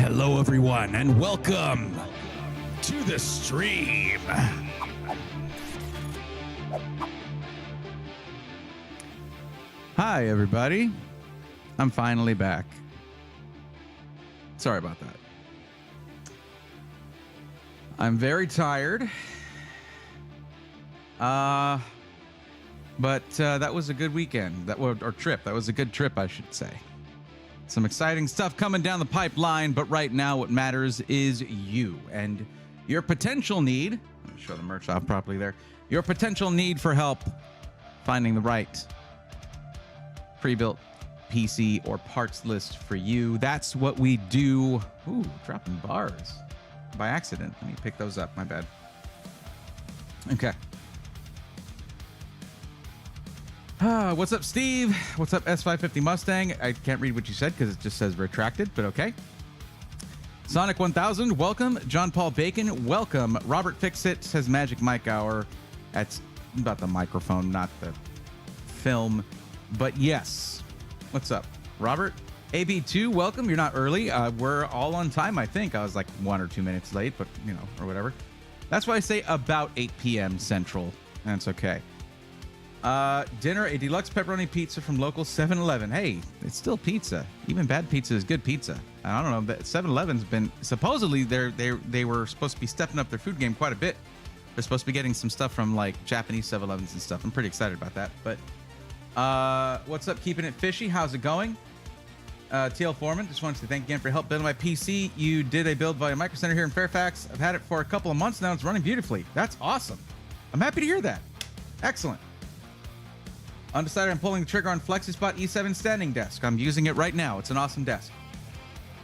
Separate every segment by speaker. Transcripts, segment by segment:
Speaker 1: Hello, everyone, and welcome to the stream. Hi, everybody. I'm finally back. Sorry about that. I'm very tired. But that was a good weekend. Or trip. That was a good trip, I should say. Some exciting stuff coming down the pipeline, but right now what matters is you and your potential need. Let me show the merch off properly there. Your potential need for help finding the right pre-built PC or parts list for you. That's what we do. Ooh, dropping bars by accident. Let me pick those up. My bad. Okay. What's up, Steve? What's up, S550 Mustang? I can't read what you said because it just says retracted, but okay. Sonic 1000, welcome. John Paul Bacon, welcome. Robert Fixit says Magic Mic Hour. That's about the microphone, not the film. But yes. What's up, Robert? AB2, welcome. You're not early. We're all on time, I think. I was like 1 or 2 minutes late, but, you know, or whatever. That's why I say about 8 p.m. Central. That's okay. Dinner, a deluxe pepperoni pizza from local 7-Eleven. Hey, it's still pizza. Even bad pizza is good pizza. I don't know. 7-Eleven's been supposedly they were supposed to be stepping up their food game quite a bit. They're supposed to be getting some stuff from like Japanese 7-Elevens and stuff. I'm pretty excited about that. But what's up? Keeping it fishy. How's it going? TL Foreman, just wanted to thank you again for your help building my PC. You did a build via Micro Center here in Fairfax. I've had it for a couple of months now. It's running beautifully. That's awesome. I'm happy to hear that. Excellent. Undecided, I'm pulling the trigger on FlexiSpot E7 standing desk. I'm using it right now. It's an awesome desk.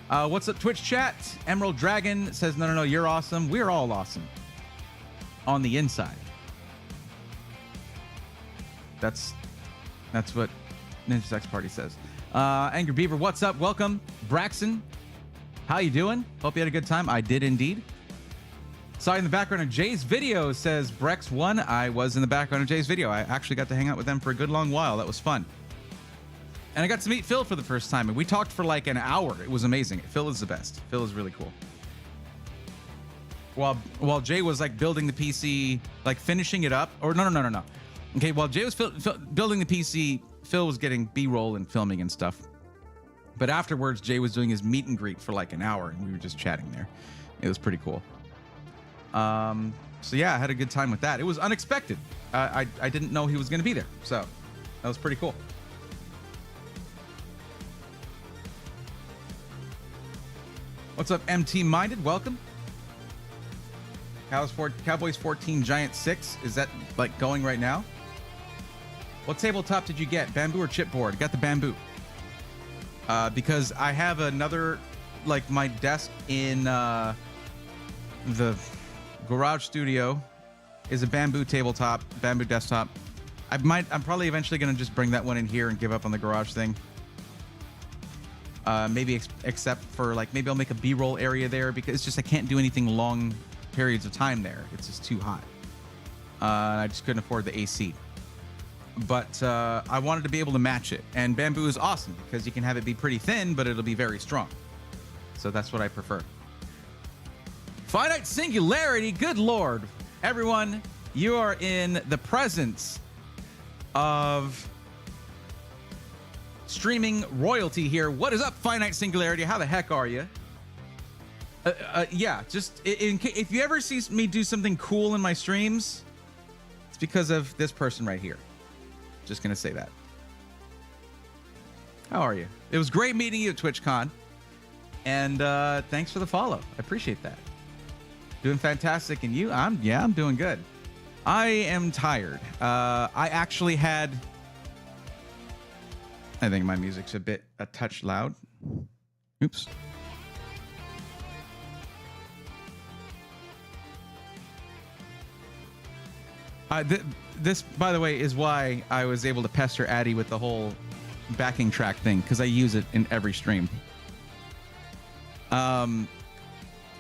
Speaker 1: What's up, Twitch chat? Emerald Dragon says, no, you're awesome. We're all awesome. On the inside. That's what Ninja Sex Party says. Angry Beaver, what's up? Welcome. Braxton, how you doing? Hope you had a good time. I did indeed. Saw you in the background of Jay's video, says Brex1. I was in the background of Jay's video. I actually got to hang out with them for a good long while. That was fun. And I got to meet Phil for the first time, and we talked for like an hour. It was amazing. Phil is the best. Phil is really cool. While Jay was like building the PC, like finishing it up, or no. Okay, while Jay was building the PC, Phil was getting B-roll and filming and stuff. But afterwards, Jay was doing his meet and greet for like an hour, and we were just chatting there. It was pretty cool. So yeah, I had a good time with that. It was unexpected. I didn't know he was going to be there. So that was pretty cool. What's up, MT Minded? Welcome. Cowboys 14 Giant 6. Is that like going right now? What tabletop did you get? Bamboo or chipboard? Got the bamboo. Because I have another, like my desk in, the garage studio is a bamboo tabletop, bamboo desktop. I'm probably eventually going to just bring that one in here and give up on the garage thing. Maybe except for like, maybe I'll make a B-roll area there because it's just, I can't do anything long periods of time there. It's just too hot. I just couldn't afford the AC. But I wanted to be able to match it. And bamboo is awesome because you can have it be pretty thin, but it'll be very strong. So that's what I prefer. Finite Singularity, good lord. Everyone, you are in the presence of streaming royalty here. What is up, Finite Singularity? How the heck are you? Yeah, just if you ever see me do something cool in my streams, it's because of this person right here. Just gonna say that. How are you? It was great meeting you at TwitchCon. And thanks for the follow. I appreciate that. Doing fantastic, and you? I'm doing good. I am tired. I actually had. I think my music's a touch loud. Oops. This, by the way, is why I was able to pester Addy with the whole backing track thing, because I use it in every stream.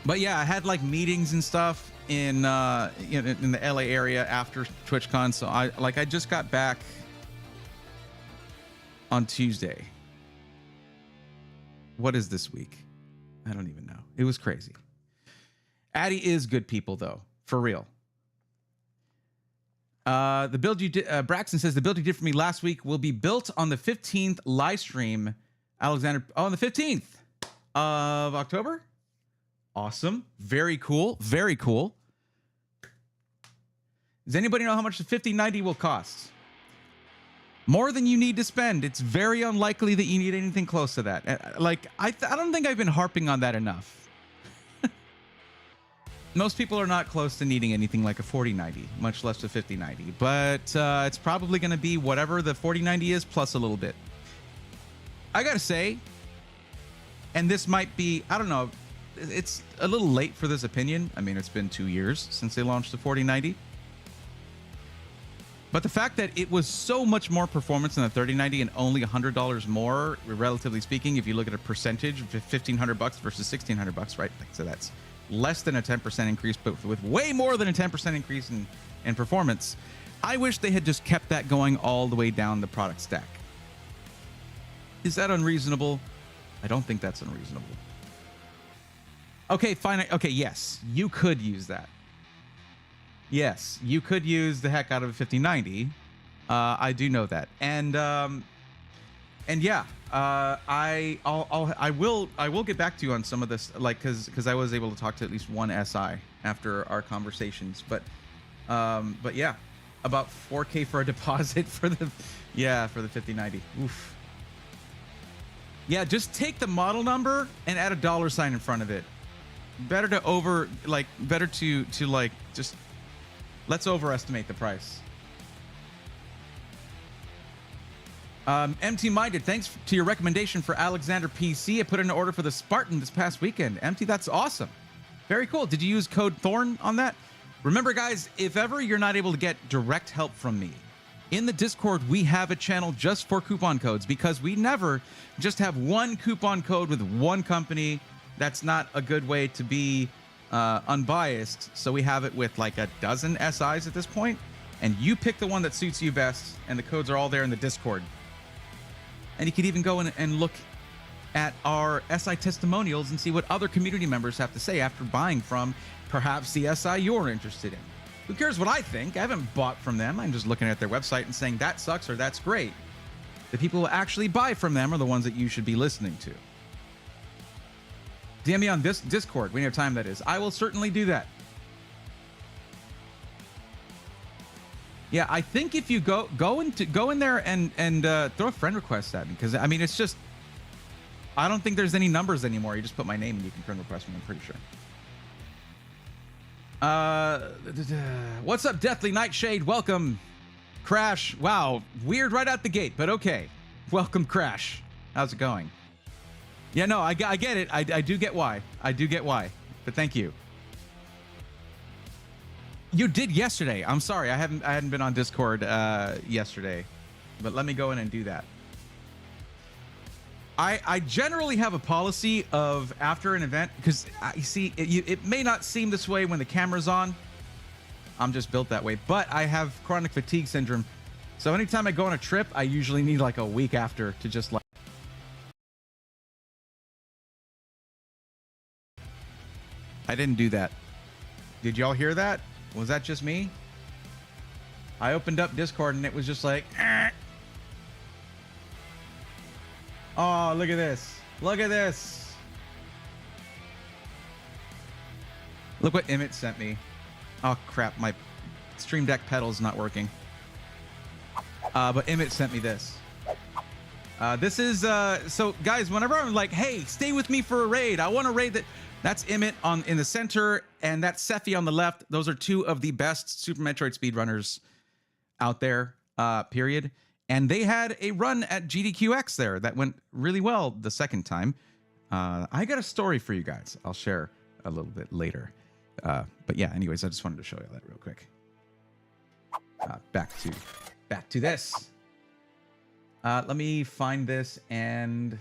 Speaker 1: But yeah, I had like meetings and stuff in the LA area after TwitchCon. So I just got back on Tuesday. What is this week? I don't even know. It was crazy. Addy is good people, though. For real. The build you did, Braxton says, the build you did for me last week will be built on the 15th live stream. Alexander, on the 15th of October? Awesome. Very cool. Very cool. Does anybody know how much the 5090 will cost? More than you need to spend. It's very unlikely that you need anything close to that. Like, I don't think I've been harping on that enough. Most people are not close to needing anything like a 4090, much less a 5090. But it's probably going to be whatever the 4090 is, plus a little bit. I got to say, and this might be, I don't know, it's a little late for this opinion. I mean, it's been 2 years since they launched the 4090. But the fact that it was so much more performance than the 3090 and only $100 more, relatively speaking, if you look at a percentage, $1,500 versus $1,600, right? So that's less than a 10% increase, but with way more than a 10% increase in performance. I wish they had just kept that going all the way down the product stack. Is that unreasonable? I don't think that's unreasonable. Okay, fine. Okay, yes, you could use that. Yes, you could use the heck out of a 5090. I do know that, and yeah, I will get back to you on some of this, like, because I was able to talk to at least one SI after our conversations, but yeah, about 4K for a deposit for the 5090. Oof. Yeah, just take the model number and add a $sign in front of it. Better to just let's overestimate the price. MT Minded, thanks to your recommendation for Alexander PC. I put in an order for the Spartan this past weekend. MT, that's awesome. Very cool. Did you use code Thorn on that? Remember, guys, if ever you're not able to get direct help from me, in the Discord, we have a channel just for coupon codes, because we never just have one coupon code with one company. That's not a good way to be unbiased. So we have it with like a dozen SIs at this point, and you pick the one that suits you best, and the codes are all there in the Discord. And you can even go in and look at our SI testimonials and see what other community members have to say after buying from perhaps the SI you're interested in. Who cares what I think? I haven't bought from them. I'm just looking at their website and saying that sucks or that's great. The people who actually buy from them are the ones that you should be listening to. DM me on this Discord when you have time, that is. I will certainly do that. Yeah, I think if you go in there and throw a friend request at me, because I mean, it's just, I don't think there's any numbers anymore. You just put my name and you can friend request me, I'm pretty sure. What's up, Deathly Nightshade? Welcome. Crash. Wow, weird right out the gate, but okay. Welcome, Crash. How's it going? Yeah, no, I get it. I do get why. I do get why. But thank you. You did yesterday. I'm sorry. I hadn't been on Discord yesterday. But let me go in and do that. I generally have a policy of after an event, because you see, it may not seem this way when the camera's on. I'm just built that way. But I have chronic fatigue syndrome. So anytime I go on a trip, I usually need like a week after to just like. I didn't do that. Did y'all hear that? Was that just me? I opened up Discord and it was just like, eh. Oh, look at this. Look at this. Look what Emmett sent me. Oh, crap. My Stream Deck pedal's not working. But Emmett sent me this. This is, so guys, whenever I'm like, hey, stay with me for a raid. I want to raid that. That's Emmett in the center, and that's Sephi on the left. Those are two of the best Super Metroid speedrunners out there, period. And they had a run at GDQX there that went really well the second time. I got a story for you guys. I'll share a little bit later. But yeah, anyways, I just wanted to show you that real quick. Back to this. Let me find this and...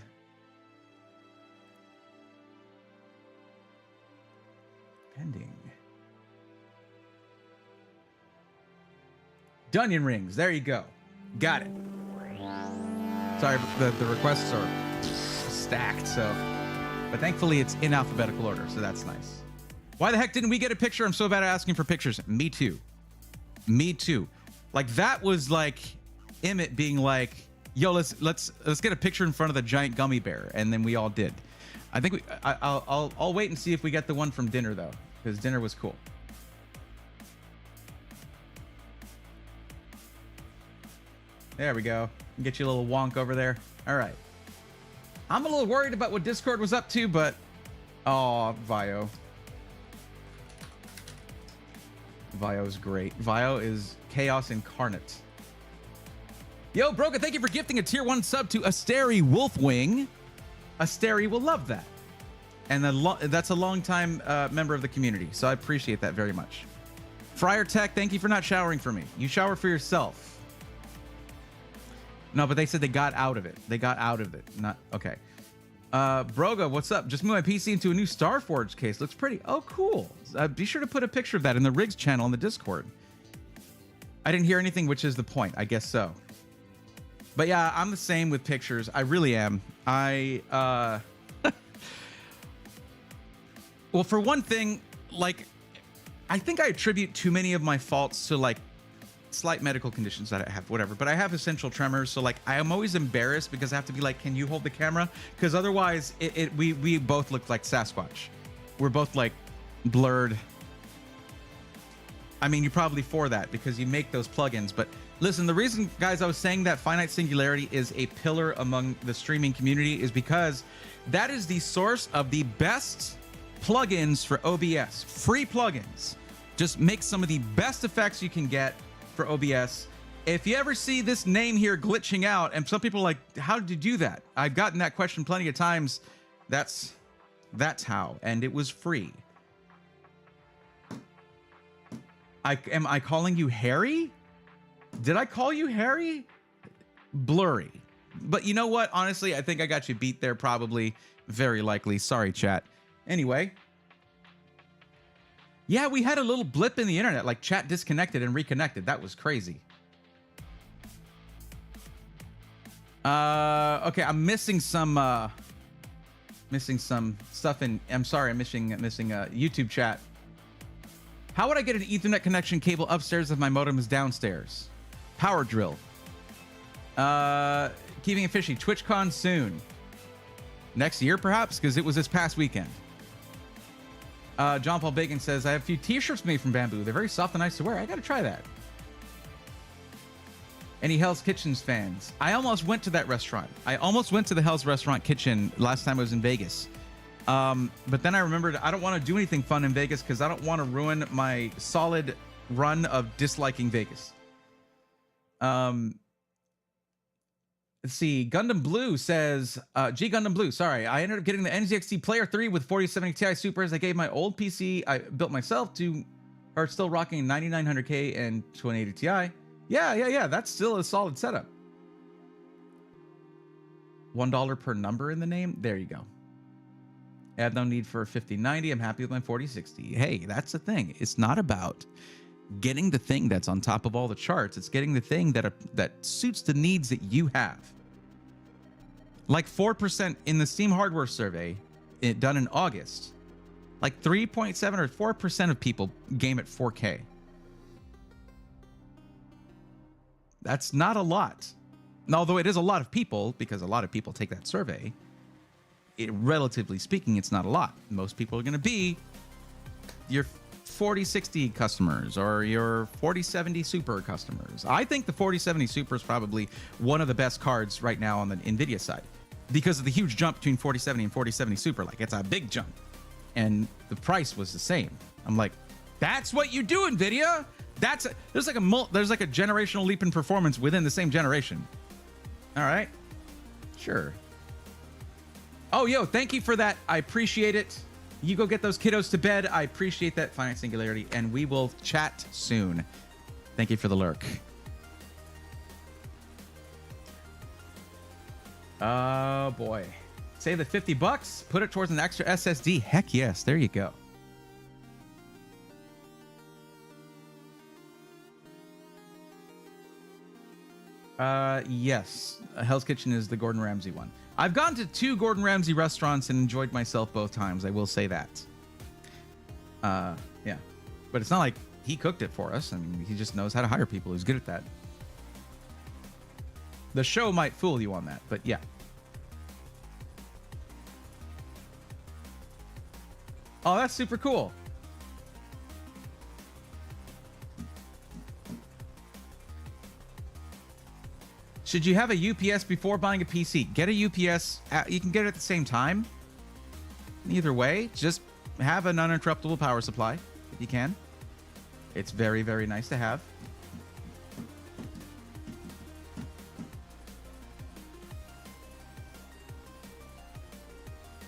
Speaker 1: Pending. Dunyan rings. There you go. Got it. Sorry, the requests are stacked, so But thankfully, it's in alphabetical order, so that's nice. Why the heck didn't we get a picture? I'm so bad at asking for pictures. Me too. Me too. Like, that was like Emmett being like, yo, let's get a picture in front of the giant gummy bear, and then we all did. I think I'll wait and see if we get the one from dinner though, because dinner was cool. There we go. Get you a little wonk over there. All right. I'm a little worried about what Discord was up to, but oh, Vio. Vio's great. Vio is chaos incarnate. Yo, Broga, thank you for gifting a tier 1 sub to Asteri Wolfwing. Asteri will love that. And that's a long-time member of the community, so I appreciate that very much. Friar Tech, thank you for not showering for me. You shower for yourself. No, but they said they got out of it. They got out of it. Not okay. Broga, what's up? Just moved my PC into a new Starforge case. Looks pretty. Oh, cool. Be sure to put a picture of that in the Rigs channel on the Discord. I didn't hear anything, which is the point. I guess so. But yeah, I'm the same with pictures. I really am. Well, for one thing, like, I think I attribute too many of my faults to like slight medical conditions that I have, whatever. But I have essential tremors, so like I am always embarrassed because I have to be like, can you hold the camera? Because otherwise, we both look like Sasquatch. We're both like blurred. I mean, you're probably for that because you make those plugins. But listen, the reason, guys, I was saying that Finite Singularity is a pillar among the streaming community is because that is the source of the best plugins for OBS. Free plugins. Just make some of the best effects you can get for OBS. If you ever see this name here glitching out, and some people are like, how did you do that? I've gotten that question plenty of times. That's how, and it was free. Am I calling you Harry? Did I call you Harry? Blurry. But you know what? Honestly, I think I got you beat there probably. Very likely. Sorry, chat. Anyway. Yeah, we had a little blip in the internet, like chat disconnected and reconnected. That was crazy. Okay, I'm missing some stuff in. I'm sorry, I'm missing YouTube chat. How would I get an Ethernet connection cable upstairs if my modem is downstairs? Power drill. Keeping it fishy. TwitchCon soon. Next year, perhaps, because it was this past weekend. John Paul Bacon says, I have a few t-shirts made from bamboo. They're very soft and nice to wear. I gotta try that. Any Hell's Kitchens fans? I almost went to that restaurant. I almost went to the Hell's Restaurant Kitchen last time I was in Vegas. But then I remembered I don't want to do anything fun in Vegas because I don't want to ruin my solid run of disliking Vegas. Let's see. Gundam Blue says, G Gundam Blue, sorry. I ended up getting the NZXT Player 3 with 4070 Ti Supers. I gave my old PC I built myself to, are still rocking 9900K and 2080 Ti. Yeah. That's still a solid setup. $1 per number in the name. There you go. I have no need for a 5090. I'm happy with my 4060. Hey, that's the thing. It's not about getting the thing that's on top of all the charts. It's getting the thing that suits the needs that you have. Like 4% in the Steam hardware survey done in August, like 3.7 or 4% of people game at 4K. That's not a lot. Although it is a lot of people, because a lot of people take that survey, relatively speaking, it's not a lot. Most people are going to be your 4060 customers or your 4070 Super customers. I think the 4070 Super is probably one of the best cards right now on the NVIDIA side because of the huge jump between 4070 and 4070 Super. Like, it's a big jump. And the price was the same. I'm like, that's what you do, NVIDIA. There's like a generational leap in performance within the same generation. All right. Sure. Oh, yo, thank you for that. I appreciate it. You go get those kiddos to bed. I appreciate that, Finite Singularity, and we will chat soon. Thank you for the lurk. Oh, boy. Save the $50. Put it towards an extra SSD. Heck yes. There you go. Yes. Hell's Kitchen is the Gordon Ramsay one. I've gone to 2 Gordon Ramsay restaurants and enjoyed myself both times. I will say that. Yeah. But it's not like he cooked it for us. I mean, he just knows how to hire people. He's good at that. The show might fool you on that, but yeah. Oh, that's super cool. Should you have a UPS before buying a PC? Get a UPS. You can get it at the same time. Either way, just have an uninterruptible power supply if you can. It's very, very nice to have.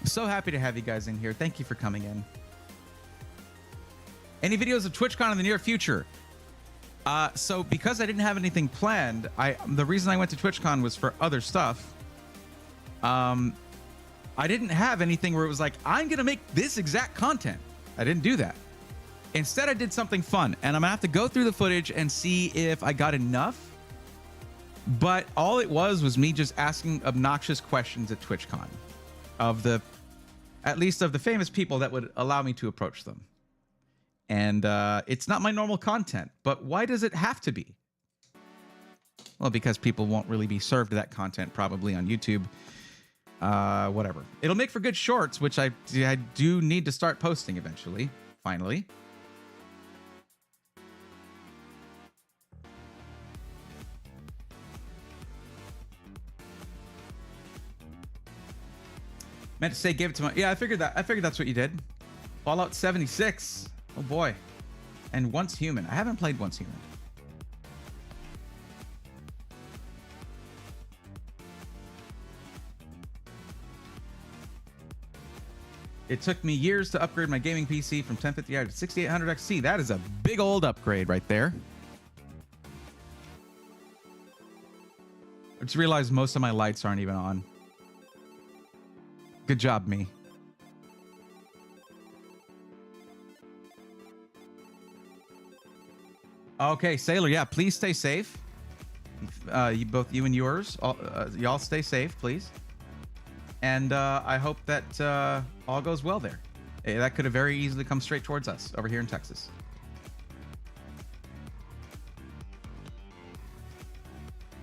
Speaker 1: So happy to have you guys in here. Thank you for coming in. Any videos of TwitchCon in the near future? So because I didn't have anything planned, the reason I went to TwitchCon was for other stuff. I didn't have anything where it was like, I'm going to make this exact content. I didn't do that. Instead, I did something fun, and I'm going to have to go through the footage and see if I got enough. But all it was me just asking obnoxious questions at TwitchCon at least of the famous people that would allow me to approach them. And it's not my normal content, but why does it have to be? Well, because people won't really be served that content probably on YouTube. Whatever. It'll make for good shorts, which I do need to start posting eventually, finally. Meant to say give it to my... Yeah, I figured that's what you did. Fallout 76. Oh boy. And Once Human. I haven't played Once Human. It took me years to upgrade my gaming PC from 1050i to 6800 XT. That is a big old upgrade right there. I just realized most of my lights aren't even on. Good job, me. Okay, Sailor, yeah, please stay safe. You and yours, y'all stay safe, please. And I hope that all goes well there. That could have very easily come straight towards us over here in Texas.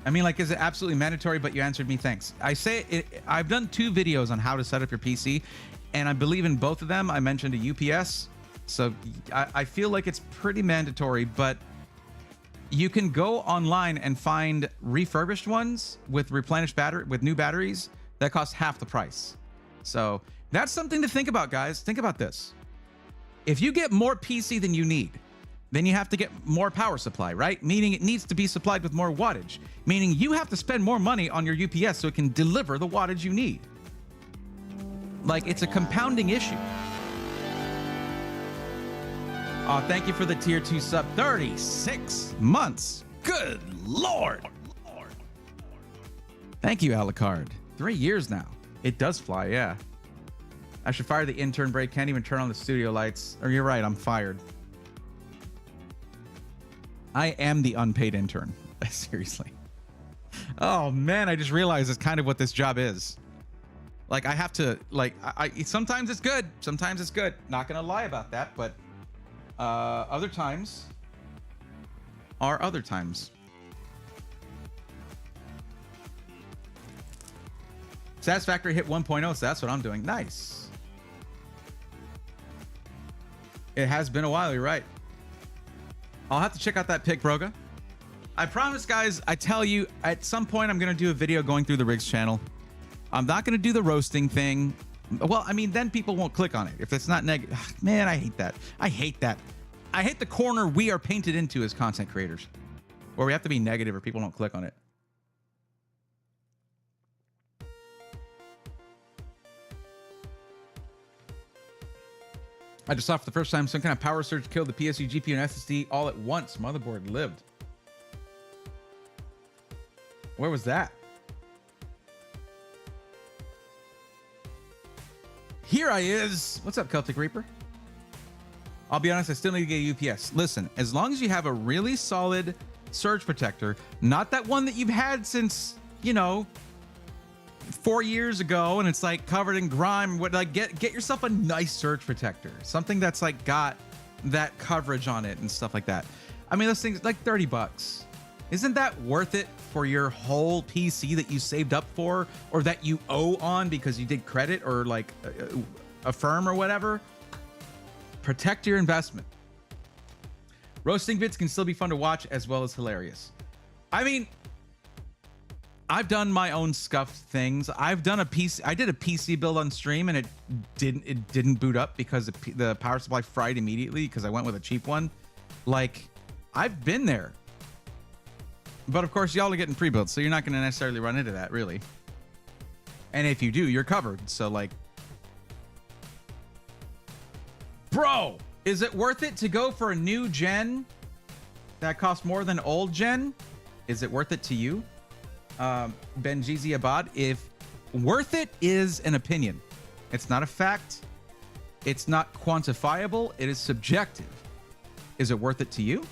Speaker 1: I mean, like, is it absolutely mandatory? But you answered me, thanks. I've done 2 videos on how to set up your PC, and I believe in both of them. I mentioned a UPS, so I feel like it's pretty mandatory, but you can go online and find refurbished ones with replenished with new batteries that cost half the price. So that's something to think about, guys. Think about this. If you get more PC than you need, then you have to get more power supply, right? Meaning it needs to be supplied with more wattage. Meaning you have to spend more money on your UPS so it can deliver the wattage you need. Like, it's a compounding issue. Oh, thank you for the tier 2 sub. 36 months. Good Lord. Thank you, Alucard. 3 years now. It does fly, yeah. I should fire the intern break. Can't even turn on the studio lights. Or you're right, I'm fired. I am the unpaid intern. Seriously. Oh man, I just realized it's kind of what this job is. Like, I have to, like, sometimes it's good. Sometimes it's good. Not gonna lie about that, but other times are other times. Satisfactory hit 1.0, so that's what I'm doing. Nice. It has been a while, you're right. I'll have to check out that pic, Broga. I promise, guys, I tell you, at some point I'm going to do a video going through the Rigs channel. I'm not going to do the roasting thing. Well, I mean, then people won't click on it. If it's not negative. Man, I hate that. I hate that. I hate the corner we are painted into as content creators, where we have to be negative or people don't click on it. I just saw for the first time some kind of power surge killed the PSU, GPU, and SSD all at once. Motherboard lived. Where was that? Here I is. What's up, Celtic Reaper? I'll be honest, I still need to get a UPS. Listen, as long as you have a really solid surge protector, not that one that you've had since, you know, 4 years ago and it's like covered in grime. What, like, get yourself a nice surge protector, something that's like got that coverage on it and stuff like that. I mean, those things like 30 bucks. Isn't that worth it for your whole PC that you saved up for, or that you owe on because you did credit or like a firm or whatever? Protect your investment. Roasting vids can still be fun to watch as well as hilarious. I mean, I've done my own scuffed things. I've done a PC. I did a PC build on stream and it didn't boot up because the power supply fried immediately because I went with a cheap one. Like, I've been there. But of course, y'all are getting pre-built, so you're not going to necessarily run into that, really. And if you do, you're covered. So, like, bro, is it worth it to go for a new gen that costs more than old gen? Is it worth it to you? Benjizi Abad, if worth it is an opinion. It's not a fact. It's not quantifiable. It is subjective. Is it worth it to you?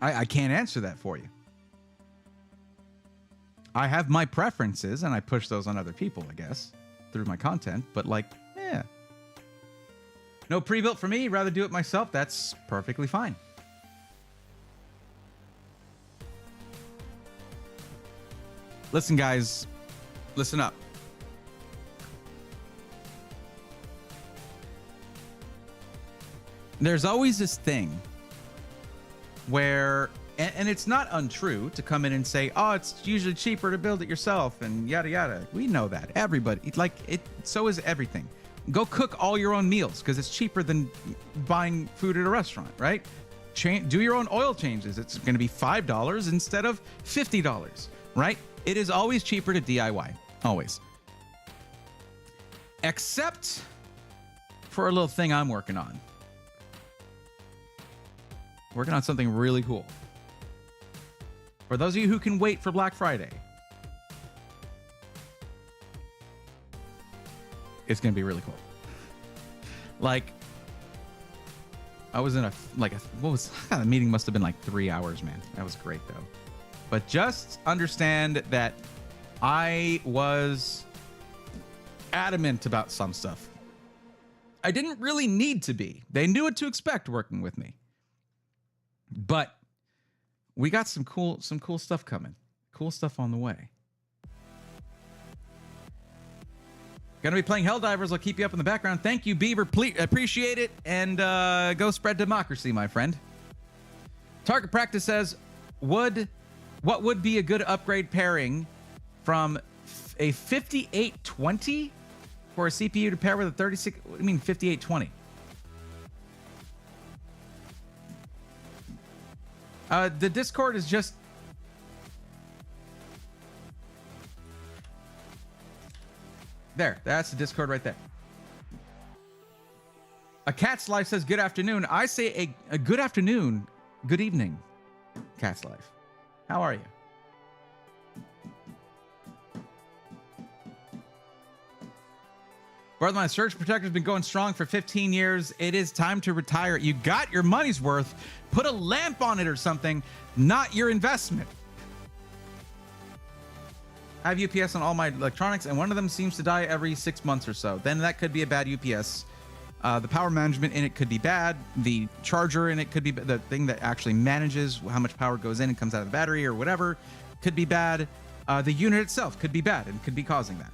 Speaker 1: I can't answer that for you. I have my preferences and I push those on other people, I guess, through my content, but like, yeah. No pre-built for me, rather do it myself. That's perfectly fine. Listen, guys, listen up. There's always this thing where, and it's not untrue to come in and say, oh, it's usually cheaper to build it yourself and yada, yada. We know that. Everybody, like it, so is everything. Go cook all your own meals because it's cheaper than buying food at a restaurant, right? Do your own oil changes. It's going to be $5 instead of $50, right? It is always cheaper to DIY, always. Except for a little thing I'm working on. Working on something really cool. For those of you who can wait for Black Friday, it's going to be really cool. Like, I was in the meeting must have been like 3 hours, man. That was great, though. But just understand that I was adamant about some stuff. I didn't really need to be. They knew what to expect working with me. But we got some cool stuff coming. Cool stuff on the way. Gonna be playing Helldivers. I'll keep you up in the background. Thank you, Beaver. Appreciate it. And go spread democracy, my friend. Target Practice says, what would be a good upgrade pairing from a 5820 for a CPU to pair with a 36? What do you mean 5820? The Discord is just... There, that's the Discord right there. A Cat's Life says, good afternoon. I say a good afternoon, good evening, Cat's Life. How are you? Brother, my surge protector's been going strong for 15 years. It is time to retire. You got your money's worth. Put a lamp on it or something, not your investment. I have UPS on all my electronics, and one of them seems to die every 6 months or so. Then that could be a bad UPS. The power management in it could be bad. The charger in it could be the thing that actually manages how much power goes in and comes out of the battery or whatever could be bad. The unit itself could be bad and could be causing that.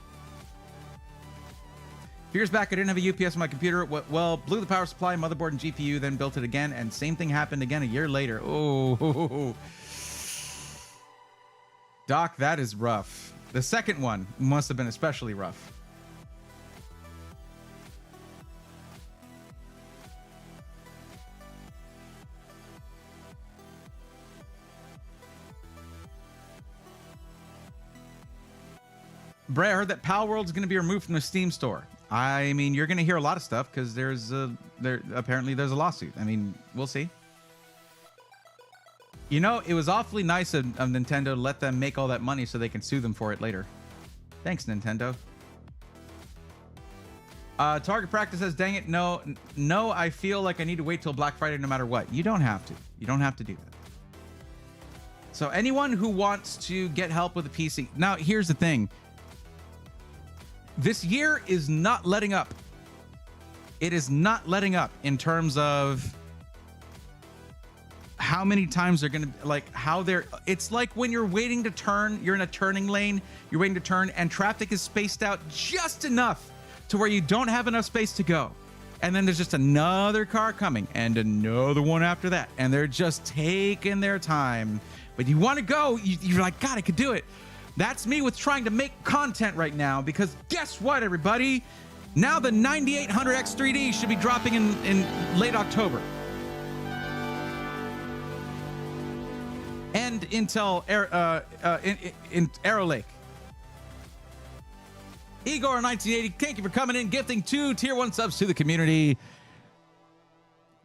Speaker 1: Years back, I didn't have a UPS on my computer. Well, blew the power supply, motherboard, and GPU, then built it again, and same thing happened again a year later. Oh, Doc, that is rough. The second one must have been especially rough. Bray, I heard that Pal World is going to be removed from the Steam store. I mean, you're going to hear a lot of stuff because apparently there's a lawsuit. I mean, we'll see. You know, it was awfully nice of Nintendo to let them make all that money so they can sue them for it later. Thanks, Nintendo. Target Practice says, dang it, no, I feel like I need to wait till Black Friday no matter what. You don't have to. You don't have to do that. So anyone who wants to get help with a PC. Now, here's the thing. This year is not letting up. It is not letting up in terms of how many times they're going to, like, how they're, it's like when you're waiting to turn, you're in a turning lane, you're waiting to turn, and traffic is spaced out just enough to where you don't have enough space to go. And then there's just another car coming and another one after that. And they're just taking their time. But you want to go, you're like, God, I could do it. That's me with trying to make content right now, because guess what, everybody? Now the 9800X3D should be dropping in late October. And Intel in Arrow Lake. Igor 1980, thank you for coming in, gifting 2 tier 1 subs to the community.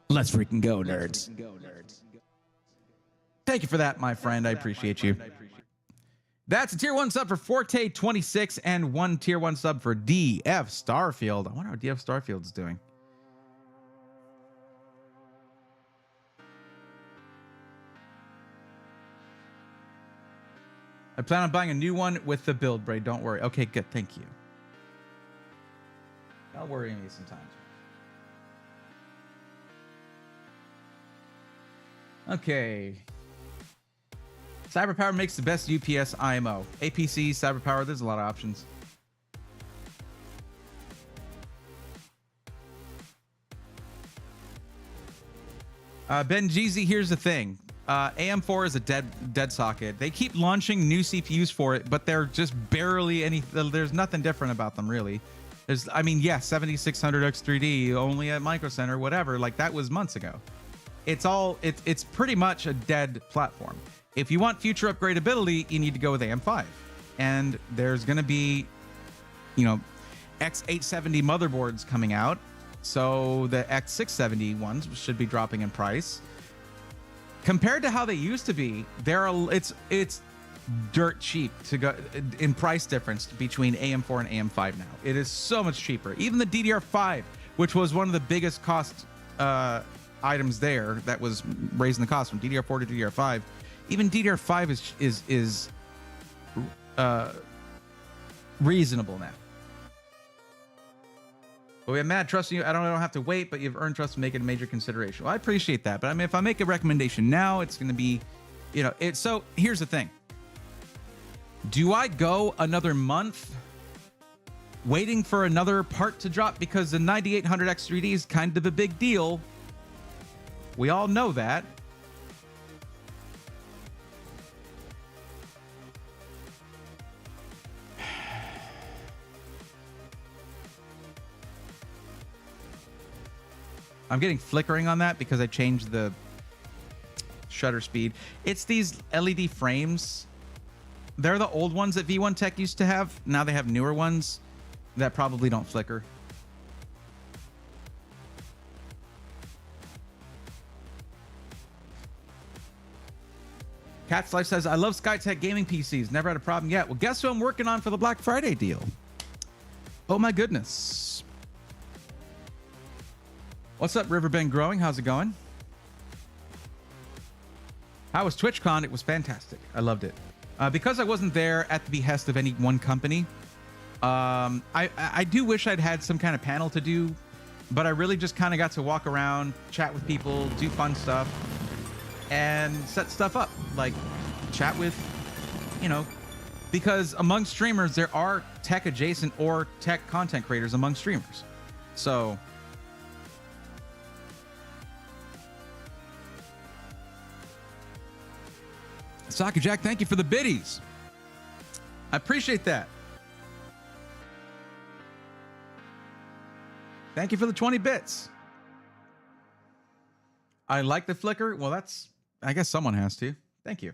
Speaker 1: Let's freaking go, nerds. Thank you for that, my friend. I appreciate you. That's a tier 1 sub for Forte 26 and 1 tier 1 sub for DF Starfield. I wonder how DF Starfield's doing. I plan on buying a new one with the build braid. Don't worry. Okay, good. Thank you. I'll worry me sometimes. Okay. Cyberpower makes the best UPS IMO. APC, Cyberpower, there's a lot of options. Ben Jeezy, here's the thing. AM4 is a dead socket. They keep launching new CPUs for it, but they're just barely any. There's nothing different about them, really. There's, I mean, yeah, 7600X3D only at Micro Center, whatever. Like, that was months ago. It's pretty much a dead platform. If you want future upgradability, you need to go with AM5, and there's going to be, you know, X870 motherboards coming out, so the X670 ones should be dropping in price. Compared to how they used to be, it's dirt cheap to go in price difference between AM4 and AM5 now. It is so much cheaper. Even the DDR5, which was one of the biggest cost items there, that was raising the cost from DDR4 to DDR5. Even DDR5 is reasonable now. But we have Matt trusting you. I don't have to wait, but you've earned trust to make it a major consideration. Well, I appreciate that. But I mean, if I make a recommendation now, it's going to be, you know, it. So here's the thing. Do I go another month waiting for another part to drop? Because the 9800X3D is kind of a big deal. We all know that. I'm getting flickering on that because I changed the shutter speed. It's these LED frames. They're the old ones that V1 Tech used to have. Now they have newer ones that probably don't flicker. Cat's Life says, I love Skytech gaming PCs. Never had a problem yet. Well, guess who I'm working on for the Black Friday deal? Oh my goodness. What's up, Riverbend Growing? How's it going? How was TwitchCon? It was fantastic. I loved it. Because I wasn't there at the behest of any one company, I do wish I'd had some kind of panel to do, but I really just kind of got to walk around, chat with people, do fun stuff, and set stuff up. Like, chat with, you know, because among streamers, there are tech adjacent or tech content creators among streamers. So... Soccer Jack, thank you for the biddies. I appreciate that. Thank you for the 20 bits. I like the flicker. Well, that's, I guess someone has to. Thank you.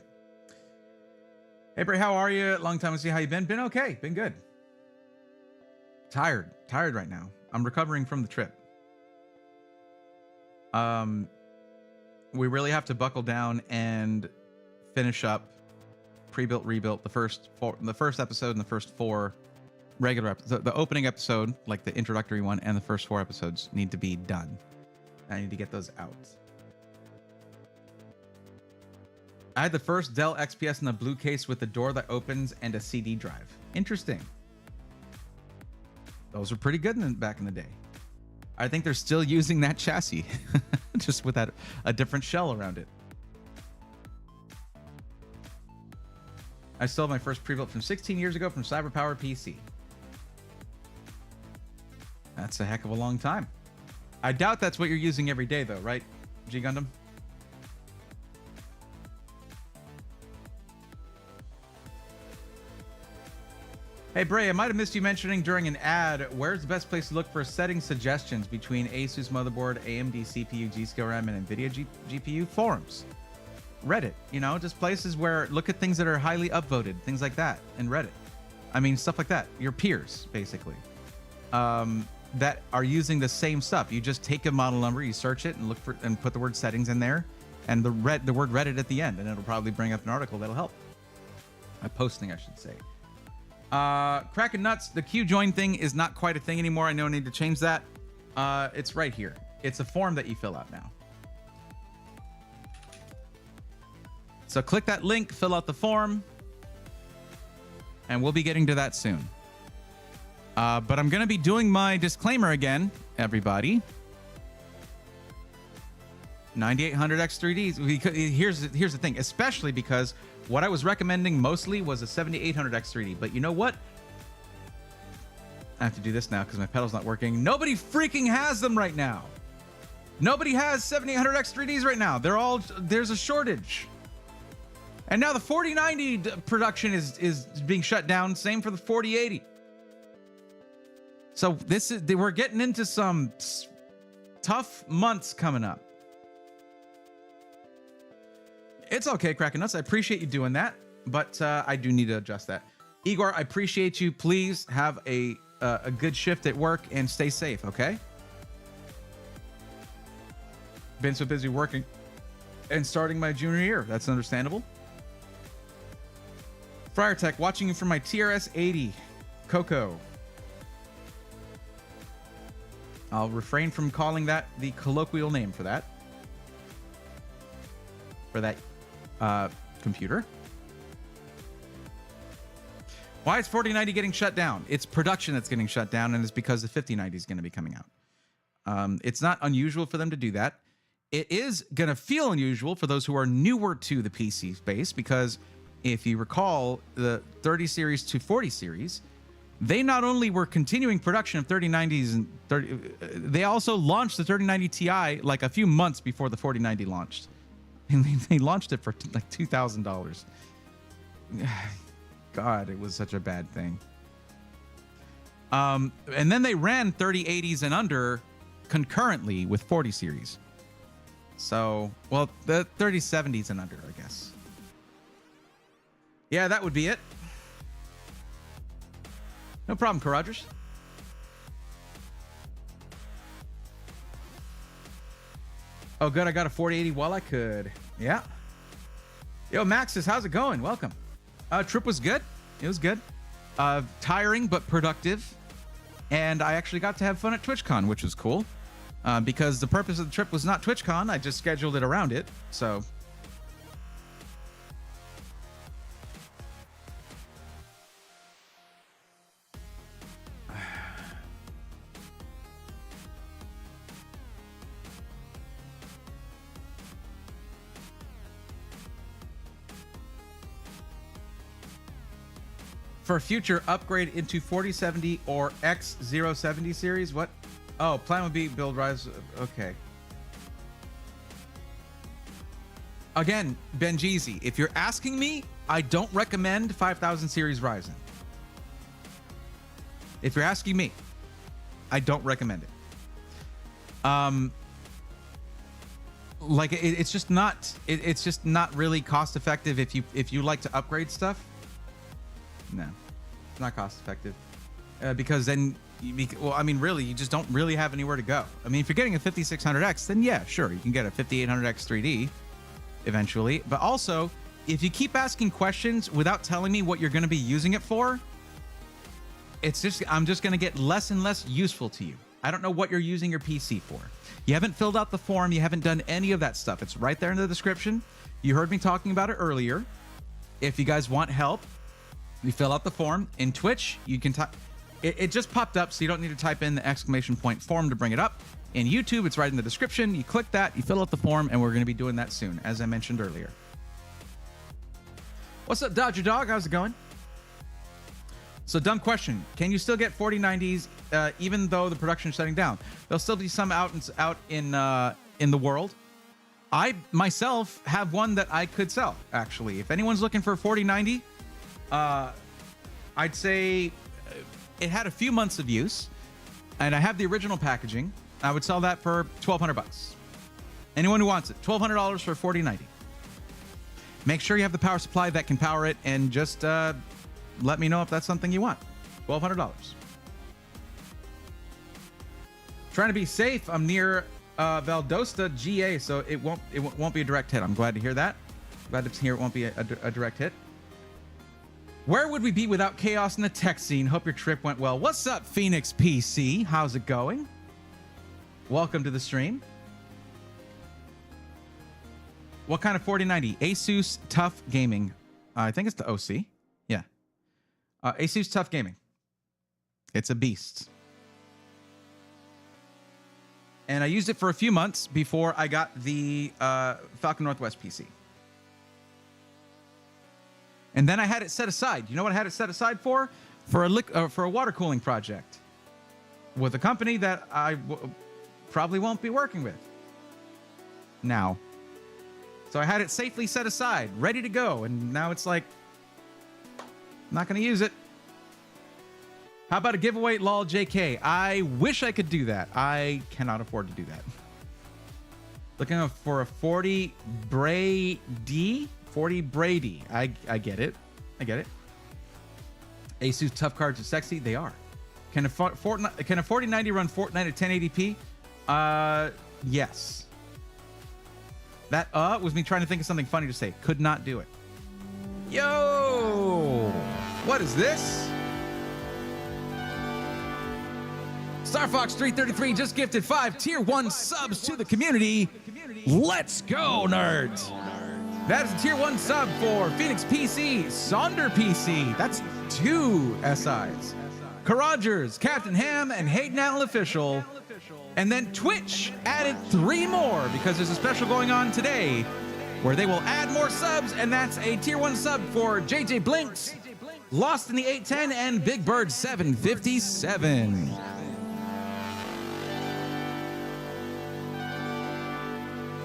Speaker 1: Hey, Bray, how are you? Long time to see. How you been? Been okay. Been good. Tired right now. I'm recovering from the trip. We really have to buckle down and finish up pre-built, rebuilt, the first episode and the first 4 regular episode, the opening episode, like the introductory one, and the first 4 episodes need to be done. I need to get those out. I had the first Dell XPS in the blue case with the door that opens and a CD drive. Interesting. Those were pretty good back in the day. I think they're still using that chassis, just with a different shell around it. I stole my first pre-built from 16 years ago from CyberPower PC. That's a heck of a long time. I doubt that's what you're using every day, though, right, G Gundam? Hey, Bray, I might have missed you mentioning during an ad, where's the best place to look for setting suggestions between Asus motherboard, AMD CPU, G-Skill RAM, and NVIDIA GPU? Forums. Reddit, you know, just places where look at things that are highly upvoted, things like that, and Reddit. I mean, stuff like that. Your peers, basically, that are using the same stuff. You just take a model number, you search it, and look for and put the word settings in there, and the word Reddit at the end, and it'll probably bring up an article that'll help. A posting, I should say. Cracking nuts. The Q join thing is not quite a thing anymore. I know I need to change that. It's right here. It's a form that you fill out now. So click that link, fill out the form, and we'll be getting to that soon. But I'm going to be doing my disclaimer again, everybody. 9800X3Ds. Here's the thing, especially because what I was recommending mostly was a 7800X3D. But you know what? I have to do this now because my pedal's not working. Nobody freaking has them right now. Nobody has 7800X3Ds right now. There's a shortage. And now the 4090 production is being shut down. Same for the 4080. So we're getting into some tough months coming up. It's okay, Cracking Nuts. I appreciate you doing that, but I do need to adjust that. Igor, I appreciate you. Please have a good shift at work and stay safe, okay? Been so busy working and starting my junior year. That's understandable. Friar Tech, watching you from my TRS 80. Coco. I'll refrain from calling that the colloquial name for that. For that computer. Why is 4090 getting shut down? It's production that's getting shut down, and it's because the 5090 is going to be coming out. It's not unusual for them to do that. It is going to feel unusual for those who are newer to the PC space, because if you recall the 30 series to 40 series, they not only were continuing production of 3090s and they also launched the 3090 Ti like a few months before the 4090 launched. And they launched it for like $2,000. God, it was such a bad thing. And then they ran 3080s and under concurrently with 40 series. So, well, the 3070s and under, I guess. Yeah, that would be it. No problem, Carrodgers. Oh, good. I got a 4080 while I could. Yeah. Yo, Maxis, how's it going? Welcome. Trip was good. It was good. Tiring, but productive. And I actually got to have fun at TwitchCon, which was cool. Because the purpose of the trip was not TwitchCon. I just scheduled it around it. So... for future upgrade into 4070 or X070 series. What? Oh, plan would be build rise. Okay. Again, Benjeezy, if you're asking me, I don't recommend 5000 series Ryzen. If you're asking me, I don't recommend it. Like it's just not. It's just not really cost effective if you like to upgrade stuff. No, it's not cost effective because then, well, I mean, really, you just don't really have anywhere to go. I mean, if you're getting a 5600X, then yeah, sure, you can get a 5800X 3D eventually. But also, if you keep asking questions without telling me what you're going to be using it for, it's just, I'm just going to get less and less useful to you. I don't know what you're using your PC for. You haven't filled out the form. You haven't done any of that stuff. It's right there in the description. You heard me talking about it earlier. If you guys want help, you fill out the form. In Twitch, you can type. It just popped up, so you don't need to type in the exclamation point form to bring it up. In YouTube, it's right in the description. You click that, you fill out the form, and we're going to be doing that soon, as I mentioned earlier. What's up, Dodger Dog? How's it going? So, dumb question. Can you still get 4090s even though the production is shutting down? There'll still be some out in the world. I myself have one that I could sell, actually. If anyone's looking for a 4090, I'd say it had a few months of use, and I have the original packaging. I would sell that for $1,200. Anyone who wants it, $1,200 for a 4090. Make sure you have the power supply that can power it, and just let me know if that's something you want. $1,200. Trying to be safe. I'm near Valdosta, GA, so it won't be a direct hit. I'm glad to hear that. Glad to hear it won't be a direct hit. Where would we be without chaos in the tech scene? Hope your trip went well. What's up, Phoenix PC? How's it going? Welcome to the stream. What kind of 4090? Asus Tough Gaming. I think it's the OC. Yeah. Asus Tough Gaming. It's a beast. And I used it for a few months before I got the Falcon Northwest PC. And then I had it set aside. You know what I had it set aside for? For a water cooling project with a company that I probably won't be working with now. So I had it safely set aside, ready to go. And now it's like, I'm not going to use it. How about a giveaway, lol, JK? I wish I could do that. I cannot afford to do that. Looking for a 40 Brady. 40 Brady. I get it. I get it. Asus Tough cards are sexy. They are. Can a 4090 run Fortnite at 1080p? Yes. That was me trying to think of something funny to say. Could not do it. Yo! What is this? StarFox333 just gifted 5 tier 1 subs to the community. Let's go, nerds! That is a tier 1 sub for Phoenix PC, Sonder PC. That's 2 SIs. Carrogers, Captain Ham, and Hayden Allen Official. And then Twitch added 3 more because there's a special going on today where they will add more subs, and that's a tier 1 sub for JJ Blinks, Lost in the 810, and Big Bird 757.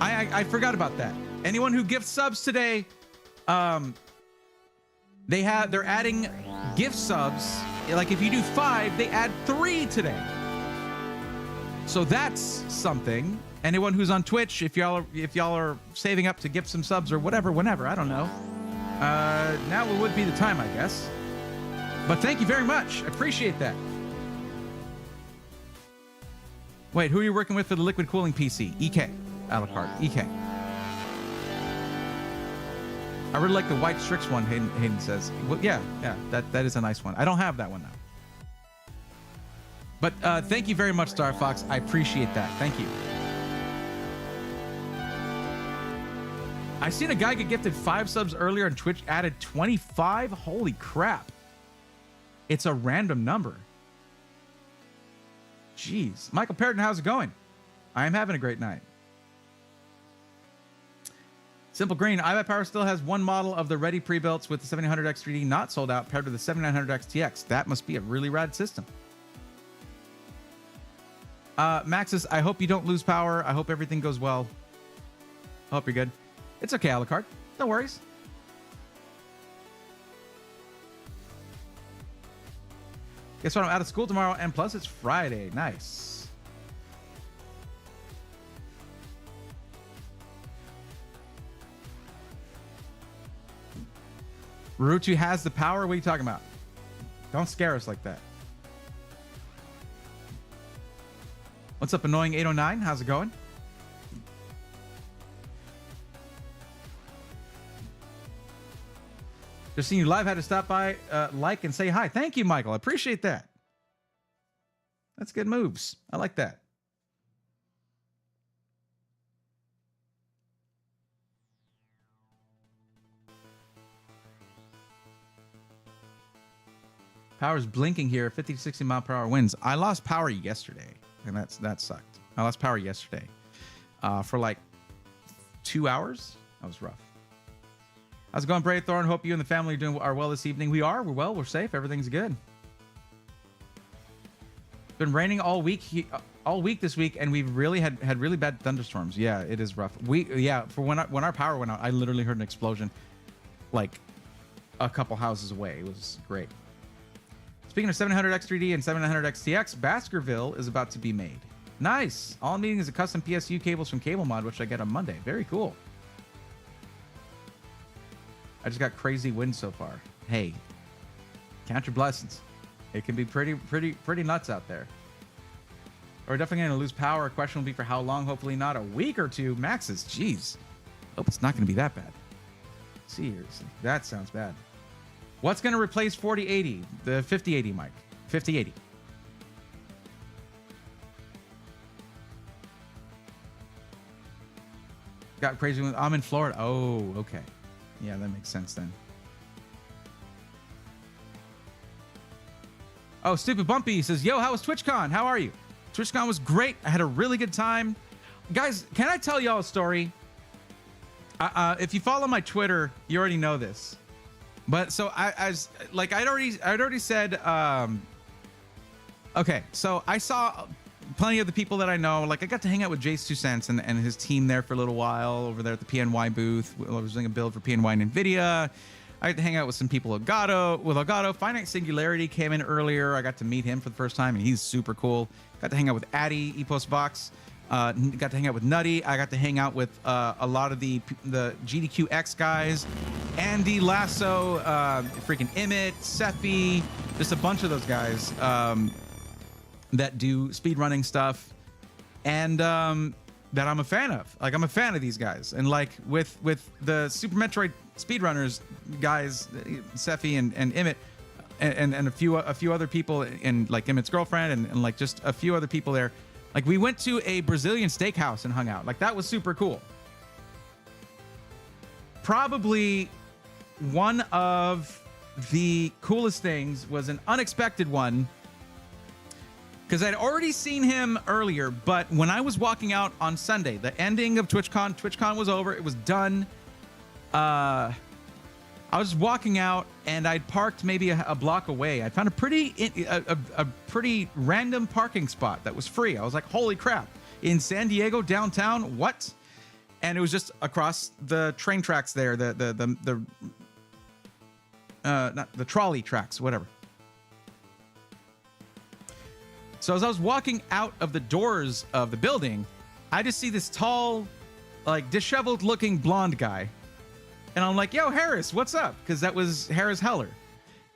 Speaker 1: I forgot about that. Anyone who gifts subs today, they're adding gift subs. Like if you do 5, they add 3 today. So that's something. Anyone who's on Twitch, if y'all are saving up to gift some subs or whatever, whenever, I don't know. Now would be the time, I guess. But thank you very much. I appreciate that. Wait, who are you working with for the liquid cooling PC? EK. A la carte. EK. I really like the white Strix one, Hayden says. Well, yeah, that is a nice one. I don't have that one now. But thank you very much, Star Fox. I appreciate that. Thank you. I seen a guy get gifted 5 subs earlier and Twitch added 25. Holy crap. It's a random number. Jeez. Michael Perriton, how's it going? I am having a great night. Simple Green, iBuyPower still has one model of the ready pre-builts with the 7900X 3D not sold out paired with the 7900X TX. That must be a really rad system. Maxis, I hope you don't lose power. I hope everything goes well. I hope you're good. It's okay, Alucard. No worries. Guess what? I'm out of school tomorrow, and plus it's Friday. Nice. Ruchi has the power? What are you talking about? Don't scare us like that. What's up, Annoying 809? How's it going? Just seeing you live. Had to stop by, like, and say hi. Thank you, Michael. I appreciate that. That's good moves. I like that. Power's blinking here. 50 to 60 mile per hour winds. I lost power yesterday, and that sucked. I lost power yesterday for like 2 hours. That was rough. How's it going, Brave Thorn? Hope you and the family are well this evening. We are. We're well. We're safe. Everything's good. It's been raining all week this week, and we've really had really bad thunderstorms. Yeah, it is rough. For when our power went out, I literally heard an explosion like a couple houses away. It was great. Speaking of 700X3D and 700XTX, Baskerville is about to be made. Nice. All I'm needing is a custom PSU cables from Cable Mod, which I get on Monday. Very cool. I just got crazy wind so far. Hey, count your blessings. It can be pretty nuts out there. We're definitely going to lose power. A question will be for how long. Hopefully not a week or two. Maxes. Jeez. Hope it's not going to be that bad. Seriously. That sounds bad. What's going to replace 4080? The 5080, Mike. 5080. Got crazy with. I'm in Florida. Oh, okay. Yeah, that makes sense then. Oh, Stupid Bumpy says, yo, how was TwitchCon? How are you? TwitchCon was great. I had a really good time. Guys, can I tell y'all a story? If you follow my Twitter, you already know this. But so I'd already said, okay, so I saw plenty of the people that I know. Like I got to hang out with Jace 2 Cents and his team there for a little while over there at the PNY booth. I was doing a build for PNY and NVIDIA. I got to hang out with some people with Elgato. Finite Singularity came in earlier. I got to meet him for the first time, and he's super cool. Got to hang out with Addy, Epos Box. Got to hang out with Nutty. I got to hang out with a lot of the GDQX guys, Andy Lasso, freaking Emmett, Sephi, just a bunch of those guys that do speedrunning stuff, and that I'm a fan of. Like I'm a fan of these guys, and like with the Super Metroid speedrunners guys, Sephi and Emmett, and a few other people, and like Emmett's girlfriend, and like just a few other people there. Like we went to a Brazilian steakhouse and hung out. Like that was super cool. Probably one of the coolest things was an unexpected one, because I'd already seen him earlier, but when I was walking out on Sunday, the ending of TwitchCon was over. It was done. I was walking out and I'd parked maybe a block away. I found a pretty random parking spot that was free. I was like, holy crap, in San Diego downtown, what? And it was just across the train tracks there, not the trolley tracks, whatever. So as I was walking out of the doors of the building, I just see this tall, like disheveled looking blonde guy. And I'm like, yo, Harris, what's up? Because that was Harris Heller.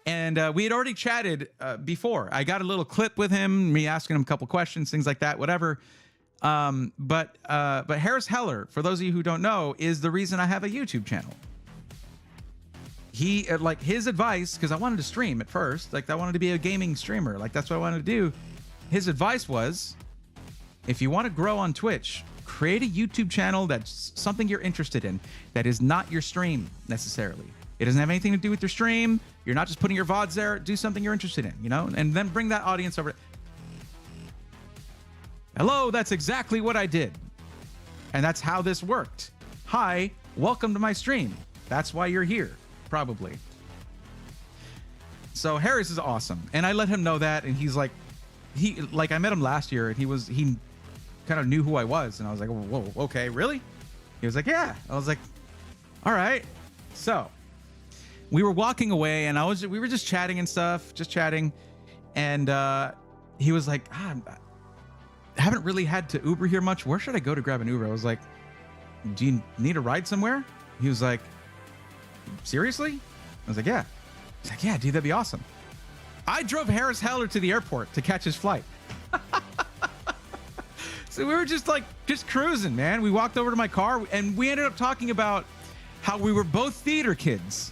Speaker 1: And we had already chatted before. I got a little clip with him, me asking him a couple questions, things like that, whatever. But Harris Heller, for those of you who don't know, is the reason I have a YouTube channel. He, like his advice, because I wanted to stream at first. Like I wanted to be a gaming streamer. Like that's what I wanted to do. His advice was, if you want to grow on Twitch, create a YouTube channel that's something you're interested in, that is not your stream necessarily. It doesn't have anything to do with your stream. You're not just putting your VODs there. Do something you're interested in, you know, and then bring that audience over. Hello, that's exactly what I did. And that's how this worked. Hi, welcome to my stream. That's why you're here, probably. So Harris is awesome. And I let him know that, and he's like, I met him last year, and he kind of knew who I was, and I was like, whoa, okay, really? He was like, yeah. I was like, all right. So we were walking away, and we were just chatting and stuff, and he was like, I haven't really had to Uber here much. Where should I go to grab an Uber? I was like, do you need a ride somewhere? He was like, seriously? I was like, yeah. He's like, yeah, dude, that'd be awesome. I drove Harris Heller to the airport to catch his flight. So we were just cruising, man. We walked over to my car, and we ended up talking about how we were both theater kids.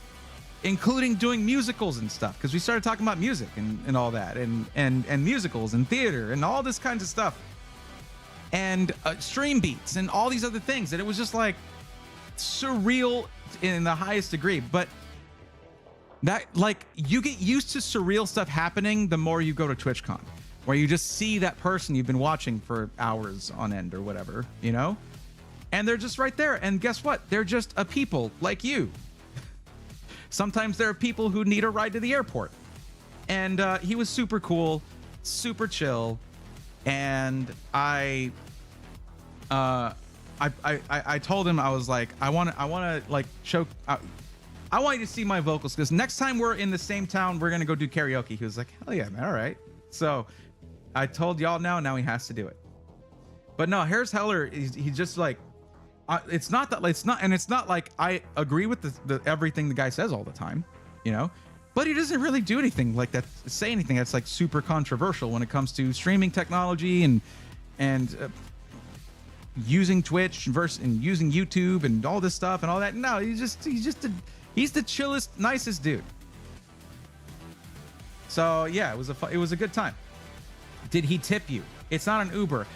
Speaker 1: including doing musicals and stuff, because we started talking about music and all that, and musicals and theater and all this kinds of stuff, and stream beats and all these other things. And it was just like surreal in the highest degree. But that, like, you get used to surreal stuff happening the more you go to TwitchCon, where you just see that person you've been watching for hours on end or whatever, you know? And they're just right there. And guess what? They're just a people like you. Sometimes there are people who need a ride to the airport. And he was super cool, super chill. And I told him, I was like, I want to like show, I want you to see my vocals, because next time we're in the same town, we're going to go do karaoke. He was like, hell yeah, man. All right. So I told y'all now he has to do it. But no, Harris Heller, he's just like, it's not like I agree with the everything the guy says all the time, you know, but he doesn't really do anything like that, say anything that's like super controversial when it comes to streaming technology and using Twitch and using YouTube and all this stuff and all that. No, he's the chillest, nicest dude. So yeah, it was a good time. Did he tip you? It's not an Uber.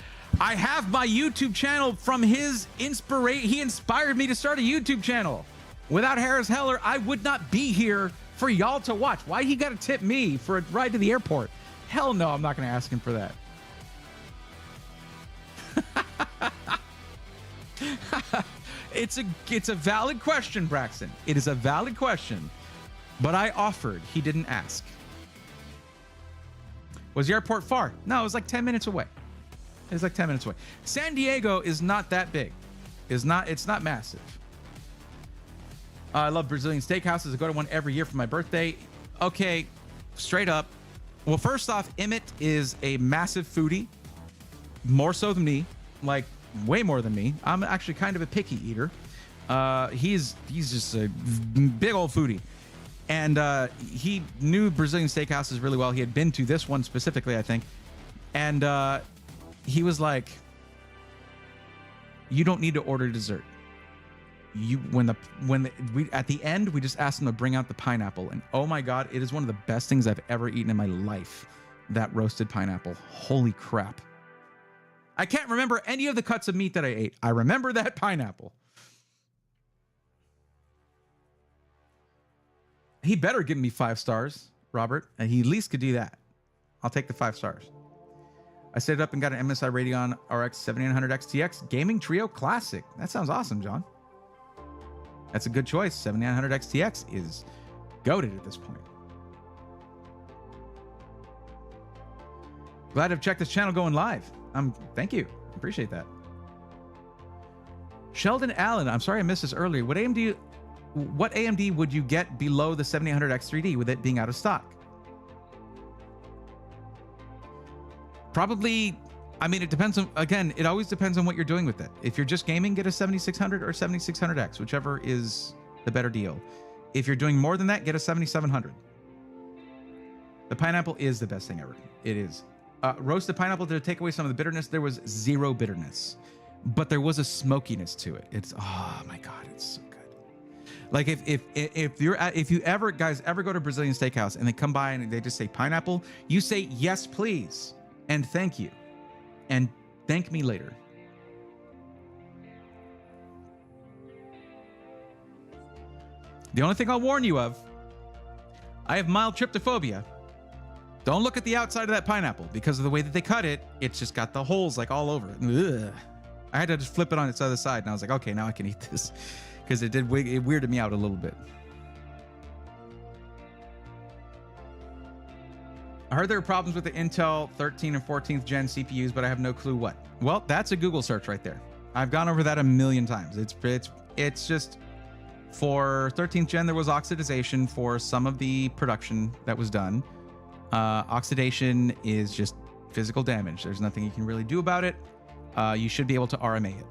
Speaker 1: I have my YouTube channel from his inspiration. He inspired me to start a YouTube channel. Without Harris Heller, I would not be here for y'all to watch. Why he got to tip me for a ride to the airport? Hell no, I'm not going to ask him for that. It's a valid question, Braxton. It is a valid question, but I offered. He didn't ask. Was the airport far? No, it was like 10 minutes away. It's like 10 minutes away. San Diego is not that big. It's not massive. I love Brazilian steakhouses. I go to one every year for my birthday. Okay, straight up. Well, first off, Emmett is a massive foodie. More so than me. Like, way more than me. I'm actually kind of a picky eater. He's just a big old foodie. And he knew Brazilian steakhouses really well. He had been to this one specifically, I think. And he was like, you don't need to order dessert. At the end, we just asked him to bring out the pineapple. And oh my God, it is one of the best things I've ever eaten in my life. That roasted pineapple. Holy crap. I can't remember any of the cuts of meat that I ate. I remember that pineapple. He better give me 5 stars, Robert. And he at least could do that. I'll take the 5 stars. I set it up and got an MSI Radeon RX 7900 XTX Gaming Trio Classic. That sounds awesome, John. That's a good choice. 7900 XTX is goated at this point. Glad to have checked this channel going live. Thank you. Appreciate that. Sheldon Allen, I'm sorry I missed this earlier. What AMD would you get below the 7800X3D with it being out of stock? Probably, I mean, it depends on, again, it always depends on what you're doing with it. If you're just gaming, get a 7600 or 7600X, whichever is the better deal. If you're doing more than that, get a 7700. The pineapple is the best thing ever. It is. Roasted pineapple to take away some of the bitterness. There was 0 bitterness, but there was a smokiness to it. It's, oh my God, it's so good. Like if you ever guys ever go to Brazilian steakhouse and they come by and they just say pineapple, you say yes please and thank you, and thank me later. The only thing I'll warn you of, I have mild tryptophobia. Don't look at the outside of that pineapple because of the way that they cut it. It's just got the holes like all over it. Ugh. I had to just flip it on its other side, and I was like, okay, now I can eat this, because it weirded me out a little bit. I heard there were problems with the Intel 13 and 14th gen CPUs, but I have no clue what. Well, that's a Google search right there. I've gone over that a million times. It's just for 13th gen, there was oxidation for some of the production that was done. Oxidation is just physical damage. There's nothing you can really do about it. You should be able to RMA it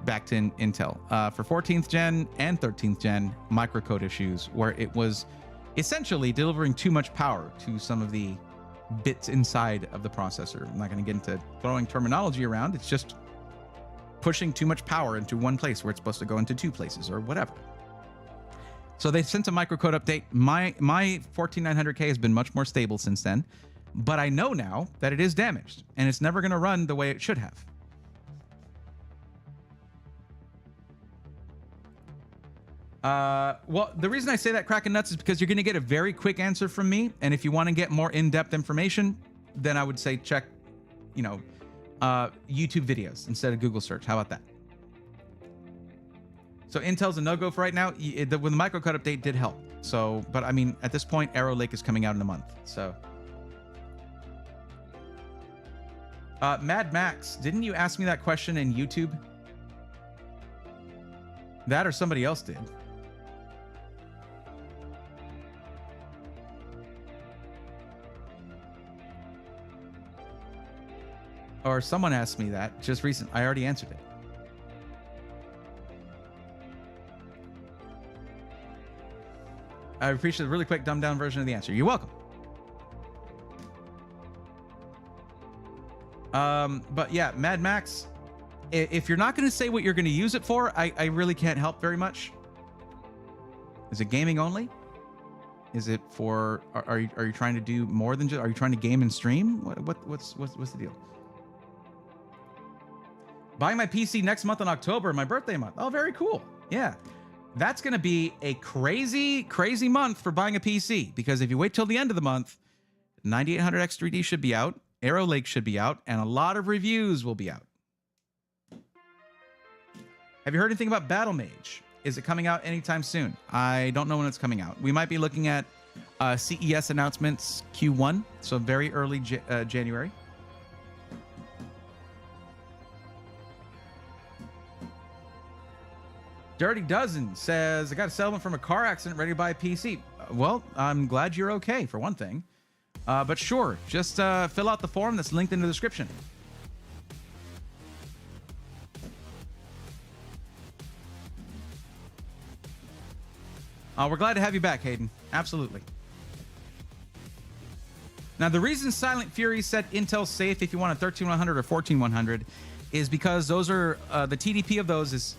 Speaker 1: back to Intel. For 14th gen and 13th gen, microcode issues where it was essentially delivering too much power to some of the bits inside of the processor. I'm not going to get into throwing terminology around. It's just pushing too much power into one place where it's supposed to go into 2 places or whatever. So they sent a microcode update. My 14900K has been much more stable since then, but I know now that it is damaged and it's never going to run the way it should have. Well, the reason I say that, Cracking Nuts, is because you're going to get a very quick answer from me. And if you want to get more in-depth information, then I would say check, YouTube videos instead of Google search. How about that? So Intel's a no-go for right now. When the microcode update did help. So, but I mean, at this point, Arrow Lake is coming out in a month. So, Mad Max, didn't you ask me that question in YouTube? That or somebody else did. Or someone asked me that just recently. I already answered it. I appreciate the really quick dumbed down version of the answer. You're welcome. But yeah, Mad Max, if you're not going to say what you're going to use it for, I really can't help very much. Is it gaming only? Is it for, are you trying to do more than just, are you trying to game and stream? What's the deal? Buying my PC next month in October, my birthday month. Oh, very cool. Yeah. That's going to be a crazy, crazy month for buying a PC, because if you wait till the end of the month, 9800X3D should be out, Arrow Lake should be out, and a lot of reviews will be out. Have you heard anything about Battle Mage? Is it coming out anytime soon? I don't know when it's coming out. We might be looking at CES announcements Q1, so very early January. Dirty Dozen says, I got a settlement from a car accident, ready to buy a PC. Well, I'm glad you're okay, for one thing. But sure, just fill out the form that's linked in the description. We're glad to have you back, Hayden. Absolutely. Now, the reason Silent Fury said Intel's safe if you want a 13100 or 14100 is because those are, the TDP of those is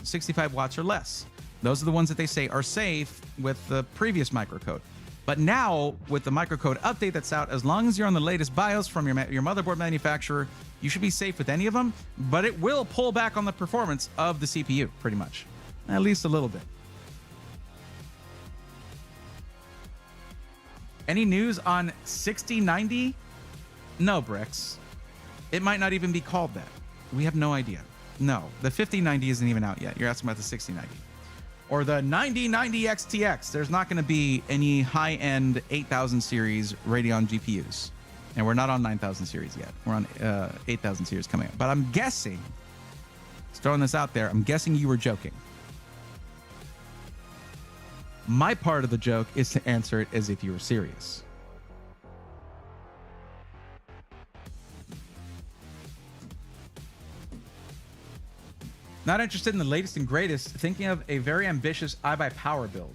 Speaker 1: 65 watts or less. Those are the ones that they say are safe with the previous microcode. But now, with the microcode update that's out, as long as you're on the latest BIOS from your motherboard manufacturer, you should be safe with any of them, but it will pull back on the performance of the CPU, pretty much. At least a little bit. Any news on 6090? No, Bricks. It might not even be called that. We have no idea. No, the 5090 isn't even out yet. You're asking about the 6090. Or the 9090 XTX. There's not going to be any high-end 8000 series Radeon GPUs. And we're not on 9000 series yet. We're on 8000 series coming up. But I'm guessing, just throwing this out there, I'm guessing you were joking. My part of the joke is to answer it as if you were serious. Not interested in the latest and greatest. Thinking of a very ambitious iBuyPower build.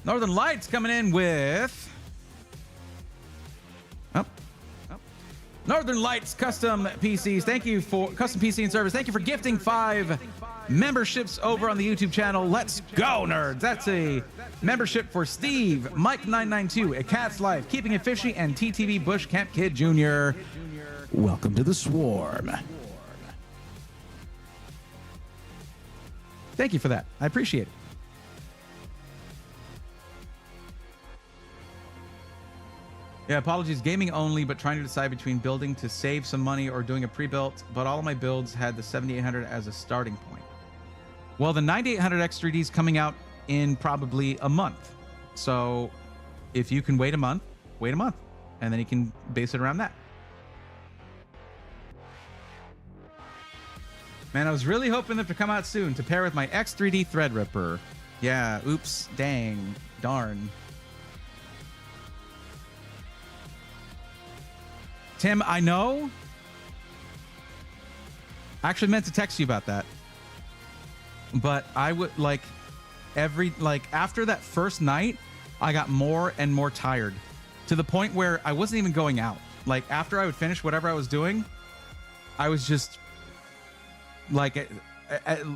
Speaker 1: Northern Lights coming in with... Northern Lights Custom PCs. Thank you for Custom PC and Service. Thank you for gifting 5 memberships over on the YouTube channel. Let's go, nerds. That's a membership for Steve, Mike992, A Cat's Life, Keeping It Fishy, and TTV Bush Camp Kid Jr. Welcome to the Swarm. Thank you for that. I appreciate it. Yeah, apologies. Gaming only, but trying to decide between building to save some money or doing a pre-built. But all of my builds had the 7800 as a starting point. Well, the 9800X3D is coming out in probably a month. So if you can wait a month, and then you can base it around that. Man, I was really hoping them to come out soon to pair with my X3D Threadripper. Yeah, oops, dang, darn. Tim, I know. I actually meant to text you about that. But I would after that first night, I got more and more tired to the point where I wasn't even going out. Like after I would finish whatever I was doing, I was just like,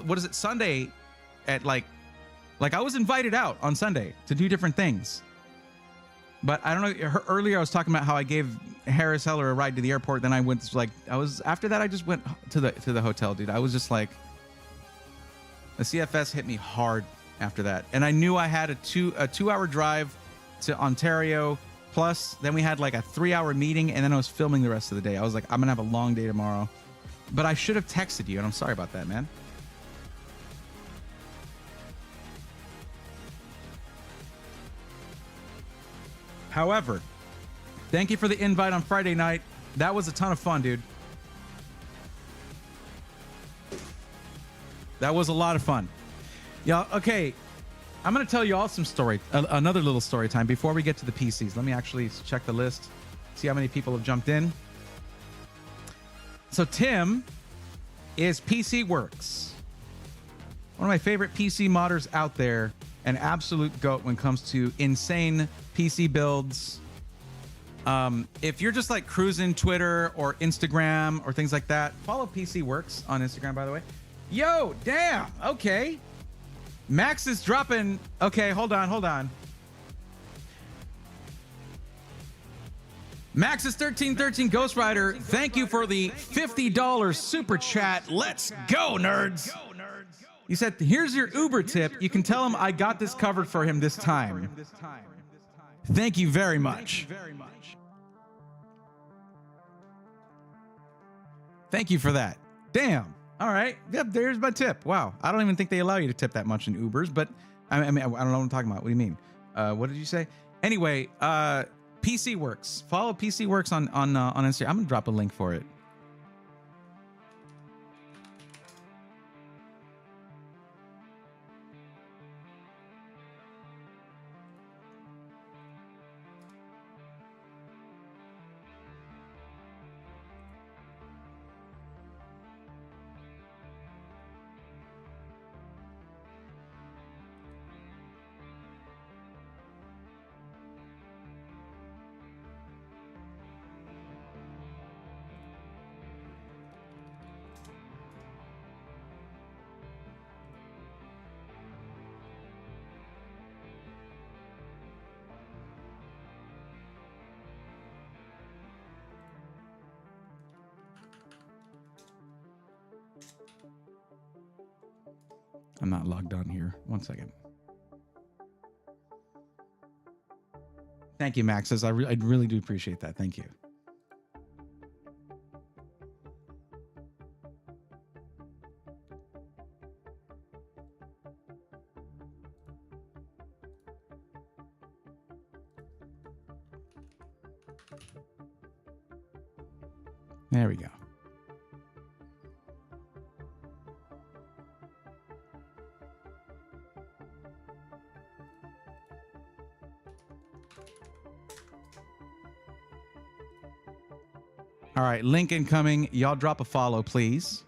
Speaker 1: what is it, Sunday at like I was invited out on Sunday to do different things. But I don't know, earlier I was talking about how I gave Harris Heller a ride to the airport. Then I went after that I just went to the hotel, dude. I was just like, the CFS hit me hard after that. And I knew I had a 2-hour drive to Ontario. Plus, then we had like a 3-hour meeting, and then I was filming the rest of the day. I was like, I'm gonna have a long day tomorrow. But I should have texted you, and I'm sorry about that, man. However, thank you for the invite on Friday night. That was a ton of fun, dude. That was a lot of fun. Yeah, okay. I'm going to tell you all some story, another little story time before we get to the PCs. Let me actually check the list, see how many people have jumped in. So Tim is PC Works. One of my favorite PC modders out there, an absolute GOAT when it comes to insane PC builds. If you're just like cruising Twitter or Instagram or things like that, follow PC Works on Instagram, by the way. Yo, damn. Okay. Max is dropping. Okay, hold on. Max is 1313 Ghost Rider. Thank you for the $50 super chat. Let's go, nerds. You said, here's your Uber tip. You can tell him I got this covered for him this time. Thank you very much. Thank you for that. Damn. All right. Yep, there's my tip. Wow. I don't even think they allow you to tip that much in Ubers, but I mean, I don't know what I'm talking about. What do you mean? What did you say? Anyway, PC Works. Follow PC Works on Instagram. I'm going to drop a link for it. I'm not logged on here. 1 second. Thank you, Maxes. I really do appreciate that. Thank you. There we go. All right, link incoming. Y'all drop a follow, please.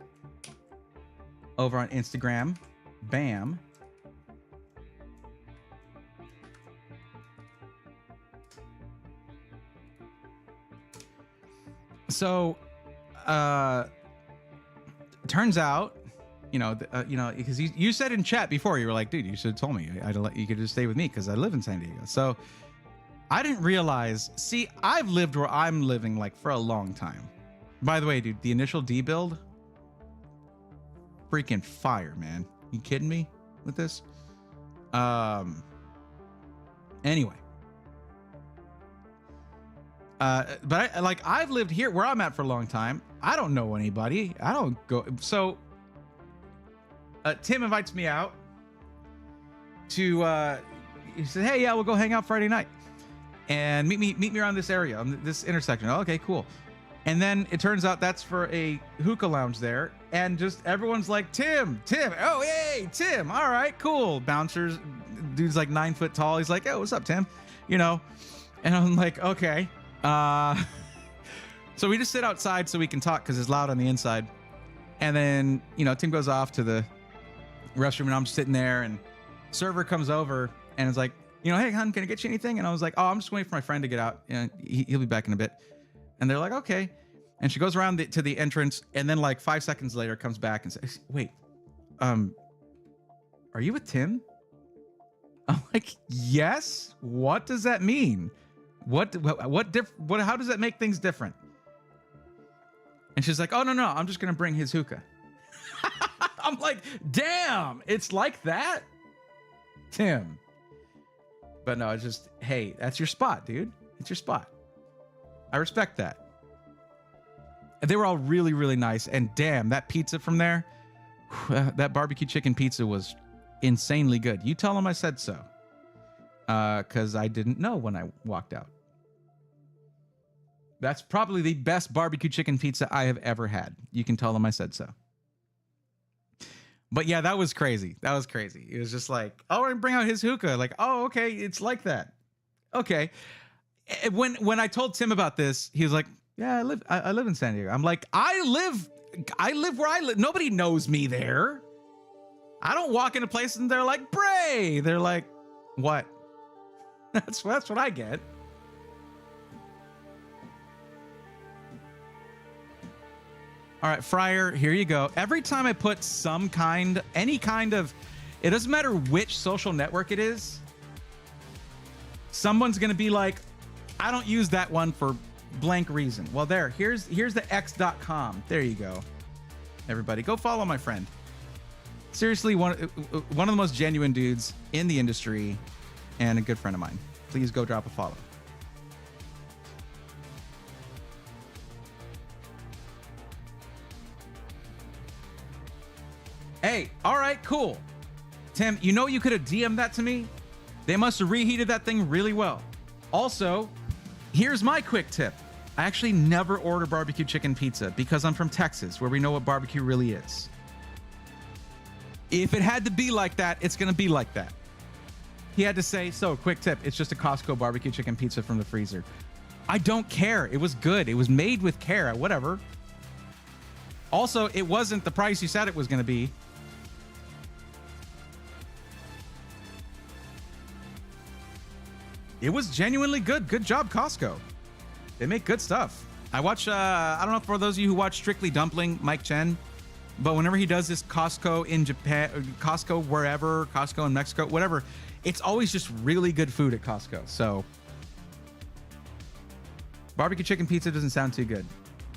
Speaker 1: Over on Instagram. Bam. So, turns out, because you said in chat before, you were like, dude, you should have told me. You could just stay with me because I live in San Diego. So I didn't realize. See, I've lived where I'm living like for a long time. By the way, dude, the initial D build, freaking fire, man. You kidding me with this? Anyway. But I've lived here where I'm at for a long time. I don't know anybody. I don't go. So Tim invites me out to, he said, hey, yeah, we'll go hang out Friday night and meet me around this area on this intersection. Oh, okay, cool. And then it turns out that's for a hookah lounge there. And just everyone's like, Tim. Oh, hey, Tim. All right, cool. Bouncers. Dude's like 9 foot tall. He's like, oh, what's up, Tim? And I'm like, okay. So we just sit outside so we can talk because it's loud on the inside. And then, Tim goes off to the restroom and I'm sitting there and server comes over and is like, hey, hon, can I get you anything? And I was like, oh, I'm just waiting for my friend to get out. He'll be back in a bit. And they're like, okay. And she goes around to the entrance and then like 5 seconds later comes back and says, wait, are you with Tim? I'm like, yes. What does that mean? How does that make things different? And she's like, oh, no, I'm just going to bring his hookah. I'm like, damn, it's like that? Tim. But no, it's just, hey, that's your spot, dude. It's your spot. I respect that. And they were all really, really nice. And damn, that pizza from there, that barbecue chicken pizza was insanely good. You tell them I said so. Because I didn't know when I walked out. That's probably the best barbecue chicken pizza I have ever had. You can tell them I said so. But yeah, that was crazy. That was crazy. It was just like, oh, I bring out his hookah. Like, oh, okay, it's like that. Okay. When I told Tim about this, he was like, yeah, I live in San Diego. I'm like, I live where I live. Nobody knows me there. I don't walk into places and they're like, Bray. They're like, what? That's what I get. All right, Fryer, here you go. Every time I put any kind of, it doesn't matter which social network it is, someone's going to be like, I don't use that one for blank reason. Well, here's the x.com. There you go. Everybody, go follow my friend. Seriously, one of the most genuine dudes in the industry and a good friend of mine. Please go drop a follow. Hey, all right, cool. Tim, you know you could have DM'd that to me? They must have reheated that thing really well. Also, here's my quick tip. I actually never order barbecue chicken pizza because I'm from Texas, where we know what barbecue really is. If it had to be like that, it's going to be like that. He had to say, so quick tip, it's just a Costco barbecue chicken pizza from the freezer. I don't care. It was good. It was made with care, whatever. Also, it wasn't the price you said it was going to be. It was genuinely good. Good job, Costco. They make good stuff. I watch, I don't know for those of you who watch Strictly Dumpling, Mike Chen, but whenever he does this Costco in Japan, Costco wherever, Costco in Mexico, whatever, it's always just really good food at Costco. So barbecue chicken pizza doesn't sound too good.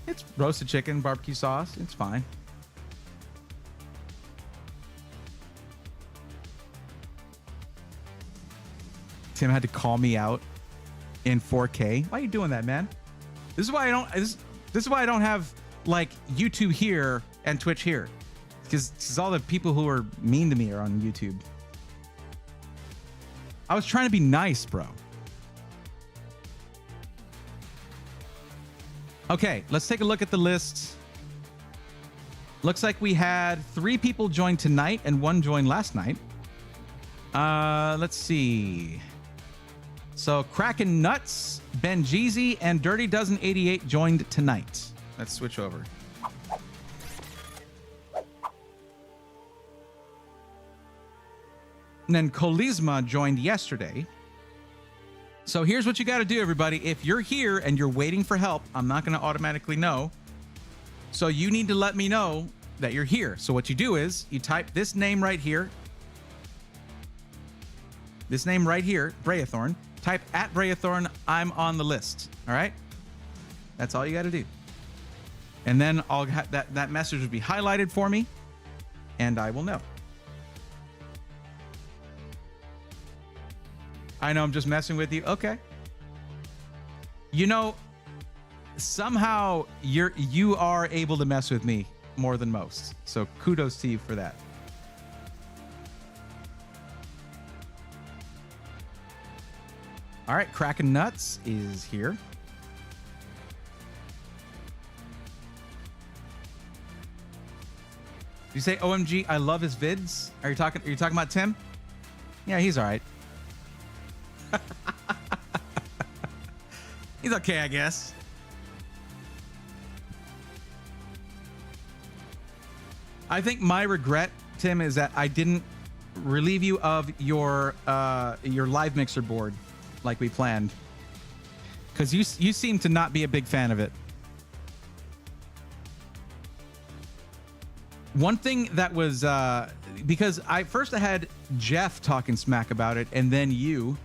Speaker 1: It's roasted chicken, barbecue sauce. It's fine. Tim had to call me out in 4K. Why are you doing that, man? This is why I don't. This is why I don't have like YouTube here and Twitch here, because all the people who are mean to me are on YouTube. I was trying to be nice, bro. Okay, let's take a look at the list. Looks like we had 3 people join tonight and 1 joined last night. Let's see. So Kraken Nuts, Ben Jeezy, and Dirty Dozen 88 joined tonight. Let's switch over. And then Kolisma joined yesterday. So here's what you got to do, everybody. If you're here and you're waiting for help, I'm not going to automatically know. So you need to let me know that you're here. So what you do is you type this name right here. This name right here, Brayathorn. Type at Brayathorn, I'm on the list. All right? That's all you got to do. And then I'll that message will be highlighted for me, and I will know. I know I'm just messing with you. Okay. You know, somehow you are able to mess with me more than most. So kudos to you for that. All right, Kraken Nuts is here. You say OMG, I love his vids. Are you talking about Tim? Yeah, he's all right. He's okay, I guess. I think my regret, Tim, is that I didn't relieve you of your live mixer board like we planned, because you seem to not be a big fan of it. One thing that was because I had Jeff talking smack about it, and then you.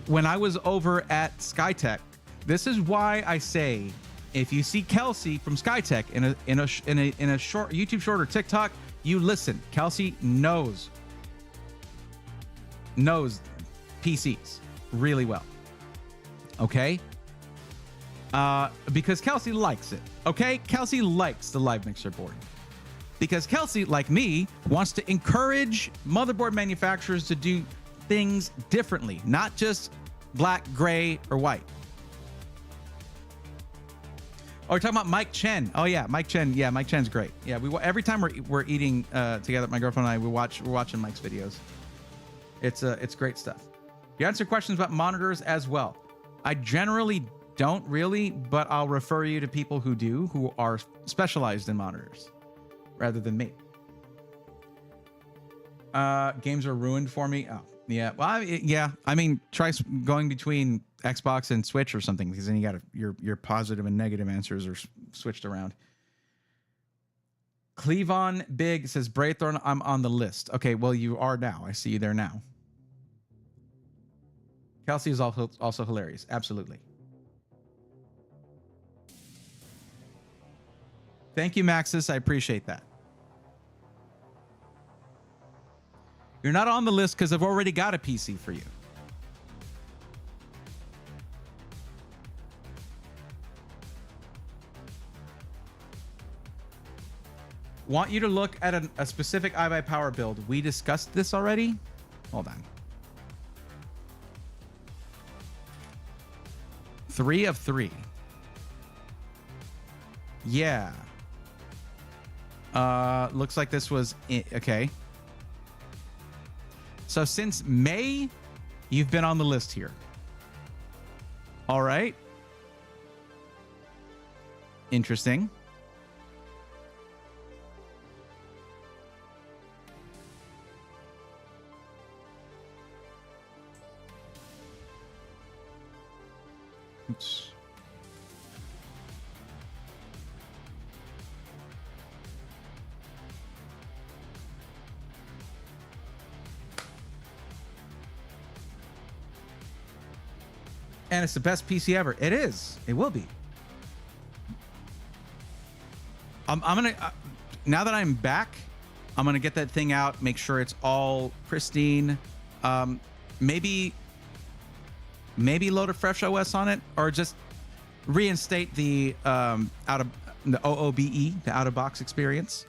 Speaker 1: When I was over at Skytech, this is why I say, if you see Kelsey from Skytech in a short YouTube short or TikTok, you listen. Kelsey knows PCs really well. Okay? Because Kelsey likes it. Okay? Kelsey likes the live mixer board. Because Kelsey, like me, wants to encourage motherboard manufacturers to do things differently, not just black, gray, or white. Oh, we're talking about Mike Chen. Oh yeah, Mike Chen. Yeah, Mike Chen's great. Yeah, every time we're eating together, my girlfriend and I, we're watching Mike's videos. It's great stuff. You answer questions about monitors as well. I generally don't really, but I'll refer you to people who do, who are specialized in monitors, rather than me. Games are ruined for me. Oh, yeah. Well, yeah. I mean, try going between Xbox and Switch or something, because then you got your positive and negative answers are switched around. Cleavon Big says, Braythorn, I'm on the list. Okay, well, you are now. I see you there now. Kelsey is also hilarious. Absolutely. Thank you, Maxis. I appreciate that. You're not on the list because I've already got a PC for you. Want you to look at a specific iBuyPower build. We discussed this already. Hold on. 3 of 3. Yeah. Looks like this was okay. So since May, you've been on the list here. All right. Interesting. Oops. And it's the best PC ever. It is. It will be. I'm gonna now that I'm back, I'm gonna get that thing out, make sure it's all pristine. Maybe load a fresh OS on it, or just reinstate the OOBE, the out of box experience,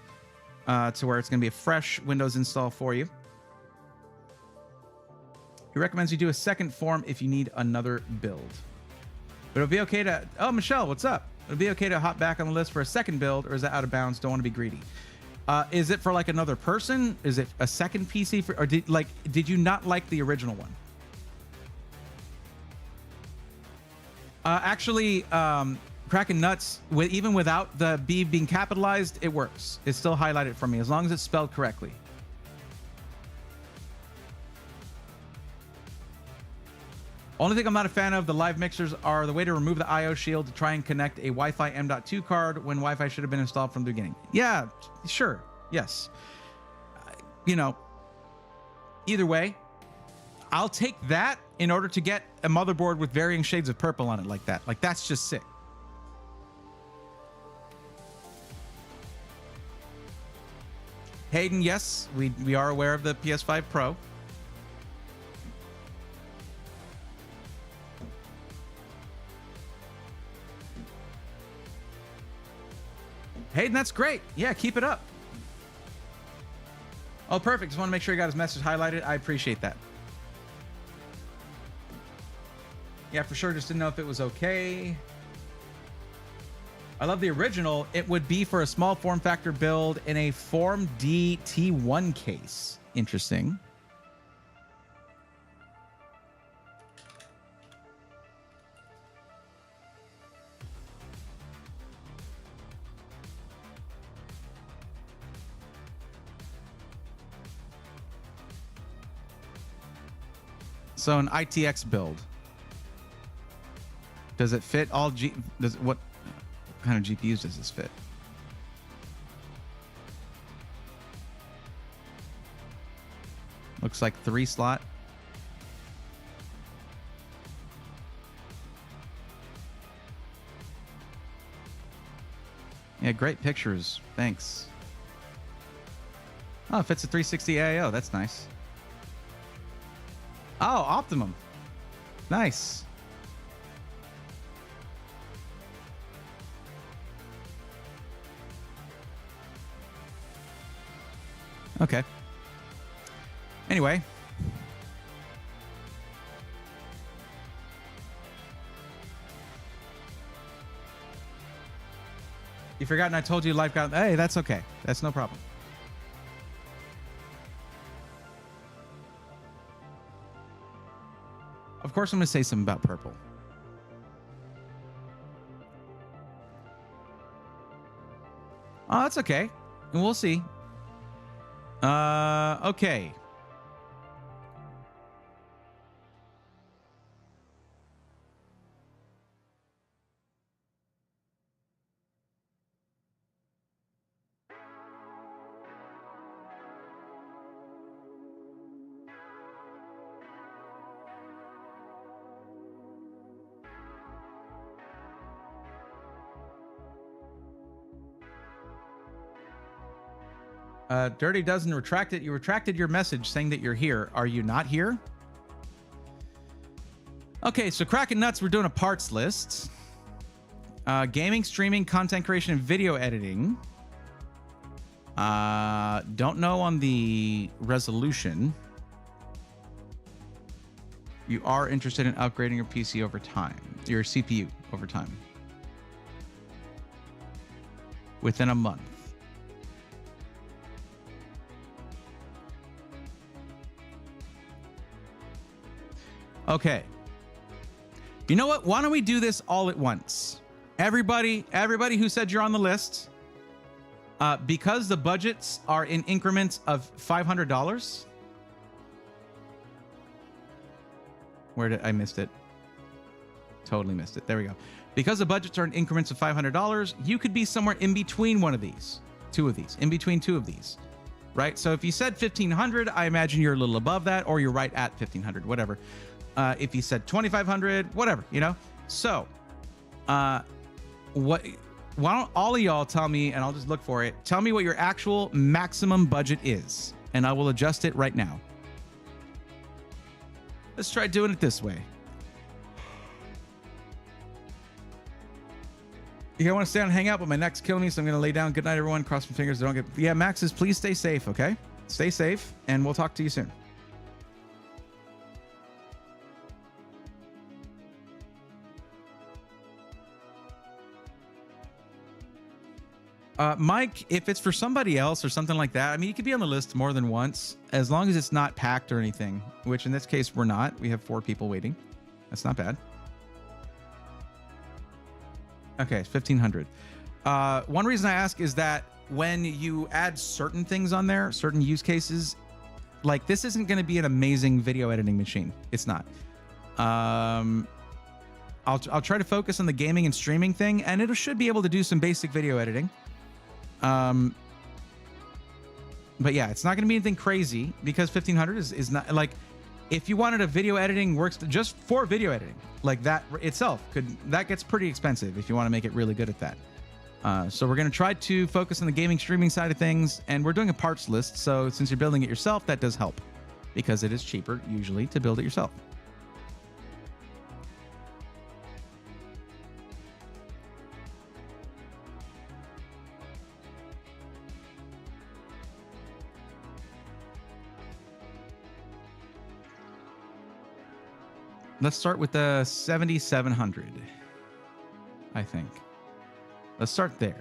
Speaker 1: to where it's gonna be a fresh Windows install for you. He recommends you do a second form if you need another build. But it'll be okay to... Oh, Michelle, what's up? It'll be okay to hop back on the list for a second build, or is that out of bounds? Don't want to be greedy. Is it for like another person? Is it a second PC for... Or did you not like the original one? Actually, cracking nuts, even without the B being capitalized, it works. It's still highlighted for me, as long as it's spelled correctly. Only thing I'm not a fan of the live mixers are the way to remove the IO shield to try and connect a Wi-Fi M.2 card when Wi-Fi should have been installed from the beginning. Yeah, sure. Yes. You know, either way, I'll take that in order to get a motherboard with varying shades of purple on it like that. Like, that's just sick. Hayden, yes, we are aware of the PS5 Pro. Hayden, that's great. Yeah, keep it up. Oh, perfect. Just want to make sure you got his message highlighted. I appreciate that. Yeah, for sure. Just didn't know if it was okay. I love the original. It would be for a small form factor build in a Form D T1 case. Interesting. So an ITX build. Does it fit all what kind of GPUs does this fit? Looks like 3 slot. Yeah, great pictures. Thanks. Oh, it fits a 360 AIO. That's nice. Oh, Optimum. Nice. Okay. Anyway. You forgotten I told you life got... Hey, that's okay. That's no problem. Of course, I'm going to say something about purple. Oh, that's okay. And we'll see. Okay. Dirty doesn't retract it. You retracted your message saying that you're here. Are you not here? Okay, so Crackin' Nuts, we're doing a parts list. Gaming, streaming, content creation, and video editing. Don't know on the resolution. You are interested in upgrading your PC over time. Your CPU over time. Within a month. Okay. You know what? Why don't we do this all at once? Everybody who said you're on the list, because the budgets are in increments of $500. Where did I missed it? Totally missed it. There we go. Because the budgets are in increments of $500, you could be somewhere in between one of these, two of these, in between two of these, right? So if you said 1,500, I imagine you're a little above that, or you're right at 1,500, whatever. If you said 2,500, whatever, you know? So, why don't all of y'all tell me, and I'll just look for it, tell me what your actual maximum budget is, and I will adjust it right now. Let's try doing it this way. You want to stay on and hang out, but my neck's killing me, so I'm going to lay down. Good night, everyone. Cross my fingers. Don't get... Yeah, Maxes, please stay safe, okay? Stay safe, and we'll talk to you soon. Mike, if it's for somebody else or something like that, I mean, you could be on the list more than once, as long as it's not packed or anything, which in this case, we're not. We have 4 people waiting. That's not bad. Okay, 1,500. One reason I ask is that when you add certain things on there, certain use cases, like this isn't going to be an amazing video editing machine. It's not. I'll try to focus on the gaming and streaming thing, and it should be able to do some basic video editing. But yeah, it's not going to be anything crazy because 1,500 is not like, if you wanted a video editing works just for video editing, like that itself that gets pretty expensive if you want to make it really good at that. So we're going to try to focus on the gaming streaming side of things, and we're doing a parts list. So since you're building it yourself, that does help because it is cheaper usually to build it yourself. Let's start with the 7,700, I think. Let's start there.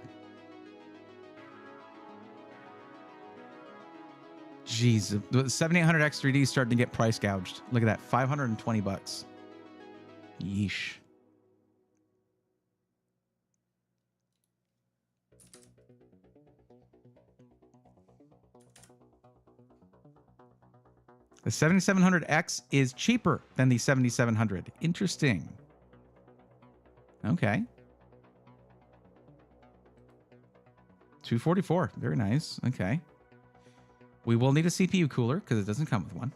Speaker 1: Jeez, the 7800 X3D is starting to get price gouged. Look at that, 520 bucks. Yeesh. The 7700X is cheaper than the 7700. Interesting. Okay. 244. Very nice. Okay. We will need a CPU cooler because it doesn't come with one.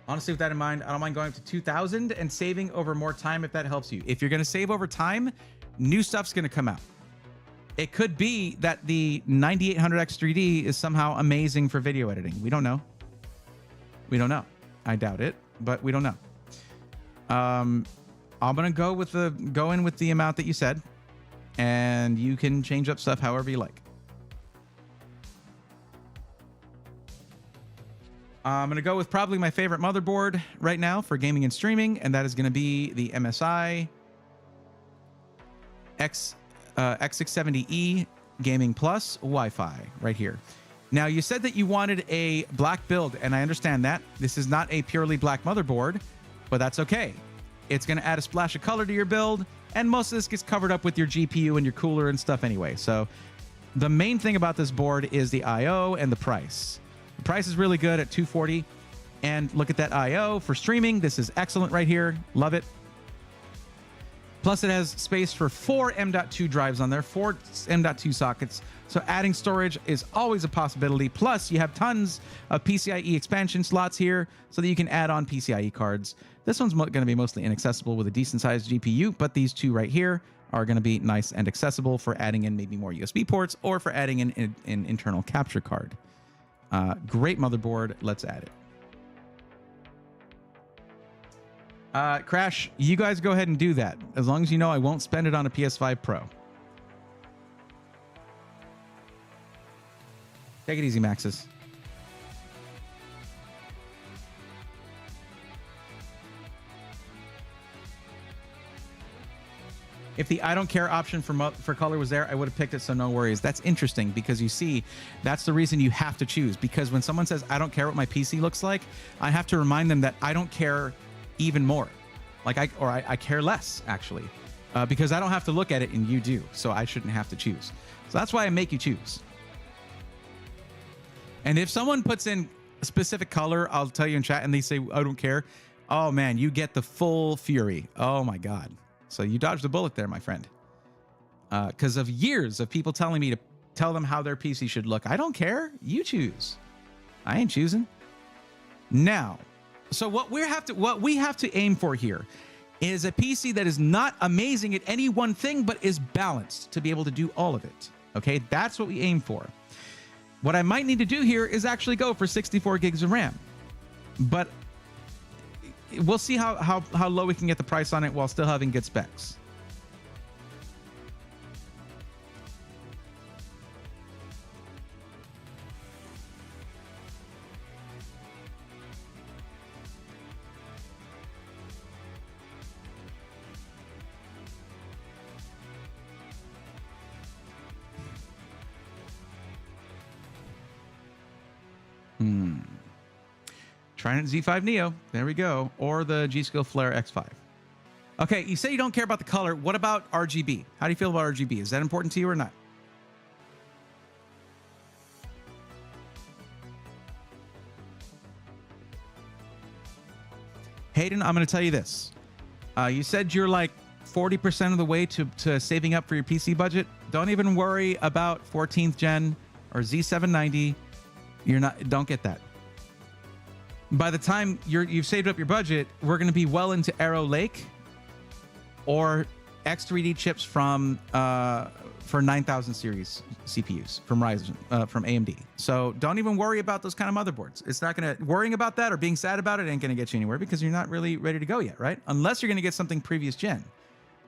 Speaker 1: Honestly, with that in mind, I don't mind going up to 2,000 and saving over more time if that helps you. If you're going to save over time, new stuff's going to come out. It could be that the 9800X3D is somehow amazing for video editing. We don't know. We don't know. I doubt it, but we don't know. I'm going to go in with the amount that you said, and you can change up stuff however you like. I'm going to go with probably my favorite motherboard right now for gaming and streaming, and that is going to be the MSI X670E Gaming Plus Wi-Fi right here. Now, you said that you wanted a black build, and I understand that. This is not a purely black motherboard, but that's okay. It's going to add a splash of color to your build, and most of this gets covered up with your GPU and your cooler and stuff anyway. So the main thing about this board is the I/O and the price. The price is really good at $240, and look at that I/O for streaming. This is excellent right here. Love it. Plus, it has space for 4 M.2 drives on there, 4 M.2 sockets. So adding storage is always a possibility. Plus, you have tons of PCIe expansion slots here so that you can add on PCIe cards. This one's going to be mostly inaccessible with a decent-sized GPU, but these two right here are going to be nice and accessible for adding in maybe more USB ports or for adding in an internal capture card. Great motherboard. Let's add it. Crash, you guys go ahead and do that. As long as you know I won't spend it on a PS5 Pro. Take it easy, Maxis. If the I don't care option for color was there, I would have picked it, so no worries. That's interesting because you see, that's the reason you have to choose. Because when someone says, I don't care what my PC looks like, I have to remind them that I don't care even more. Like I care less, actually. Because I don't have to look at it and you do, so I shouldn't have to choose. So that's why I make you choose. And if someone puts in a specific color, I'll tell you in chat, and they say, I don't care. Oh man, you get the full fury. Oh my God. So you dodged the bullet there, my friend. Because of years of people telling me to tell them how their PC should look. I don't care. You choose. I ain't choosing. Now, so what we have to aim for here is a PC that is not amazing at any one thing, but is balanced to be able to do all of it. Okay, that's what we aim for. What I might need to do here is actually go for 64 gigs of RAM, but we'll see how low we can get the price on it while still having good specs. Trying it Z5 Neo. There we go. Or the G-Skill Flare X5. Okay, you say you don't care about the color. What about RGB? How do you feel about RGB? Is that important to you or not? Hayden, I'm going to tell you this. You said you're like 40% of the way to saving up for your PC budget. Don't even worry about 14th gen or Z790. Don't get that. By the time you've saved up your budget, we're going to be well into Arrow Lake or X3D chips for 9000 series CPUs from Ryzen, from AMD. So don't even worry about those kind of motherboards. It's not going to, worrying about that or being sad about it ain't going to get you anywhere because you're not really ready to go yet, right? Unless you're going to get something previous gen.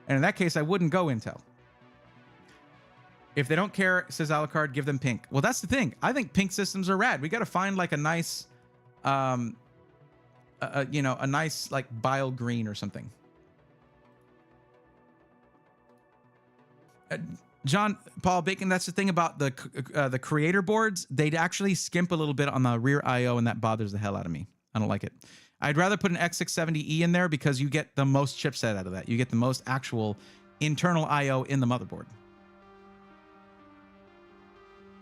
Speaker 1: And in that case, I wouldn't go Intel. If they don't care, says Alucard, give them pink. Well, that's the thing. I think pink systems are rad. We got to find like a nice, a nice like bile green or something. John Paul Bacon, that's the thing about the creator boards. They'd actually skimp a little bit on the rear IO, and that bothers the hell out of me. I don't like it. I'd rather put an X670E in there because you get the most chipset out of that. You get the most actual internal IO in the motherboard.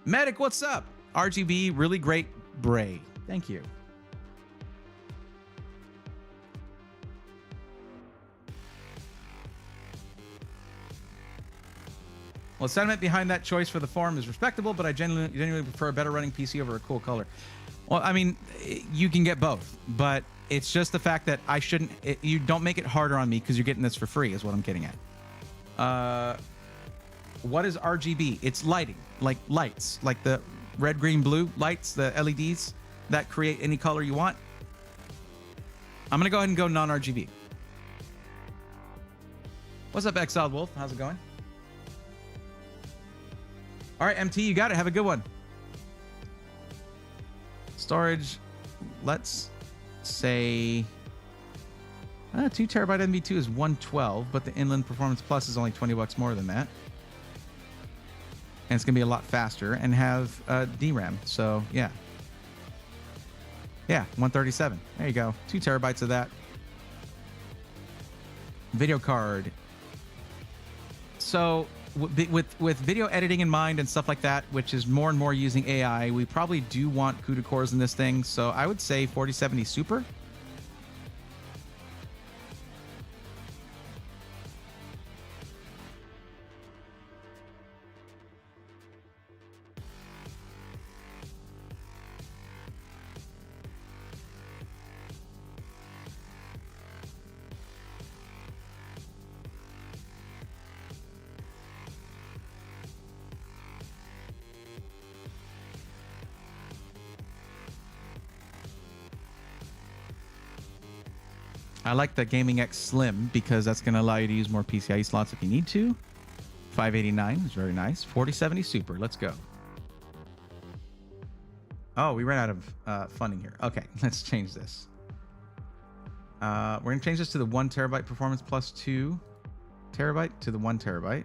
Speaker 1: Medic, what's up? RGB, really great. Bray. Thank you. Well, the sentiment behind that choice for the form is respectable, but I genuinely prefer a better running PC over a cool color. Well, I mean, you can get both, but it's just the fact that I shouldn't. You don't make it harder on me because you're getting this for free, is what I'm getting at. What is RGB? It's lighting, like lights, like the red, green, blue lights, the LEDs that create any color you want. I'm gonna go ahead and go non-RGB. What's up, Exiled Wolf? How's it going? All right, MT, you got it. Have a good one. Storage, let's say 2 terabyte MV2 is 112, but the Inland Performance Plus is only $20 more than that. And it's going to be a lot faster and have DRAM. So, yeah. Yeah, 137. There you go. 2 terabytes of that. Video card. So, with video editing in mind and stuff like that, which is more and more using AI, we probably do want CUDA cores in this thing. So, I would say 4070 Super. I like the Gaming X Slim because that's going to allow you to use more PCIe slots if you need to. 589 is very nice. 4070 Super. Let's go. Oh, we ran out of funding here. Okay, let's change this. We're going to change this to the 1 terabyte Performance Plus 2 terabyte to the 1 terabyte.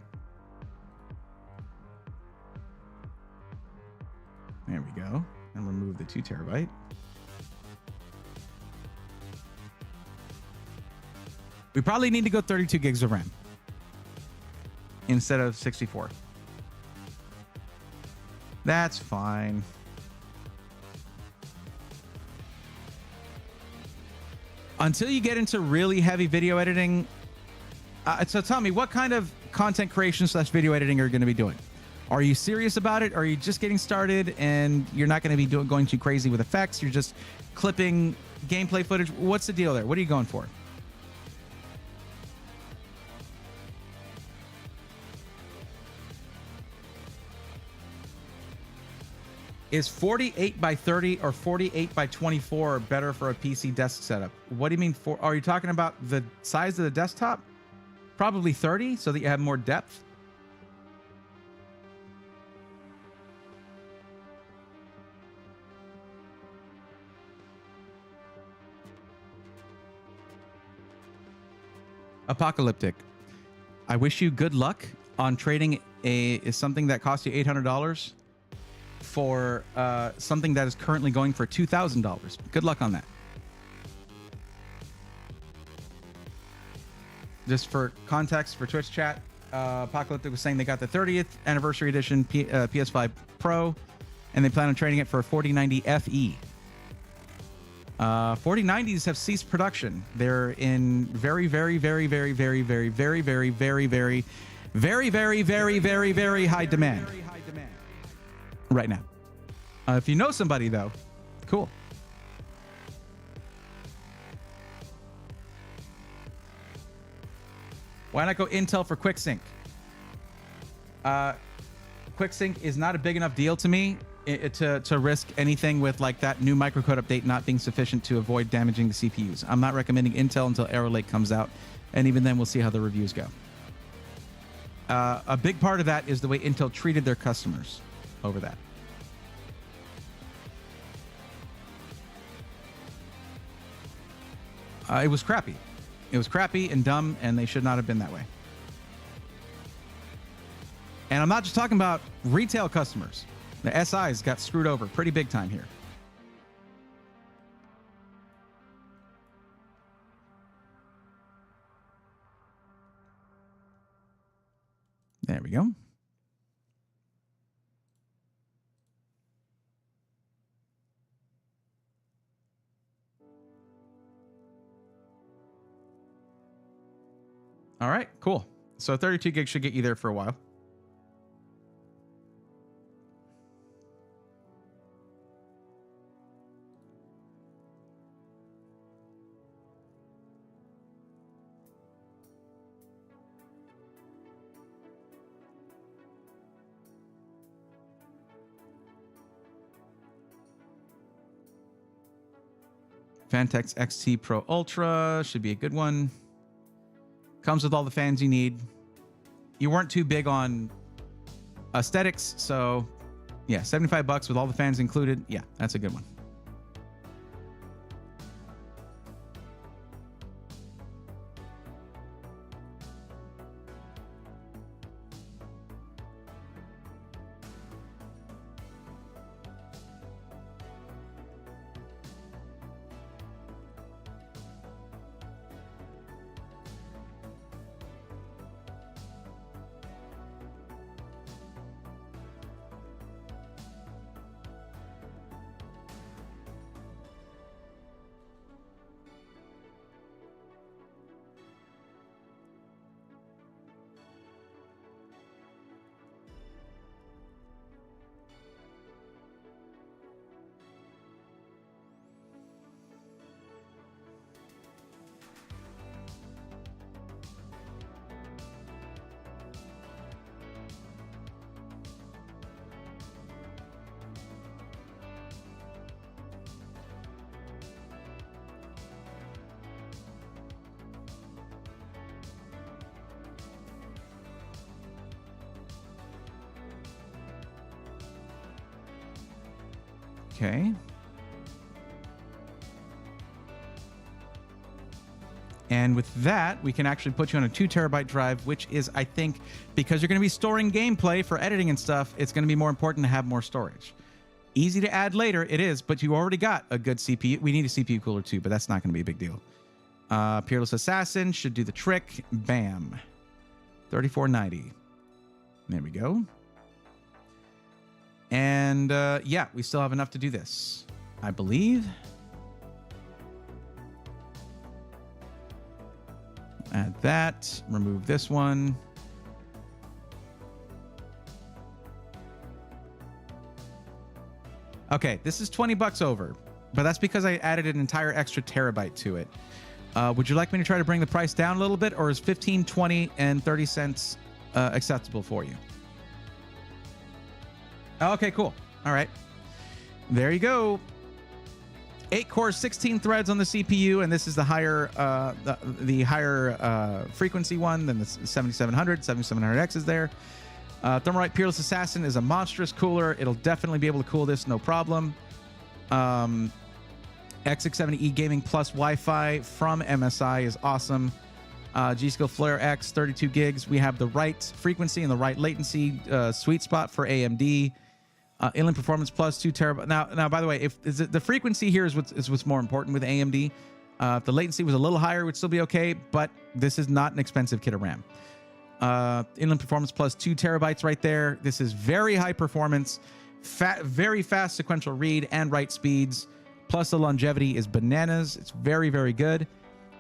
Speaker 1: There we go. And remove the 2 terabyte. We probably need to go 32 gigs of RAM instead of 64. That's fine. Until you get into really heavy video editing. So tell me, what kind of content creation / video editing are you going to be doing? Are you serious about it? Or are you just getting started and you're not going to be going too crazy with effects? You're just clipping gameplay footage. What's the deal there? What are you going for? Is 48 by 30 or 48 by 24 better for a PC desk setup? What do you mean? Are you talking about the size of the desktop? Probably 30 so that you have more depth. Apocalyptic. I wish you good luck on trading something that cost you $800 for something that is currently going for $2,000. Good luck on that. Just for context for Twitch chat, Apocalyptic was saying they got the 30th anniversary edition PS5 Pro, and they plan on trading it for a 4090 FE. 4090s have ceased production. They're in very, very, very, very, very, very, very, very, very, very, very, very, very, very, very high demand right now. If you know somebody, though, cool. Why not go Intel for QuickSync? QuickSync is not a big enough deal to me to risk anything with like that new microcode update not being sufficient to avoid damaging the CPUs. I'm not recommending Intel until Arrow Lake comes out, and even then we'll see how the reviews go. A big part of that is the way Intel treated their customers over that. It was crappy. It was crappy and dumb, and they should not have been that way. And I'm not just talking about retail customers. The SIs got screwed over pretty big time here. There we go. All right, cool. So 32 gigs should get you there for a while. Fantex XT Pro Ultra should be a good one. Comes with all the fans you need. You weren't too big on aesthetics, so yeah, $75 with all the fans included. Yeah, that's a good one. Okay. And with that, we can actually put you on a 2 terabyte drive, which is, I think, because you're going to be storing gameplay for editing and stuff, it's going to be more important to have more storage. Easy to add later, it is, but you already got a good CPU. We need a CPU cooler too, but that's not going to be a big deal. Peerless Assassin should do the trick. Bam. 3490. There we go. And yeah, we still have enough to do this, I believe. Add that, remove this one. Okay, this is $20 over, but that's because I added an entire extra terabyte to it. Would you like me to try to bring the price down a little bit, or is 15, 20, and 30 cents acceptable for you? Okay, cool. All right. There you go. 8 cores, 16 threads on the CPU, and this is the higher the higher frequency one than the 7700. 7700X is there. Thermalright Peerless Assassin is a monstrous cooler. It'll definitely be able to cool this, no problem. X670E Gaming Plus Wi-Fi from MSI is awesome. G-Skill Flare X, 32 gigs. We have the right frequency and the right latency sweet spot for AMD. Inland Performance Plus 2 terabyte. Now, by the way, if the frequency here is what's more important with AMD. If the latency was a little higher, it would still be okay, but this is not an expensive kit of RAM. Inland Performance Plus 2 terabytes right there. This is very high performance, very fast sequential read and write speeds. Plus the longevity is bananas. It's very, very good.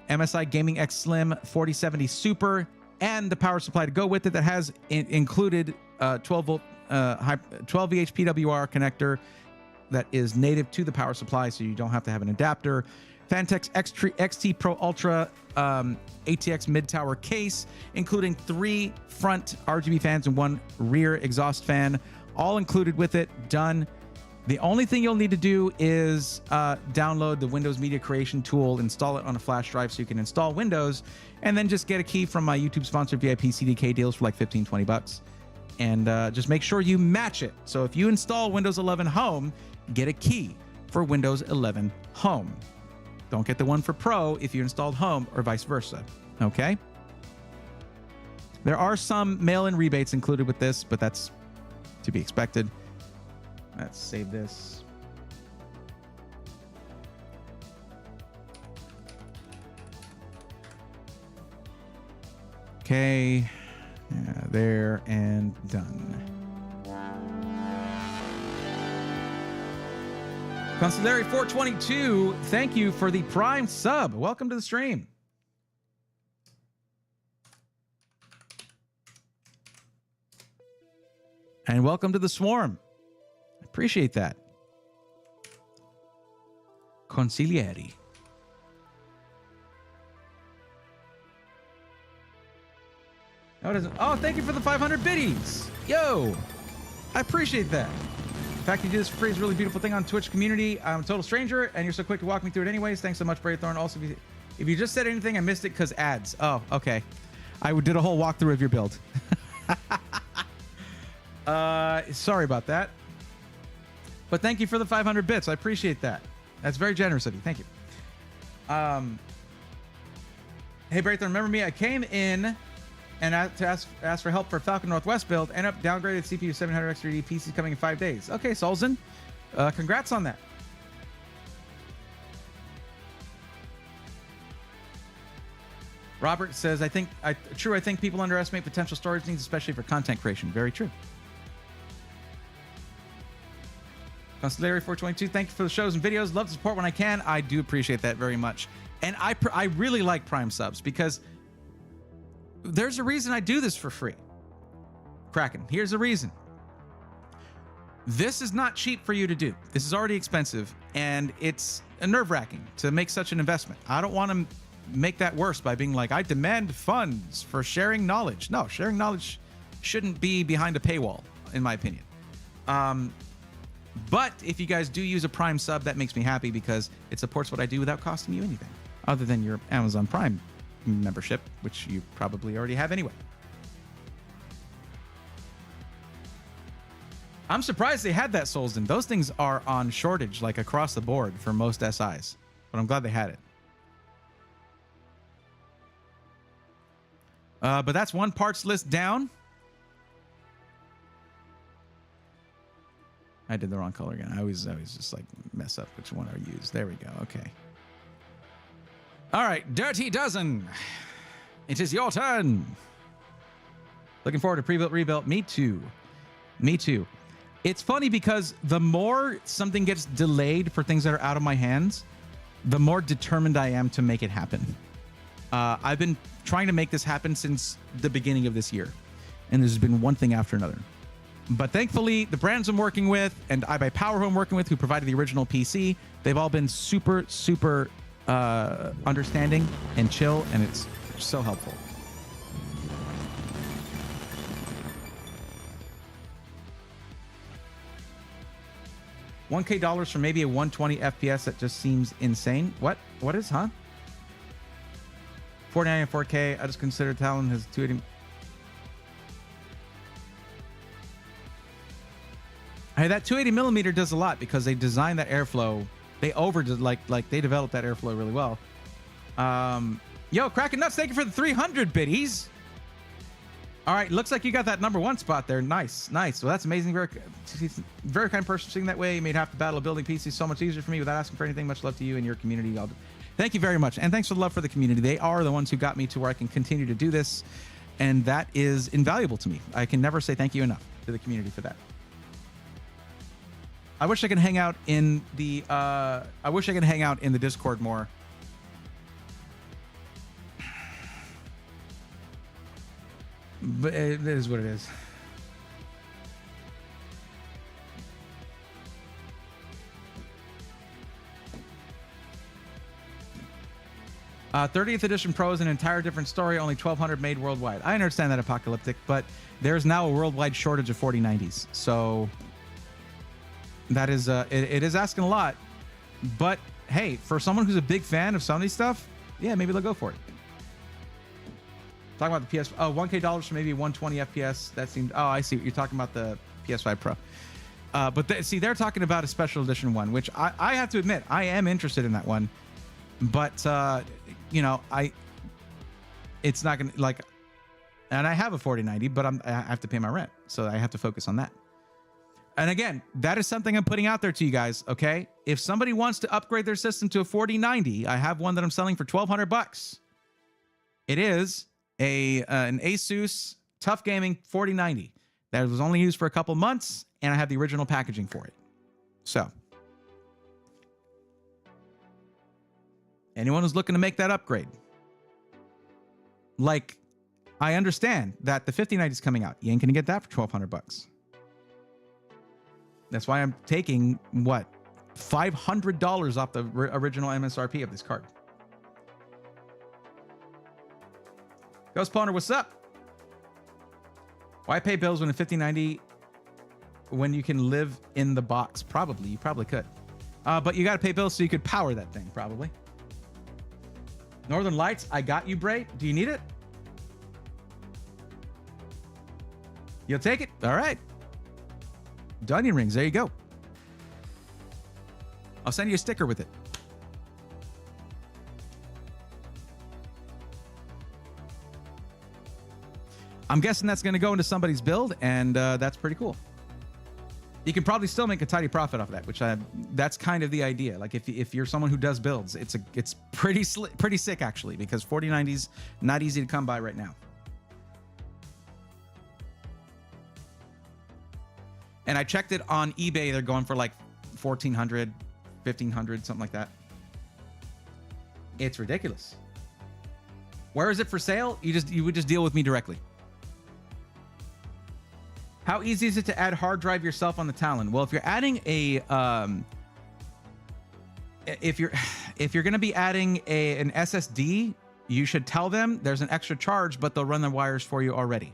Speaker 1: MSI Gaming X Slim 4070 Super and the power supply to go with it that has included 12 volt 12 VH PWR connector that is native to the power supply, so you don't have to have an adapter. Fantex XT Pro Ultra ATX mid-tower case, including 3 front RGB fans and 1 rear exhaust fan, all included with it. Done. The only thing you'll need to do is download the Windows Media Creation tool, install it on a flash drive so you can install Windows, and then just get a key from my YouTube sponsored VIP CDK deals for like 15, 20 bucks. And just make sure you match it. So if you install Windows 11 Home, get a key for Windows 11 Home. Don't get the one for Pro if you installed Home, or vice versa. Okay? There are some mail-in rebates included with this, but that's to be expected. Let's save this. Okay. Yeah, there and done. Consigliere 422, thank you for the Prime sub. Welcome to the stream. And welcome to the Swarm. Appreciate that. Consigliere. No, it doesn't. Oh, thank you for the 500 biddies. Yo, I appreciate that. The fact that you do this for free is a really beautiful thing on Twitch community. I'm a total stranger, and you're so quick to walk me through it anyways. Thanks so much, Braythorn. Also, if you just said anything, I missed it because ads. Oh, okay. I did a whole walkthrough of your build. Sorry about that. But thank you for the 500 bits. I appreciate that. That's very generous of you. Thank you. Hey, Braythorn, remember me? I came in and ask for help for Falcon Northwest build. End up downgraded CPU 700 X3D. PC's coming in 5 days. Okay, Solzen. Congrats on that. Robert says, I think people underestimate potential storage needs, especially for content creation. Very true. Constellary 422, thank you for the shows and videos. Love to support when I can. I do appreciate that very much. And I really like Prime subs because there's a reason I do this for free. Kraken, here's the reason. This is not cheap for you to do. This is already expensive, and it's nerve-wracking to make such an investment. I don't want to make that worse by being like, I demand funds for sharing knowledge. No, sharing knowledge shouldn't be behind a paywall, in my opinion. But if you guys do use a Prime sub, that makes me happy because it supports what I do without costing you anything, other than your Amazon Prime membership, which you probably already have anyway. I'm surprised they had that, Solzen. Those things are on shortage, like across the board for most SIs, but I'm glad they had it. But that's one parts list down. I did the wrong color again. I always just like mess up which one I use. There we go. Okay. All right, Dirty Dozen. It is your turn. Looking forward to pre-built, rebuilt. Me too. Me too. It's funny because the more something gets delayed for things that are out of my hands, the more determined I am to make it happen. I've been trying to make this happen since the beginning of this year, and there's been one thing after another. But thankfully, the brands I'm working with and iBuyPower who I'm working with, who provided the original PC, they've all been super, super understanding and chill, and it's so helpful. $1K for maybe a 120 FPS that just seems insane. What is, huh? 49 and 4K. I just consider Talon has 280. Hey, that 280 millimeter does a lot because they designed that airflow. They they developed that airflow really well. Yo, Kraken Nuts, thank you for the 300 biddies. All right, looks like you got that #1 spot there. Nice. Well, that's amazing. Very kind person seeing that way. You made half the battle of building PCs so much easier for me without asking for anything. Much love to you and your community. Thank you very much. And thanks for the love for the community. They are the ones who got me to where I can continue to do this. And that is invaluable to me. I can never say thank you enough to the community for that. I wish I could hang out in the Discord more. But it is what it is. Uh, 30th Edition Pro is an entire different story, only 1,200 made worldwide. I understand that, Apocalyptic, but there's now a worldwide shortage of 4090s. So that is, it is asking a lot. But hey, for someone who's a big fan of Sony stuff, yeah, maybe they'll go for it. Talking about the PS, $1K for maybe 120 FPS. That seemed, oh, I see what you're talking about, the PS5 Pro. But see, they're talking about a special edition one, which I have to admit, I am interested in that one. But, you know, it's not going to, like, and I have a 4090, but I have to pay my rent. So I have to focus on that. And again, that is something I'm putting out there to you guys, okay? If somebody wants to upgrade their system to a 4090, I have one that I'm selling for $1,200. It is an Asus Tough Gaming 4090 that was only used for a couple months, and I have the original packaging for it. So anyone who's looking to make that upgrade, like, I understand that the 5090 is coming out. You ain't gonna get that for $1,200. That's why I'm taking what, $500 off the original MSRP of this card. Ghost Pawner, what's up? Why pay bills when a 5090 when you can live in the box. Probably, you probably could. But you got to pay bills so you could power that thing, probably. Northern Lights, I got you, Bray. Do you need it? You'll take it? All right. Onion rings, there you go. I'll send you a sticker with it. I'm guessing that's going to go into somebody's build, and that's pretty cool. You can probably still make a tidy profit off of that, which that's kind of the idea. Like if you're someone who does builds, it's pretty sick actually, because 4090's not easy to come by right now. And I checked it on eBay. They're going for like 1,400, 1,500, something like that. It's ridiculous. Where is it for sale? You would just deal with me directly. How easy is it to add hard drive yourself on the Talon? Well, if you're adding a if you're going to be adding an SSD, you should tell them there's an extra charge, but they'll run the wires for you already.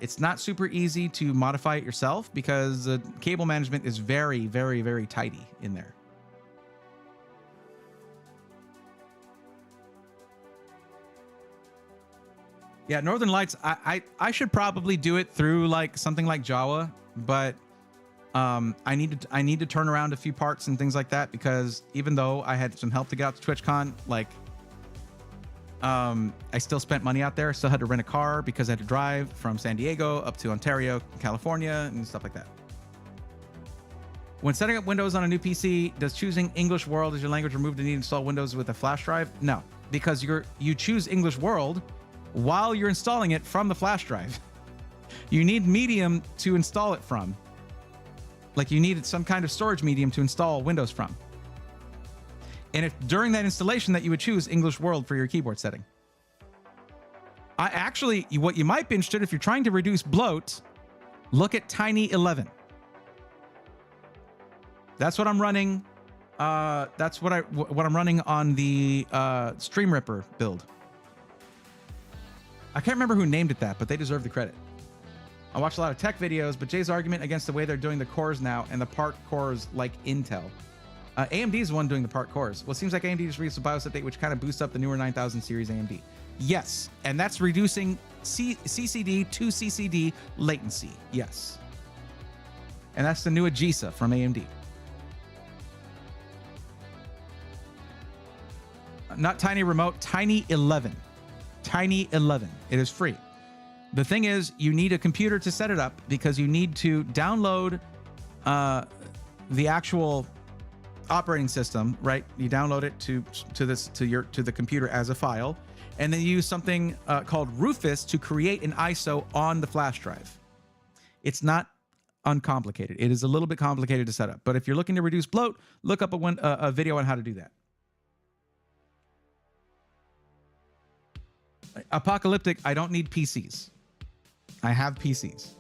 Speaker 1: It's not super easy to modify it yourself because cable management is very, very, very tidy in there. Yeah, Northern Lights, I should probably do it through like something like Jawa, but I need to turn around a few parts and things like that, because even though I had some help to get out to TwitchCon, like I still spent money out there. I still had to rent a car because I had to drive from San Diego up to Ontario, California, and stuff like that. When setting up Windows on a new PC, does choosing English World as your language remove the need to install Windows with a flash drive? No, because you choose English World while you're installing it from the flash drive. You need medium to install it from. Like you needed some kind of storage medium to install Windows from. And if during that installation that you would choose English World for your keyboard setting. What you might be interested, if you're trying to reduce bloat, look at Tiny 11. That's what I'm running. That's what I'm running on the Stream Ripper build. I can't remember who named it that, but they deserve the credit. I watch a lot of tech videos, but Jay's argument against the way they're doing the cores now and the part cores like Intel. AMD is the one doing the part cores. Well, it seems like AMD just released a BIOS update, which kind of boosts up the newer 9000 series AMD. Yes, and that's reducing CCD to CCD latency. Yes. And that's the new AGESA from AMD. Not Tiny Remote, Tiny 11. Tiny 11. It is free. The thing is, you need a computer to set it up because you need to download the actual operating system, right? You download it to the computer as a file, and then you use something called Rufus to create an ISO on the flash drive. It's not uncomplicated. It is a little bit complicated to set up, but if you're looking to reduce bloat, look up a video on how to do that. Apocalyptic, I don't need PCs. I have PCs.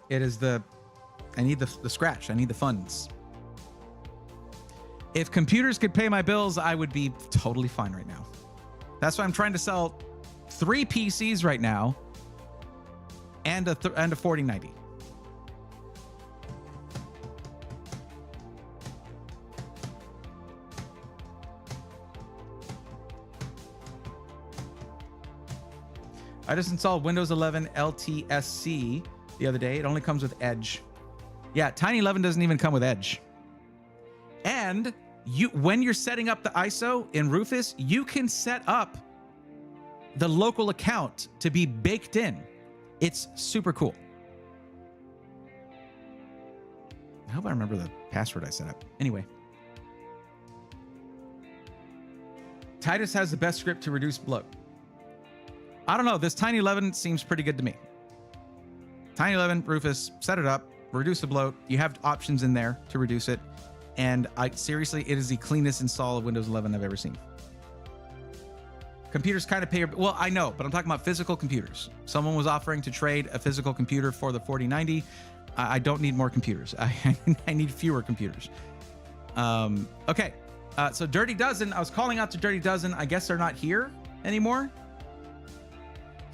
Speaker 1: It is I need the scratch. I need the funds. If computers could pay my bills, I would be totally fine right now. That's why I'm trying to sell 3 PCs right now and a 4090. I just installed Windows 11 LTSC the other day. It only comes with Edge. Yeah, Tiny 11 doesn't even come with Edge. And when you're setting up the ISO in Rufus, you can set up the local account to be baked in. It's super cool. I hope I remember the password I set up. Anyway. Titus has the best script to reduce bloat. I don't know. This Tiny 11 seems pretty good to me. Tiny 11, Rufus, set it up, reduce the bloat. You have options in there to reduce it. And seriously, it is the cleanest install of Windows 11 I've ever seen. Computers kind of pay well, I know, but I'm talking about physical computers. Someone was offering to trade a physical computer for the 4090. I don't need more computers. I need fewer computers. Okay. So Dirty Dozen, I was calling out to Dirty Dozen. I guess they're not here anymore.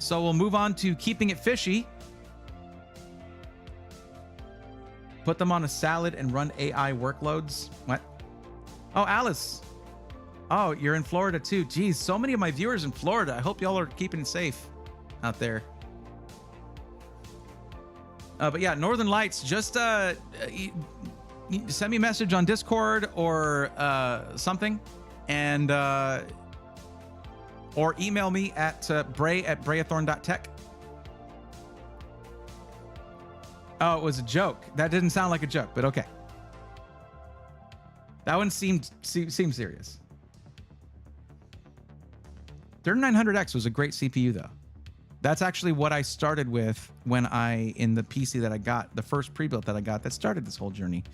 Speaker 1: So we'll move on to keeping it fishy. Put them on a salad and run AI workloads. What? Oh, Alice. Oh, you're in Florida too. Geez, so many of my viewers in Florida. I hope y'all are keeping it safe out there. But yeah, Northern Lights, just send me a message on Discord or something, and or email me at bray@brayathorn.tech. Oh, it was a joke. That didn't sound like a joke, but okay. That one seemed serious. 3900X was a great CPU though. That's actually what I started with when in the PC that I got, the first pre-built that I got, that started this whole journey.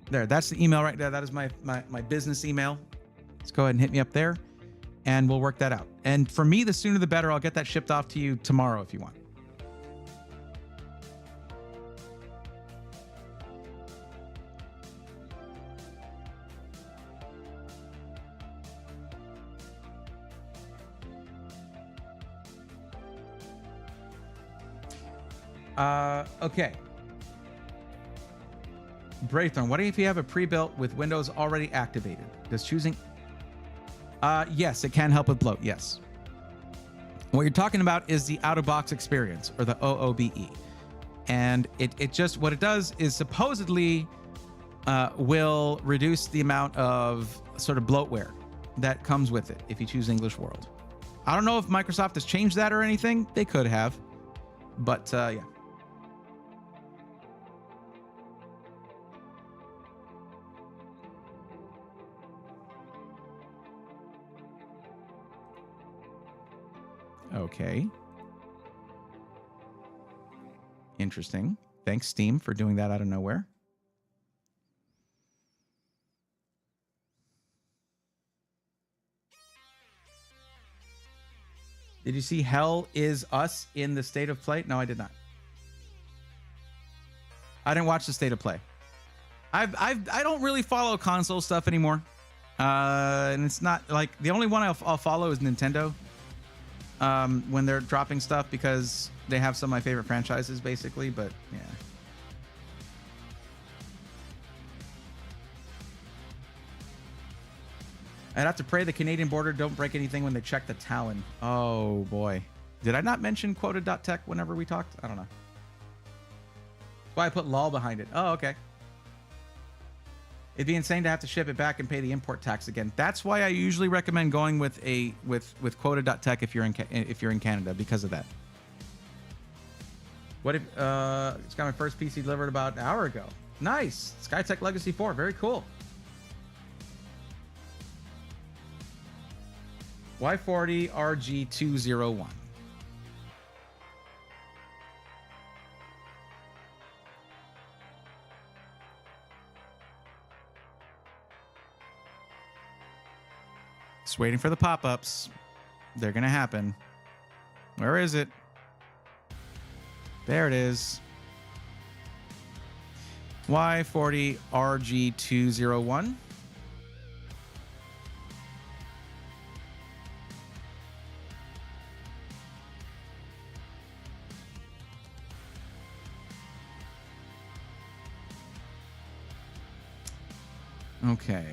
Speaker 1: There, that's the email right there. That is my business email. Let's go ahead and hit me up there, and we'll work that out. And for me, the sooner the better. I'll get that shipped off to you tomorrow if you want. Okay. Braythorn, what if you have a pre-built with Windows already activated? Does choosing... yes, it can help with bloat, yes. What you're talking about is the out-of-box experience, or the OOBE. And it just, what it does is supposedly will reduce the amount of sort of bloatware that comes with it if you choose English World. I don't know if Microsoft has changed that or anything. They could have. But, yeah. Okay. Interesting. Thanks, Steam, for doing that out of nowhere. Did you see Hell Is Us in the State of Play? No, I did not. I didn't watch the State of Play. I don't really follow console stuff anymore. And it's not like the only one I'll follow is Nintendo. When they're dropping stuff because they have some of my favorite franchises, basically. But yeah. I'd have to pray the Canadian border don't break anything when they check the Talon. Oh boy. Did I not mention quota.tech whenever we talked? I don't know. That's why I put lol behind it. Oh, okay. It'd be insane to have to ship it back and pay the import tax again. That's why I usually recommend going with quota.tech if you're in Canada, because of that. What if it's got my first PC delivered about an hour ago. Nice. Skytech Legacy 4, very cool. Y40 RG201. Just waiting for the pop-ups. They're gonna happen. Where is it? There it is. Y40 RG201. Okay.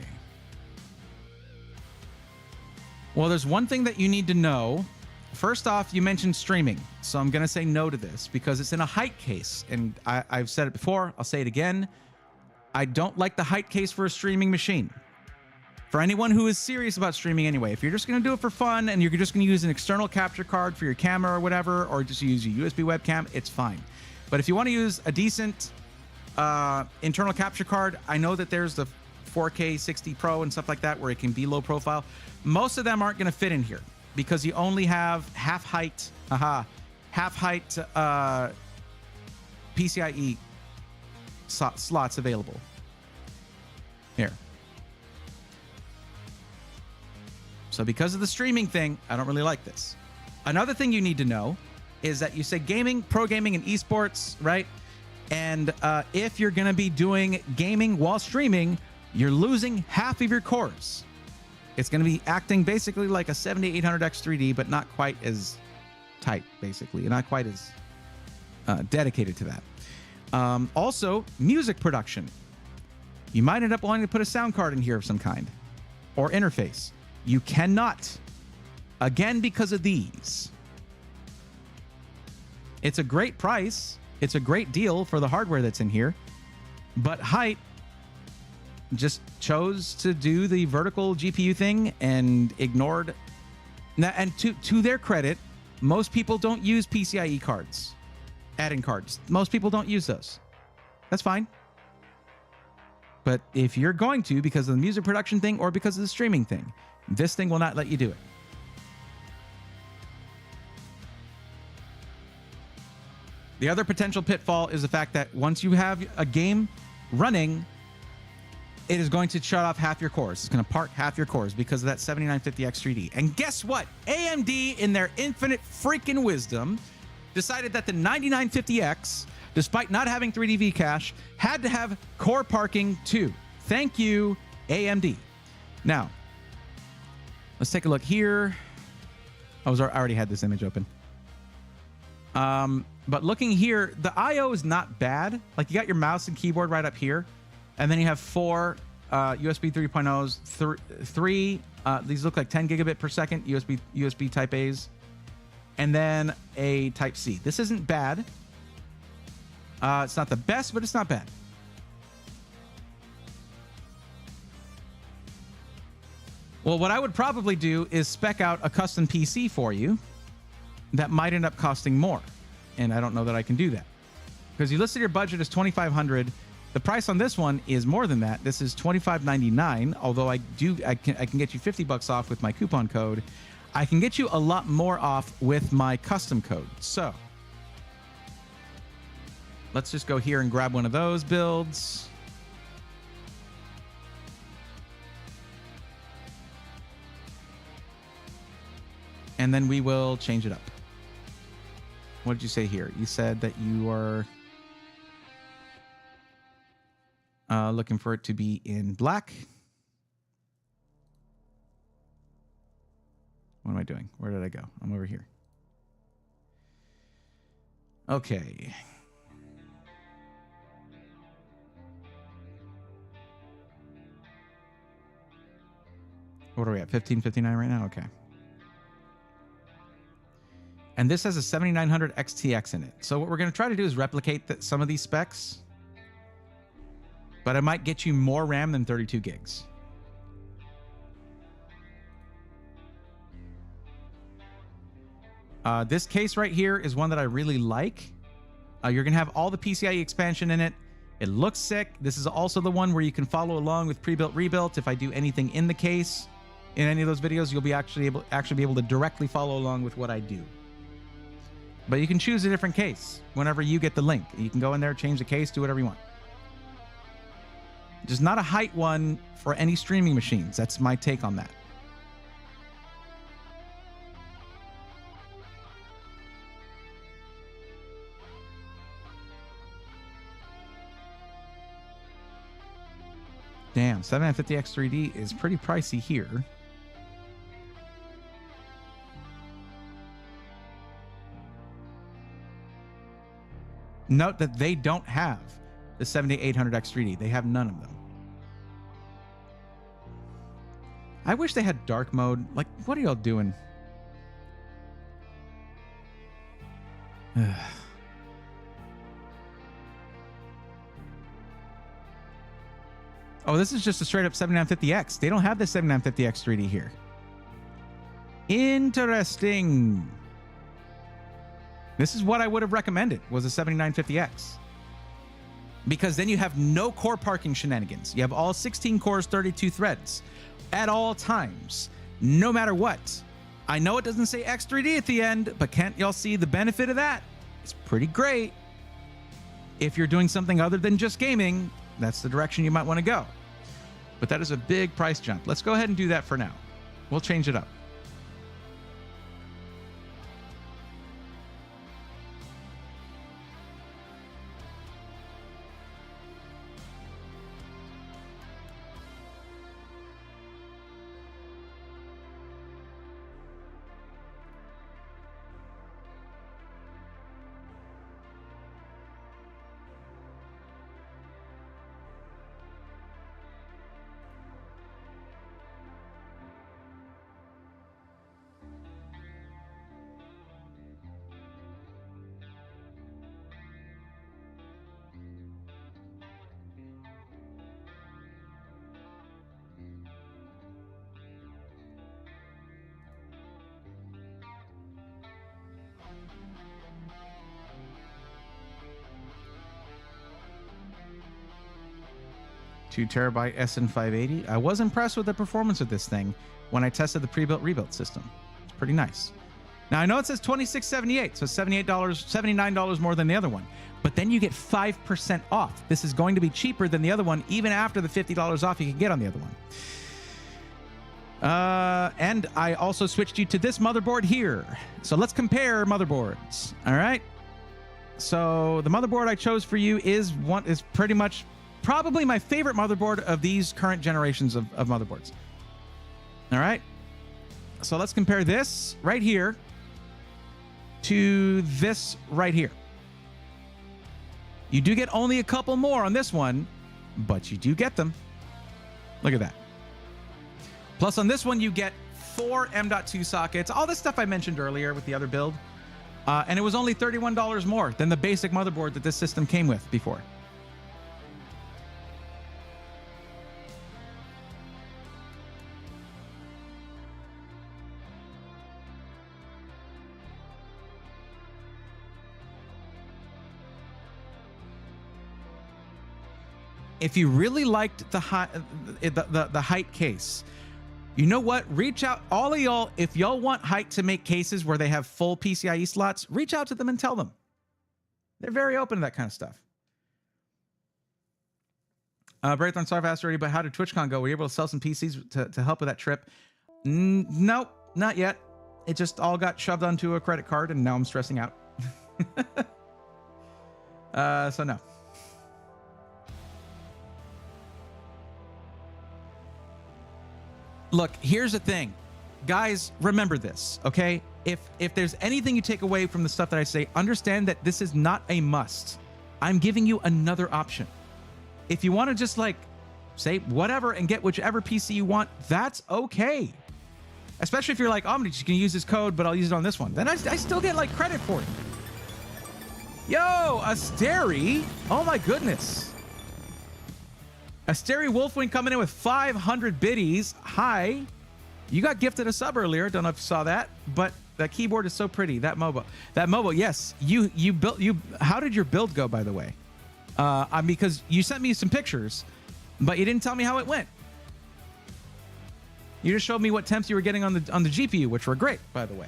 Speaker 1: Well, there's one thing that you need to know. First off, you mentioned streaming. So I'm going to say no to this because it's in a height case. And I've said it before. I'll say it again. I don't like the height case for a streaming machine. For anyone who is serious about streaming anyway, if you're just going to do it for fun and you're just going to use an external capture card for your camera or whatever, or just use your USB webcam, it's fine. But if you want to use a decent internal capture card, I know that there's the 4K 60 Pro and stuff like that where it can be low profile. Most of them aren't going to fit in here because you only have half height PCIe slots available. Here. So because of the streaming thing, I don't really like this. Another thing you need to know is that you say gaming, pro gaming, and esports, right? And if you're going to be doing gaming while streaming, you're losing half of your cores. It's going to be acting basically like a 7800X 3D, but not quite as tight, basically. Not quite as dedicated to that. Also, music production. You might end up wanting to put a sound card in here of some kind or interface. You cannot. Again, because of these. It's a great price. It's a great deal for the hardware that's in here. But Height just chose to do the vertical GPU thing and ignored. Now, and to their credit, most people don't use PCIe cards, add-in cards. Most people don't use those. That's fine. But if you're going to, because of the music production thing or because of the streaming thing, this thing will not let you do it. The other potential pitfall is the fact that once you have a game running, it is going to shut off half your cores. It's going to park half your cores because of that 7950X 3D. And guess what? AMD, in their infinite freaking wisdom, decided that the 9950X, despite not having 3D cache, had to have core parking too. Thank you, AMD. Now, let's take a look here. I already had this image open. But looking here, the I/O is not bad. Like, you got your mouse and keyboard right up here, and then you have four USB 3.0s, three. These look like 10 gigabit per second USB Type A's, and then a Type C. This isn't bad. It's not the best, but it's not bad. Well, what I would probably do is spec out a custom PC for you that might end up costing more. And I don't know that I can do that. Because you listed your budget as $2,500. The price on this one is more than that. This is $2,599, although I can get you $50 off with my coupon code. I can get you a lot more off with my custom code. So let's just go here and grab one of those builds. And then we will change it up. What did you say here? You said that you are looking for it to be in black. What am I doing? Where did I go? I'm over here. Okay. What are we at? 1559 right now? Okay. And this has a 7900 XTX in it. So what we're going to try to do is replicate some of these specs. But I might get you more RAM than 32 gigs. This case right here is one that I really like. You're going to have all the PCIe expansion in it. It looks sick. This is also the one where you can follow along with pre-built, rebuilt. If I do anything in the case, in any of those videos, you'll be actually be able to directly follow along with what I do. But you can choose a different case whenever you get the link. You can go in there, change the case, do whatever you want. Just not a height one for any streaming machines. That's my take on that. Damn, 7950X 3D is pretty pricey here. Note that they don't have the 7800X 3D. They have none of them. I wish they had dark mode. Like, what are y'all doing? Oh, this is just a straight up 7950X. They don't have the 7950X 3D here. Interesting. This is what I would have recommended, was a 7950X. Because then you have no core parking shenanigans. You have all 16 cores, 32 threads at all times, no matter what. I know it doesn't say X3D at the end, but can't y'all see the benefit of that? It's pretty great. If you're doing something other than just gaming, that's the direction you might want to go. But that is a big price jump. Let's go ahead and do that for now. We'll change it up. 2TB SN580. I was impressed with the performance of this thing when I tested the pre-built rebuilt system. It's pretty nice. Now I know it says $26.78, so $78, $79 more than the other one, but then you get 5% off. This is going to be cheaper than the other one, even after the $50 off you can get on the other one. And I also switched you to this motherboard here. So let's compare motherboards. All right. So the motherboard I chose for you is pretty much probably my favorite motherboard of these current generations of motherboards. All right. So let's compare this right here to this right here. You do get only a couple more on this one, but you do get them. Look at that. Plus on this one, you get 4 M.2 sockets, all this stuff I mentioned earlier with the other build. And it was only $31 more than the basic motherboard that this system came with before. If you really liked the height case, you know what? Reach out, all of y'all, if y'all want Height to make cases where they have full PCIe slots, reach out to them and tell them. They're very open to that kind of stuff. Braithorn, sorry if I asked already, but how did TwitchCon go? Were you able to sell some PCs to help with that trip? Nope, not yet. It just all got shoved onto a credit card, and now I'm stressing out. So no. Look, here's the thing. Guys, remember this, okay? If there's anything you take away from the stuff that I say, understand that this is not a must. I'm giving you another option. If you want to just like say whatever and get whichever PC you want, that's okay. Especially if you're like, oh, I'm just gonna use this code, but I'll use it on this one. Then I still get like credit for it. Yo, Asteri. Oh my goodness. Asteri Wolfwing coming in with 500 biddies. Hi. You got gifted a sub earlier. Don't know if you saw that, but that keyboard is so pretty. That mobile. Yes. You built. How did your build go, by the way? Because you sent me some pictures, but you didn't tell me how it went. You just showed me what temps you were getting on the GPU, which were great, by the way.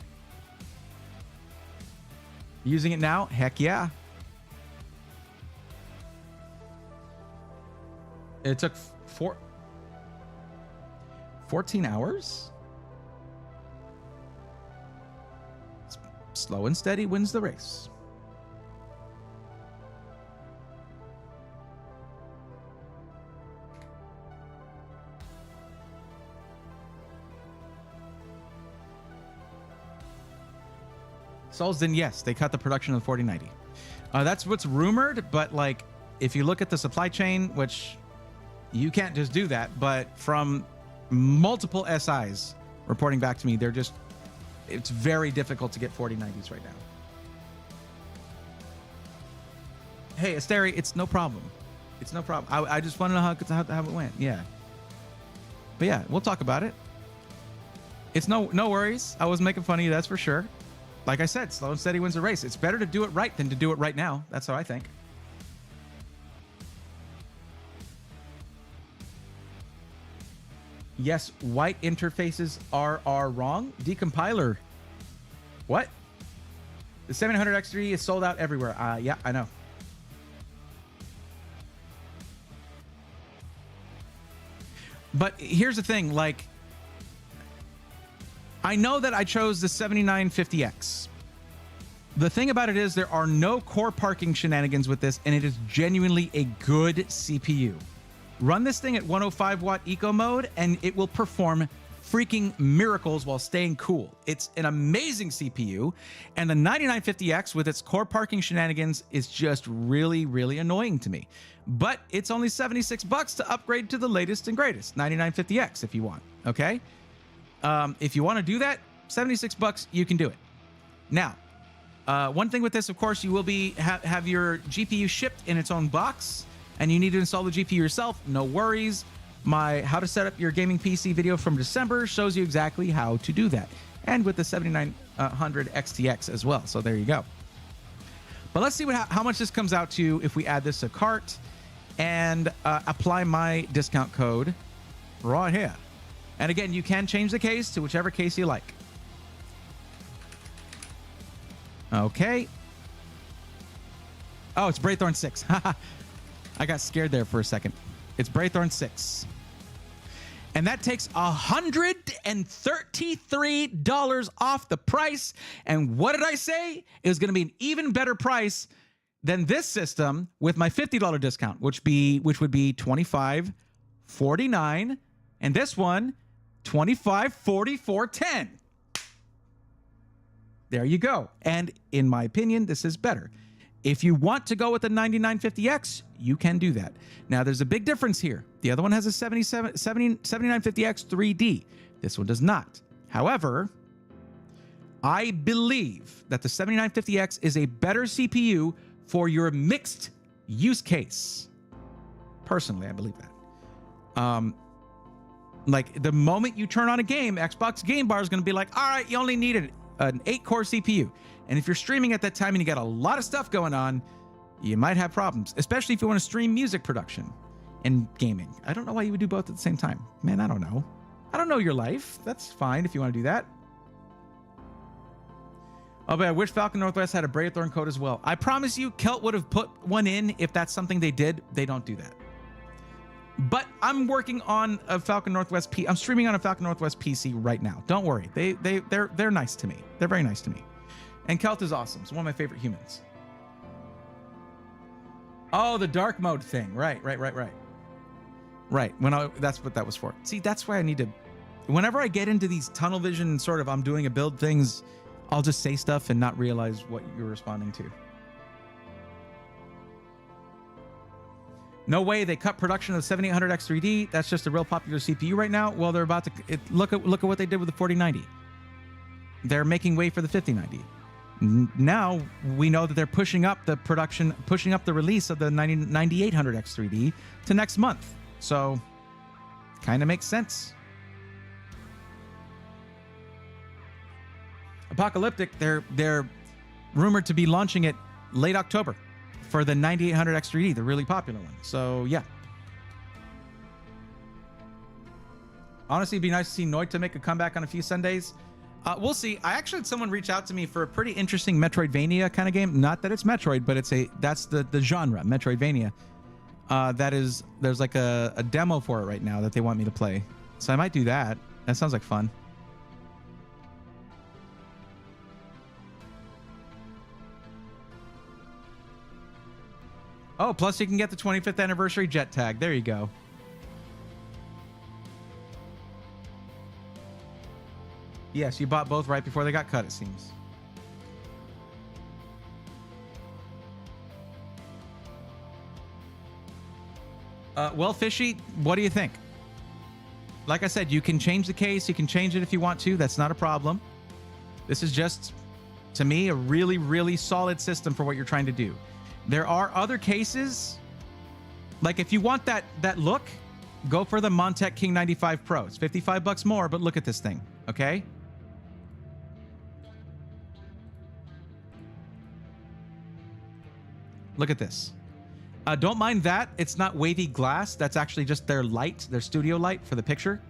Speaker 1: Using it now? Heck yeah. It took 14 hours? Slow and steady wins the race. Solsden, yes, they cut the production of the 4090. That's what's rumored, but like, if you look at the supply chain, which you can't just do that, but from multiple SIs reporting back to me, it's very difficult to get 4090s right now. Hey, Asteri, it's no problem. It's no problem. I just want to know how it went. Yeah. But yeah, we'll talk about it. It's no worries. I was making fun of you, that's for sure. Like I said, slow and steady wins the race. It's better to do it right than to do it right now. That's how I think. Yes, white interfaces are wrong. Decompiler. What? The 700X3 is sold out everywhere. Yeah, I know. But here's the thing, like, I know that I chose the 7950X. The thing about it is there are no core parking shenanigans with this, and it is genuinely a good CPU. Run this thing at 105 watt eco mode, and it will perform freaking miracles while staying cool. It's an amazing CPU, and the 9950X with its core parking shenanigans is just really, really annoying to me. But it's only $76 to upgrade to the latest and greatest 9950X if you want, okay? If you want to do that, $76, you can do it. Now, one thing with this, of course, you will have your GPU shipped in its own box, and you need to install the GPU yourself. No worries. My how to set up your gaming PC video from December shows you exactly how to do that, and with the 7900 XTX as well. So there you go. But let's see how much this comes out to if we add this to cart. and apply my discount code right here. And again, you can change the case to whichever case you like. Okay. Oh, it's Braythorn 6. I got scared there for a second. It's Braythorn 6. And that takes $133 off the price. And what did I say? It was going to be an even better price than this system with my $50 discount, which would be $25.49, and this one $25.44.10. There you go. And in my opinion, this is better. If you want to go with the 9950X, you can do that. Now, there's a big difference here. The other one has a 7950X 3D. This one does not. However, I believe that the 7950X is a better CPU for your mixed use case. Personally, I believe that. Like the moment you turn on a game, Xbox Game Bar is going to be like, all right, you only need an 8-core CPU. And if you're streaming at that time and you got a lot of stuff going on, you might have problems, especially if you want to stream music production and gaming. I don't know why you would do both at the same time. Man, I don't know. I don't know your life. That's fine if you want to do that. Oh, but I wish Falcon Northwest had a Braythorn code as well. I promise you, Kelt would have put one in if that's something they did. They don't do that. But I'm working on a Falcon Northwest I'm streaming on a Falcon Northwest PC right now. Don't worry. They're nice to me. They're very nice to me. And Kelt is awesome. It's one of my favorite humans. Oh, the dark mode thing. Right. Right. That's what that was for. See, that's why I need to. Whenever I get into these tunnel vision sort of I'm doing a build things, I'll just say stuff and not realize what you're responding to. No way, they cut production of the 7800X 3D. That's just a real popular CPU right now. Well, they're about to look at what they did with the 4090. They're making way for the 5090. Now we know that they're pushing up the production, pushing up the release of the 9800X 3D to next month. So, kind of makes sense. Apocalyptic, they're rumored to be launching it late October for the 9800X 3D, the really popular one. So, yeah. Honestly, it'd be nice to see Noita make a comeback on a few Sundays. We'll see. I actually had someone reach out to me for a pretty interesting Metroidvania kind of game. Not that it's Metroid, but that's the genre, Metroidvania. There's like a demo for it right now that they want me to play. So I might do that. That sounds like fun. Oh, plus you can get the 25th anniversary jet tag. There you go. Yes, you bought both right before they got cut, it seems. Well, Fishy, what do you think? Like I said, you can change the case. You can change it if you want to. That's not a problem. This is just, to me, a really, really solid system for what you're trying to do. There are other cases. Like if you want that look, go for the Montec King 95 Pro. It's $55 more, but look at this thing, okay? Look at this. Don't mind that. It's not wavy glass. That's actually just their light, their studio light for the picture.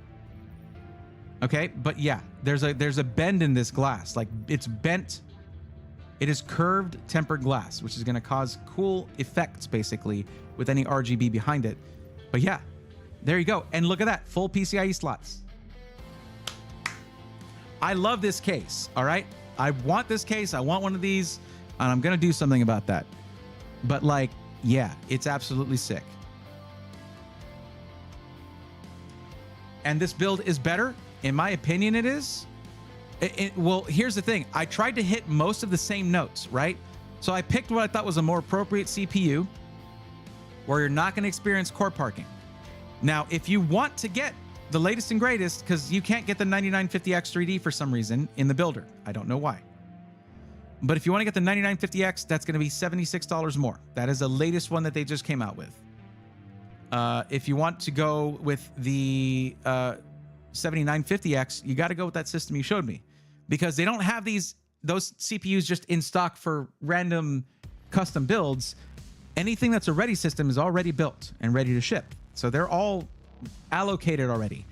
Speaker 1: Okay, but yeah, there's a bend in this glass. Like it's bent. It is curved tempered glass, which is going to cause cool effects basically with any RGB behind it. But yeah, there you go. And look at that, full PCIe slots. I love this case. All right, I want this case. I want one of these, and I'm going to do something about that. But like, yeah, it's absolutely sick. And this build is better. In my opinion, it is. Well, here's the thing. I tried to hit most of the same notes, right? So I picked what I thought was a more appropriate CPU where you're not going to experience core parking. Now, if you want to get the latest and greatest, because you can't get the 9950X 3D for some reason in the builder. I don't know why. But if you want to get the 9950X, that's going to be $76 more. That is the latest one that they just came out with. If you want to go with the 7950X, you got to go with that system you showed me, because they don't have those CPUs just in stock for random custom builds. Anything that's a ready system is already built and ready to ship. So they're all allocated already.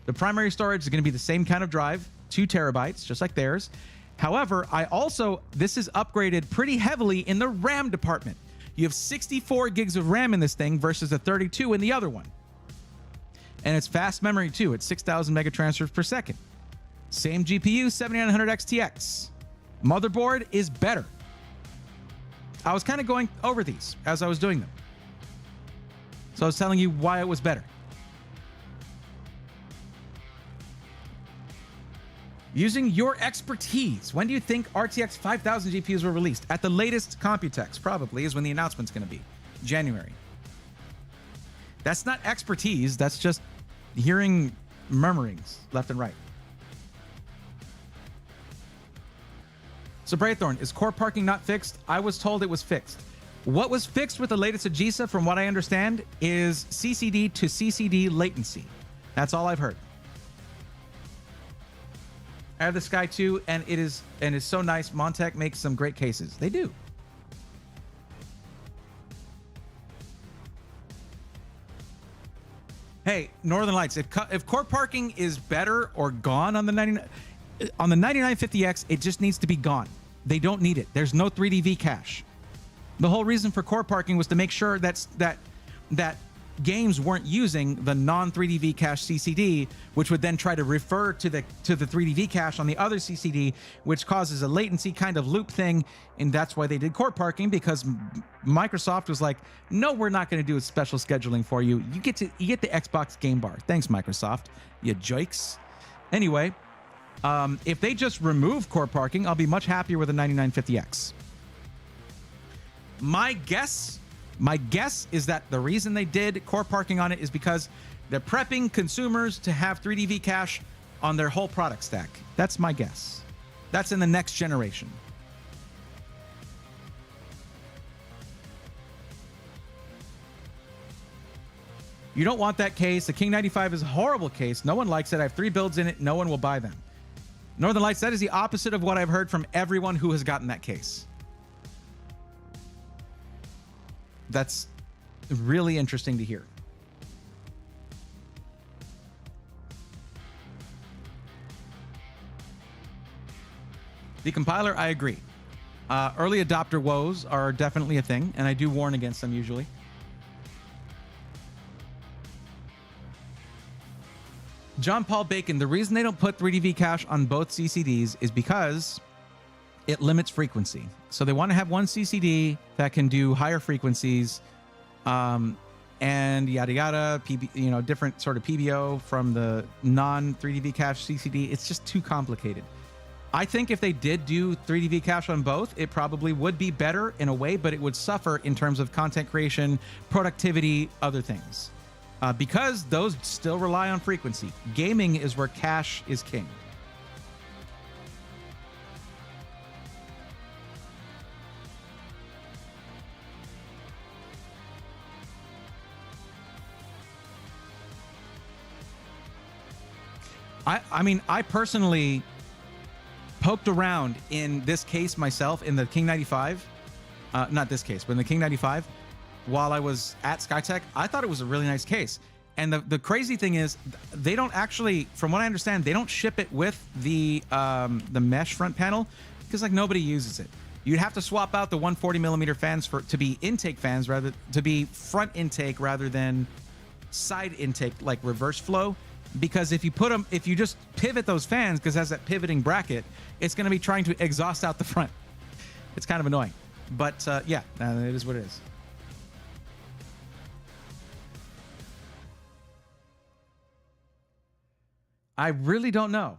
Speaker 1: The primary storage is going to be the same kind of drive, 2 terabytes, just like theirs. However, this is upgraded pretty heavily in the RAM department. You have 64 gigs of RAM in this thing versus a 32 in the other one. And it's fast memory too. It's 6,000 megatransfers per second. Same GPU, 7900 XTX. Motherboard is better. I was kind of going over these as I was doing them. So I was telling you why it was better. Using your expertise, when do you think RTX 5000 GPUs were released? At the latest Computex, probably, is when the announcement's going to be. January. That's not expertise. That's just hearing murmurings left and right. So Braythorn, is core parking not fixed? I was told it was fixed. What was fixed with the latest AGISA, from what I understand, is CCD to CCD latency. That's all I've heard. I have the Sky 2, and it is so nice. Montech makes some great cases. They do. Hey, Northern Lights, if core parking is better or gone on the 9950X, it just needs to be gone. They don't need it. There's no 3DV cache. The whole reason for core parking was to make sure that games weren't using the non-3DV cache CCD, which would then try to refer to the 3DV cache on the other CCD, which causes a latency kind of loop thing. And that's why they did core parking, because Microsoft was like, no, we're not going to do a special scheduling for you. You get the Xbox game bar. Thanks, Microsoft, you jokes. Anyway, if they just remove core parking, I'll be much happier with a 9950X. My guess is that the reason they did core parking on it is because they're prepping consumers to have 3DV cache on their whole product stack. That's my guess. That's in the next generation. You don't want that case. The King 95 is a horrible case. No one likes it. I have 3 builds in it. No one will buy them. Northern Lights, that is the opposite of what I've heard from everyone who has gotten that case. That's really interesting to hear. The compiler, I agree. Early adopter woes are definitely a thing, and I do warn against them usually. John Paul Bacon, the reason they don't put 3DV cache on both CCDs is because it limits frequency. So they want to have one CCD that can do higher frequencies, and yada yada, different sort of PBO from the non-3DV cache CCD. It's just too complicated. I think if they did do 3DV cache on both, it probably would be better in a way, but it would suffer in terms of content creation, productivity, other things. Because those still rely on frequency. Gaming is where cache is king. I mean, I personally poked around in this case myself in the King 95. Not this case, but in the King 95. While I was at Skytech, I thought it was a really nice case. And the crazy thing is, they don't actually, from what I understand, they don't ship it with the mesh front panel because like nobody uses it. You'd have to swap out the 140 millimeter fans to be intake fans to be front intake rather than side intake, like reverse flow. Because if you just pivot those fans, because it has that pivoting bracket, it's going to be trying to exhaust out the front. It's kind of annoying, but yeah, it is what it is. I really don't know.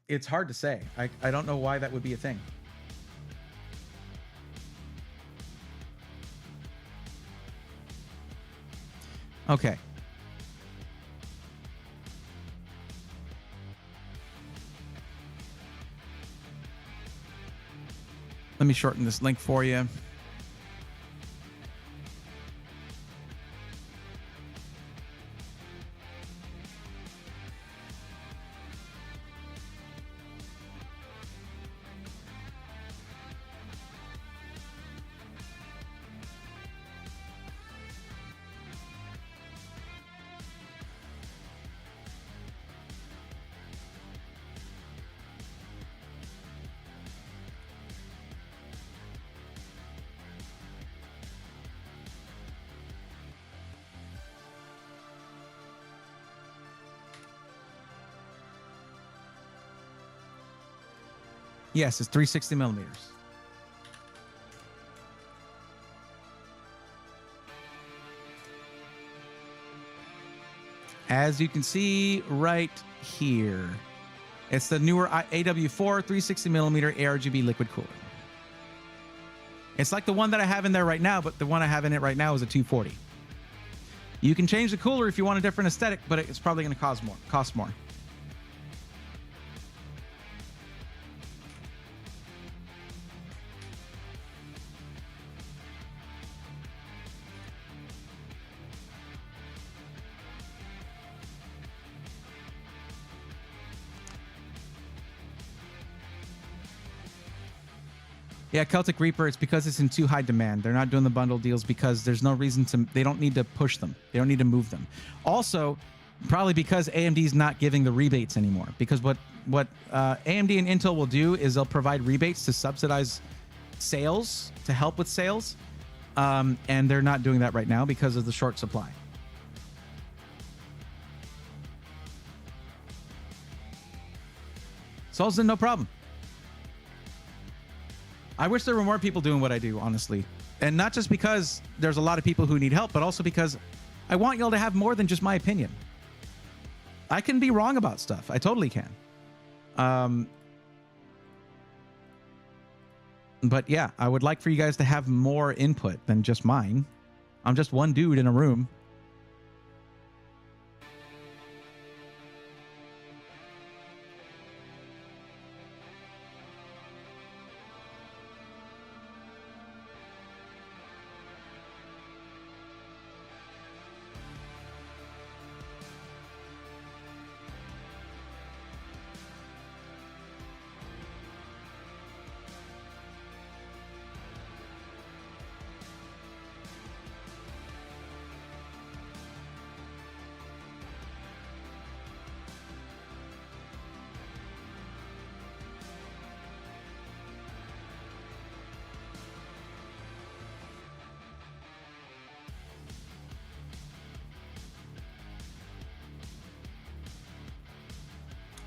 Speaker 1: It's hard to say. I don't know why that would be a thing. Okay. Let me shorten this link for you. Yes, it's 360 millimeters. As you can see right here, it's the newer AW4 360 millimeter ARGB liquid cooler. It's like the one that I have in there right now, but the one I have in it right now is a 240. You can change the cooler if you want a different aesthetic, but it's probably going to cost more. Yeah, Celtic Reaper, it's because it's in too high demand. They're not doing the bundle deals because there's no reason to, they don't need to push them. They don't need to move them. Also, probably because AMD's not giving the rebates anymore. Because what AMD and Intel will do is they'll provide rebates to subsidize sales, to help with sales. And they're not doing that right now because of the short supply. Solzden, no problem. I wish there were more people doing what I do, honestly. And not just because there's a lot of people who need help, but also because I want y'all to have more than just my opinion. I can be wrong about stuff. I totally can. But yeah, I would like for you guys to have more input than just mine. I'm just one dude in a room.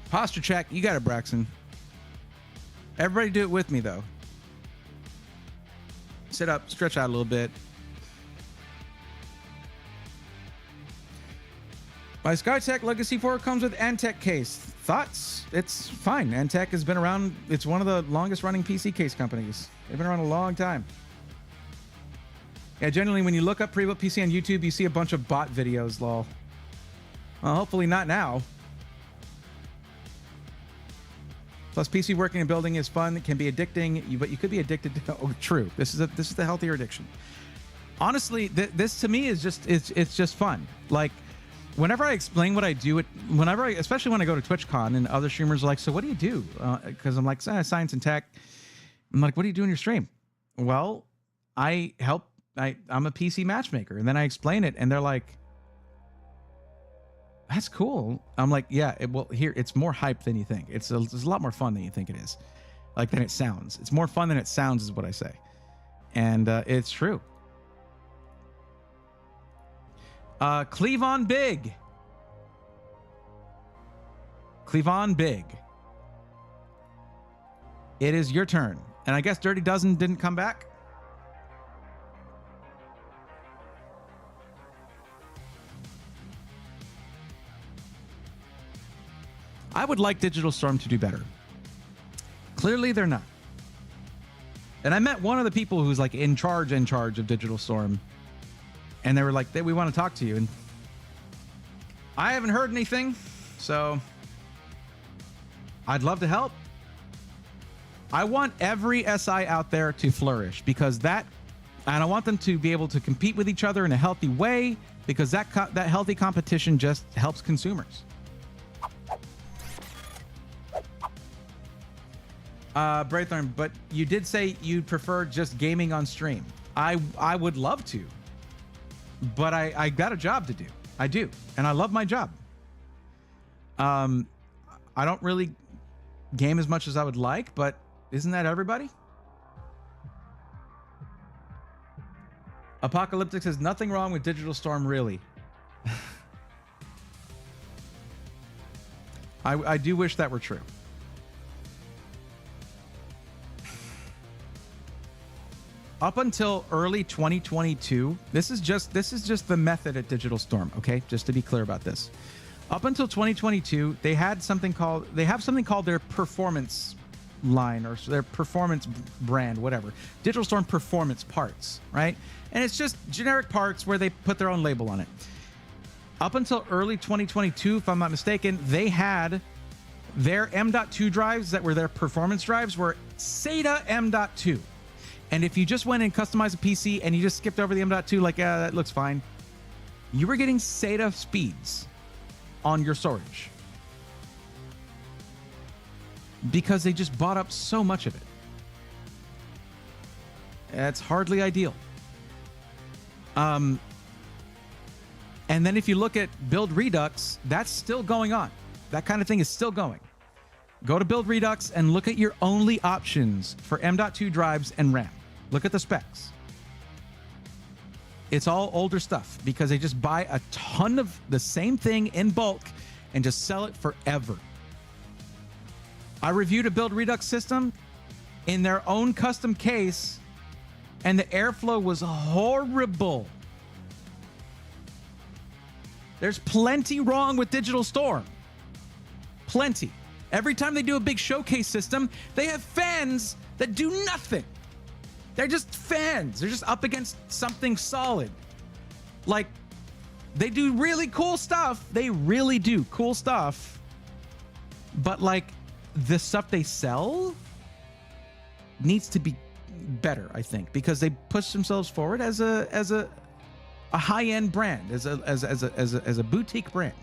Speaker 1: Posture check. You got it, Braxton. Everybody do it with me, though. Sit up, stretch out a little bit. My SkyTech Legacy 4 comes with Antec case. Thoughts? It's fine. Antec has been around. It's one of the longest running PC case companies. They've been around a long time. Yeah, generally when you look up pre-built PC on YouTube, you see a bunch of bot videos, lol. Well, hopefully not now. Plus, PC working and building is fun. It can be addicting, but you could be addicted to. Oh, true. This is the healthier addiction. Honestly, this to me is just it's just fun. Like, whenever I explain what I do, especially when I go to TwitchCon and other streamers are like, "So what do you do?" Because I'm like, science and tech. I'm like, "What do you do in your stream?" Well, I help. I'm a PC matchmaker, and then I explain it, and they're like, "That's cool." I'm like, yeah, it's more hype than you think. It's a lot more fun than you think it is. Like, than it sounds. It's more fun than it sounds is what I say. And it's true. Cleavon Big. Cleavon Big. It is your turn. And I guess Dirty Dozen didn't come back. I would like Digital Storm to do better. Clearly, they're not. And I met one of the people who's like in charge of Digital Storm. And they were like, we want to talk to you. And I haven't heard anything. So I'd love to help. I want every SI out there to flourish because and I want them to be able to compete with each other in a healthy way because that healthy competition just helps consumers. Braithorn, but you did say you'd prefer just gaming on stream. I would love to, but I got a job to do. I do, and I love my job. I don't really game as much as I would like, but isn't that everybody? Apocalyptic says nothing wrong with Digital Storm, really. I do wish that were true. up until early 2022, this is just the method at Digital Storm, okay? Just to be clear about this. Up until 2022, they have something called their performance line or their performance brand, whatever. Digital Storm Performance Parts, right? And it's just generic parts where they put their own label on it. Up until early 2022, if I'm not mistaken, they had their M.2 drives that were their performance drives were SATA M.2. And if you just went and customized a PC and you just skipped over the M.2, like, that looks fine, you were getting SATA speeds on your storage because they just bought up so much of it. That's hardly ideal. And then if you look at Build Redux, that's still going on. That kind of thing is still going. Go to Build Redux and look at your only options for M.2 drives and RAM. Look at the specs. It's all older stuff because they just buy a ton of the same thing in bulk and just sell it forever. I reviewed a Build Redux system in their own custom case, and the airflow was horrible. There's plenty wrong with Digital Storm. Plenty. Every time they do a big showcase system, they have fans that do nothing. They're just fans. They're just up against something solid. Like, they do really cool stuff. They really do cool stuff. But, like, the stuff they sell needs to be better, I think, because they push themselves forward as a high-end brand, as a boutique brand.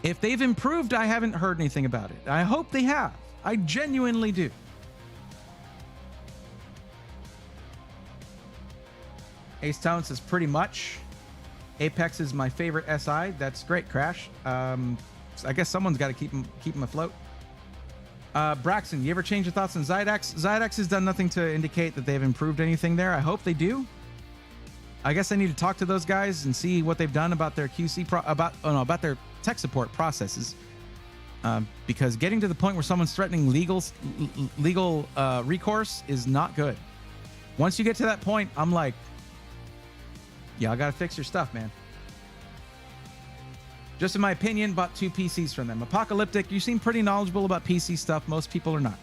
Speaker 1: If they've improved, I haven't heard anything about it. I hope they have. I genuinely do. Ace Town says pretty much. Apex is my favorite SI. That's great, Crash. I guess someone's got to keep him afloat. Braxton, you ever change your thoughts on Zydex? Zydex has done nothing to indicate that they've improved anything there. I hope they do. I guess I need to talk to those guys and see what they've done about their QC about their tech support processes. Because getting to the point where someone's threatening legal recourse is not good. Once you get to that point, I'm like, y'all got to fix your stuff, man. Just in my opinion, bought 2 PCs from them. Apocalyptic, you seem pretty knowledgeable about PC stuff. Most people are not.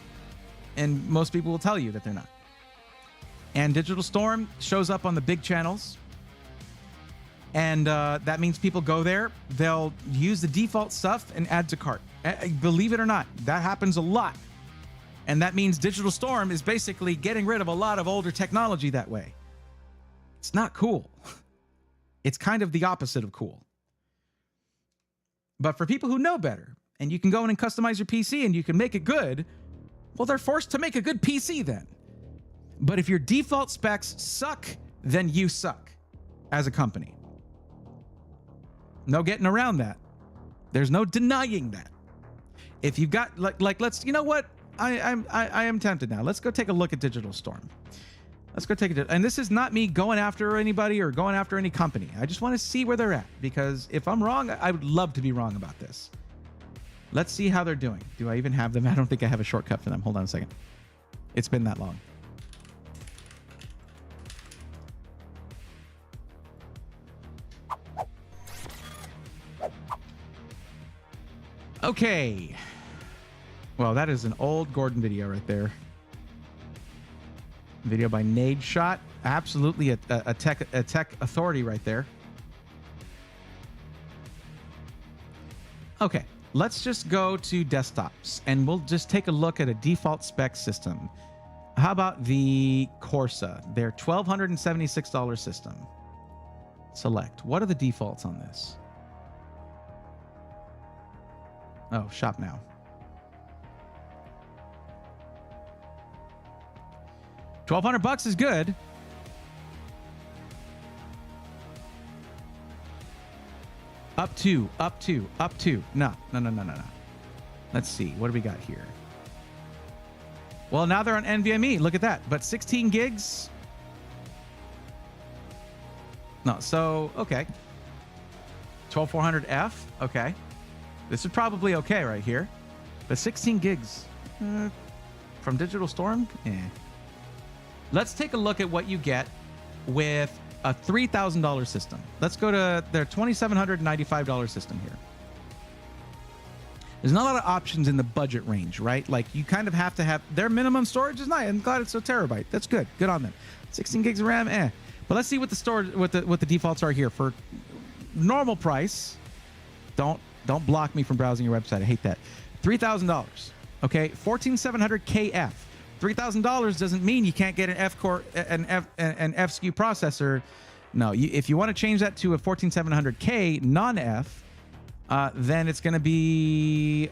Speaker 1: And most people will tell you that they're not. And Digital Storm shows up on the big channels. And that means people go there. They'll use the default stuff and add to cart. Believe it or not, that happens a lot. And that means Digital Storm is basically getting rid of a lot of older technology that way. It's not cool. It's kind of the opposite of cool. But for people who know better, and you can go in and customize your PC and you can make it good, well, they're forced to make a good PC then. But if your default specs suck, then you suck as a company. No getting around that. There's no denying that. If you've got let's, you know what? I am tempted now. Let's go take a look at Digital Storm. Let's go take it. And this is not me going after anybody or going after any company. I just want to see where they're at, because if I'm wrong, I would love to be wrong about this. Let's see how they're doing. Do I even have them? I don't think I have a shortcut for them. Hold on a second. It's been that long. Okay. Well, that is an old Gordon video right there. Video by Nade Shot. Absolutely a tech authority right there. Okay, let's just go to desktops and we'll just take a look at a default spec system. How about the Corsa, their $1,276 system? Select. What are the defaults on this? Oh, shop now. $1,200 is good. Up to. No. Let's see. What do we got here? Well, now they're on NVMe. Look at that. But 16 gigs? No, so, okay. 12400F. Okay. This is probably okay right here. But 16 gigs from Digital Storm? Eh. Let's take a look at what you get with a $3,000 system. Let's go to their $2,795 system here. There's not a lot of options in the budget range, right? Like you kind of have to have their minimum storage is nice. I'm glad it's a terabyte. That's good. Good on them. 16 gigs of RAM, eh. But let's see what the storage, what the defaults are here for normal price. Don't block me from browsing your website. I hate that. $3,000. Okay, 14700 KF. $3,000 doesn't mean you can't get an F-core, an F-SKU processor. No, if you want to change that to a 14700K non-F, then it's going to be,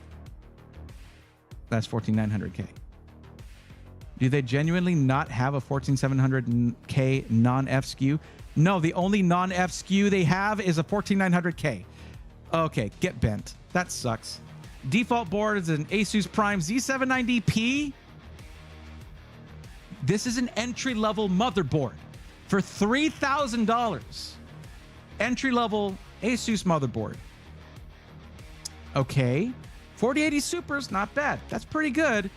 Speaker 1: that's 14900K. Do they genuinely not have a 14700K non-F SKU? No, the only non-F SKU they have is a 14900K. Okay, get bent. That sucks. Default board is an Asus Prime Z790P. This is an entry-level motherboard for $3,000. Entry-level Asus motherboard. Okay. 4080 Super's not bad. That's pretty good.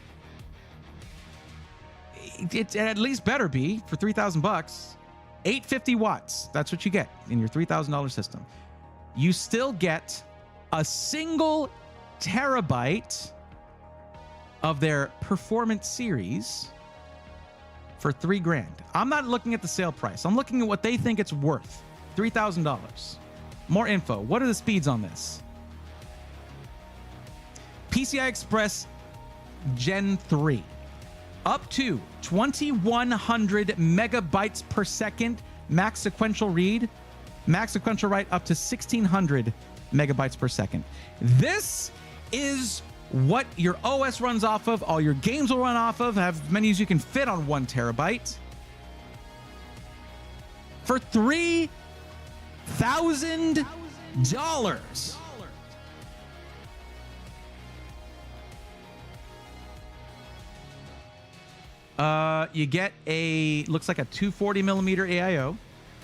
Speaker 1: It at least better be for 3,000 bucks. 850 watts. That's what you get in your $3,000 system. You still get a single terabyte of their Performance Series for $3,000. I'm not looking at the sale price. I'm looking at what they think it's worth. $3,000. More info. What are the speeds on this? PCI Express Gen 3. Up to 2,100 megabytes per second. Max sequential read. Max sequential write up to 1,600 megabytes per second. This is what your OS runs off of. All your games will run off of. Have as many as you can fit on 1 terabyte. For $3,000. You get a, looks like a 240 millimeter AIO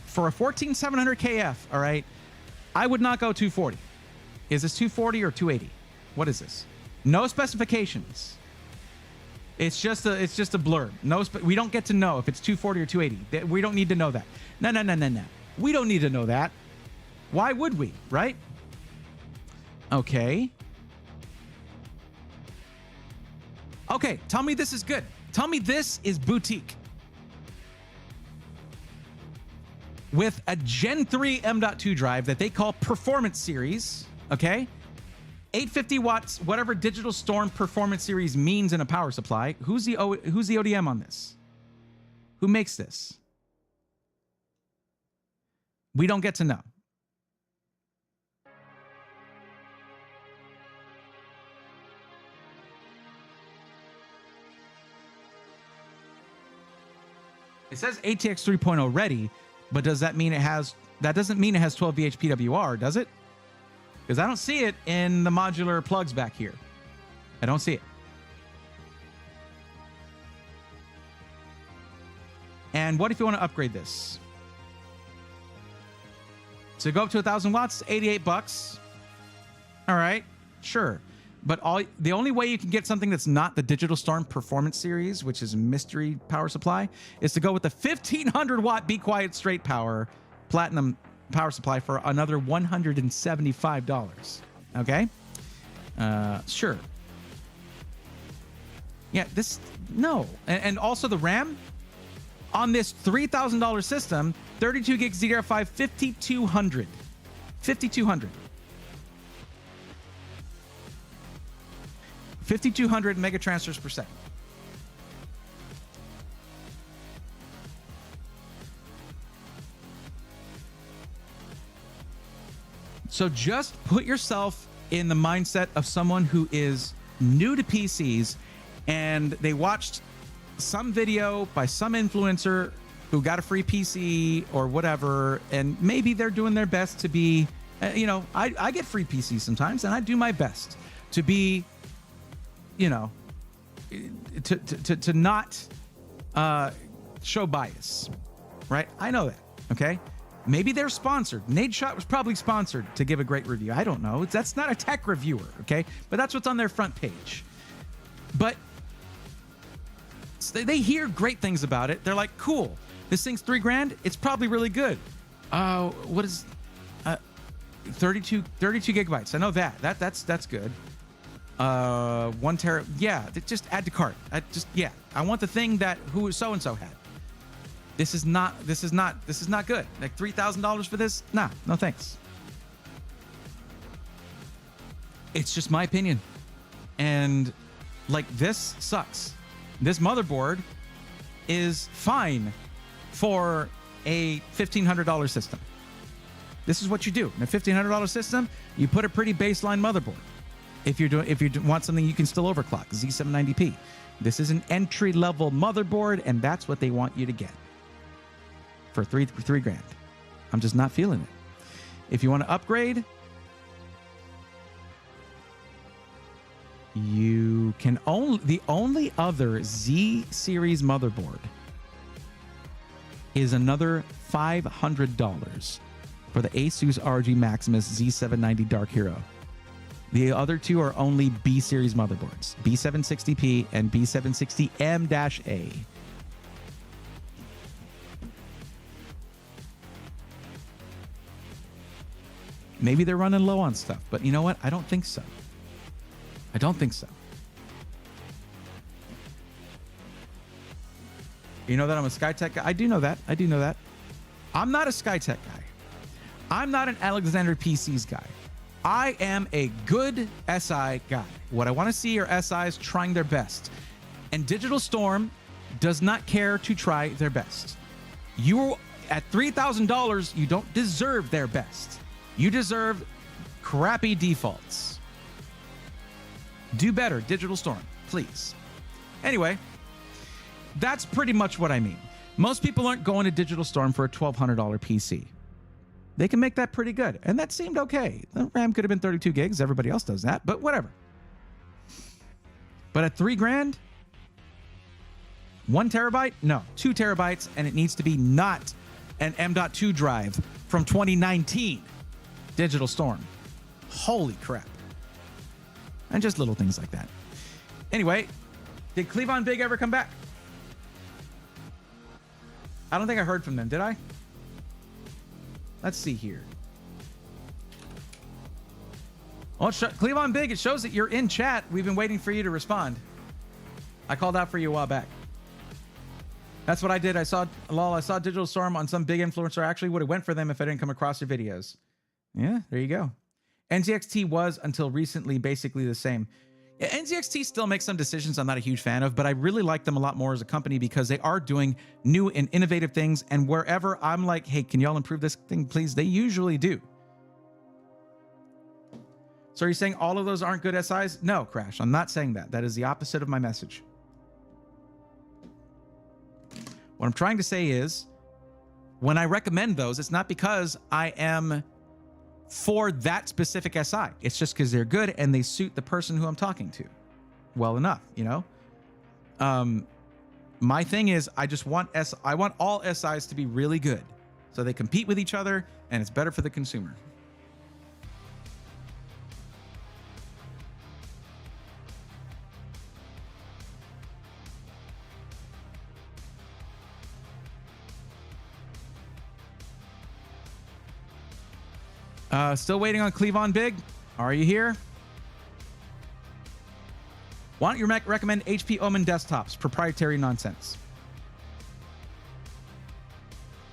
Speaker 1: for a 14700 KF. All right. I would not go 240. Is this 240 or 280? What is this? No specifications. It's just a blurb. We don't get to know if it's 240 or 280. We don't need to know that. No. We don't need to know that. Why would we, right? Okay. Okay, tell me this is good. Tell me this is boutique. With a Gen 3 M.2 drive that they call Performance Series, okay? 850 watts, whatever Digital Storm Performance Series means in a power supply. Who's the ODM on this? Who makes this? We don't get to know. It says ATX 3.0 ready, but does that mean it has, that doesn't mean it has 12VH PWR, does it? Because I don't see it in the modular plugs back here. I don't see it. And what if you want to upgrade this? So go up to 1,000 watts, 88 bucks. All right, sure. But the only way you can get something that's not the Digital Storm Performance Series, which is a mystery power supply, is to go with the 1,500 watt Be Quiet Straight Power Platinum power supply for another $175. Okay? Sure. Yeah, this, no. And also the RAM on this $3,000 system, 32 gigs DDR5, 5,200. 5,200. 5,200 mega transfers per second. So just put yourself in the mindset of someone who is new to PCs and they watched some video by some influencer who got a free PC or whatever, and maybe they're doing their best to be, you know, I get free PCs sometimes and I do my best to be, you know, to not show bias, right? I know that, okay? Maybe they're sponsored. Nadeshot was probably sponsored to give a great review. I don't know. That's not a tech reviewer, okay? But that's what's on their front page. But they hear great things about it. They're like, cool, this thing's $3,000. It's probably really good. What is 32 gigabytes? I know that's good. 1 tera. Yeah, just add to cart. I want the thing that who so and so had. This is not good. Like $3,000 for this? Nah, no thanks. It's just my opinion. And like, this sucks. This motherboard is fine for a $1,500 system. This is what you do. In a $1,500 system, you put a pretty baseline motherboard. If you want something you can still overclock, Z790p. This is an entry-level motherboard, and that's what they want you to get for $3,000. I'm just not feeling it. If you want to upgrade, you can the only other Z series motherboard is another $500 for the Asus ROG Maximus Z790 Dark Hero. The other two are only B series motherboards, B760P and B760M-A. Maybe they're running low on stuff, but you know what? I don't think so. I don't think so. You know that I'm a Skytech guy? I do know that. I'm not a Skytech guy. I'm not an Alexander PCs guy. I am a good SI guy. What I want to see are SIs trying their best. And Digital Storm does not care to try their best. You, at $3,000, you don't deserve their best. You deserve crappy defaults. Do better, Digital Storm, please. Anyway, that's pretty much what I mean. Most people aren't going to Digital Storm for a $1,200 PC. They can make that pretty good, and that seemed okay. The RAM could have been 32 gigs. Everybody else does that, but whatever. But at $3,000, 1 terabyte? No, 2 terabytes, and it needs to be not an M.2 drive from 2019. Digital Storm. Holy crap. And just little things like that. Anyway, did Cleavon Big ever come back? I don't think I heard from them, did I? Let's see here. Oh, Cleavon Big, it shows that you're in chat. We've been waiting for you to respond. I called out for you a while back. That's what I did. I saw Digital Storm on some big influencer. I actually would have went for them if I didn't come across their videos. Yeah, there you go. NZXT was, until recently, basically the same. Yeah, NZXT still makes some decisions I'm not a huge fan of, but I really like them a lot more as a company because they are doing new and innovative things. And wherever I'm like, hey, can y'all improve this thing, please? They usually do. So are you saying all of those aren't good SIs? No, Crash. I'm not saying that. That is the opposite of my message. What I'm trying to say is, when I recommend those, it's not because I am for that specific SI. It's just because they're good and they suit the person who I'm talking to well enough, you know? My thing is, I want all SIs to be really good so they compete with each other and it's better for the consumer. Still waiting on Cleavon Big. Are you here? Why don't you recommend HP Omen desktops? Proprietary nonsense.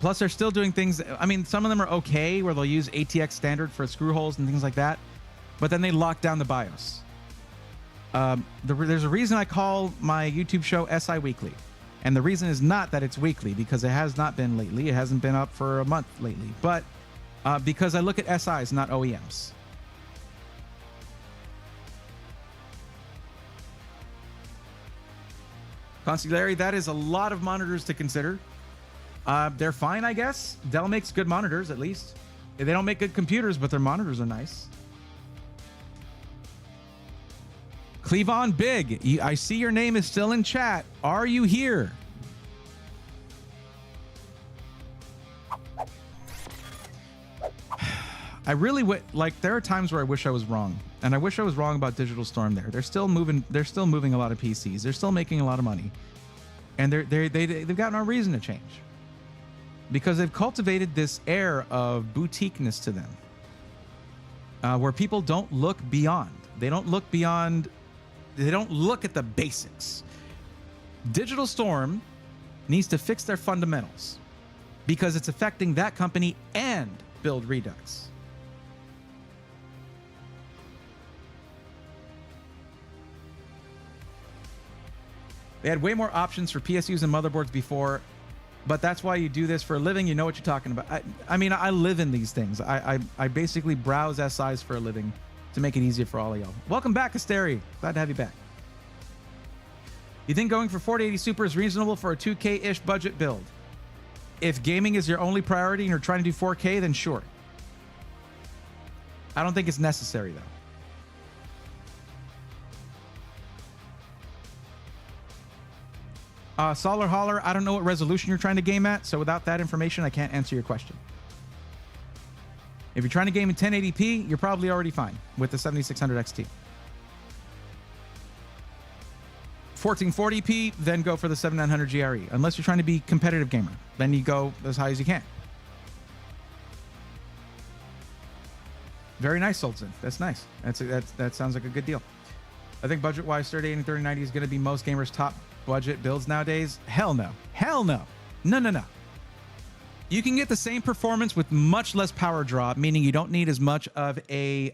Speaker 1: Plus, they're still doing things. I mean, some of them are okay, where they'll use ATX standard for screw holes and things like that. But then they lock down the BIOS. There's a reason I call my YouTube show SI Weekly. And the reason is not that it's weekly, because it has not been lately. It hasn't been up for a month lately. But because I look at SIs, not OEMs. Consigliere, that is a lot of monitors to consider. They're fine, I guess. Dell makes good monitors, at least. They don't make good computers, but their monitors are nice. Cleavon Big, I see your name is still in chat. Are you here? I really would like. There are times where I wish I was wrong, and I wish I was wrong about Digital Storm. They're still moving. They're still moving a lot of PCs. They're still making a lot of money, and they've got no reason to change because they've cultivated this air of boutiqueness to them, where people don't look beyond. They don't look beyond. They don't look at the basics. Digital Storm needs to fix their fundamentals because it's affecting that company and Build Redux. They had way more options for PSUs and motherboards before, but that's why you do this for a living. You know what you're talking about. I mean, I live in these things. I basically browse SIs for a living to make it easier for all of y'all. Welcome back, Asteri. Glad to have you back. You think going for 4080 Super is reasonable for a 2K-ish budget build? If gaming is your only priority and you're trying to do 4K, then sure. I don't think it's necessary, though. Solar Holler, I don't know what resolution you're trying to game at, so without that information, I can't answer your question. If you're trying to game in 1080p, you're probably already fine with the 7600 XT. 1440p, then go for the 7900 GRE. Unless you're trying to be competitive gamer, then you go as high as you can. Very nice, Sultan. That's nice. That sounds like a good deal. I think budget-wise, 3080 and 3090 is going to be most gamers' top budget builds nowadays. Hell no. Hell no. No. You can get the same performance with much less power draw, meaning you don't need as much of a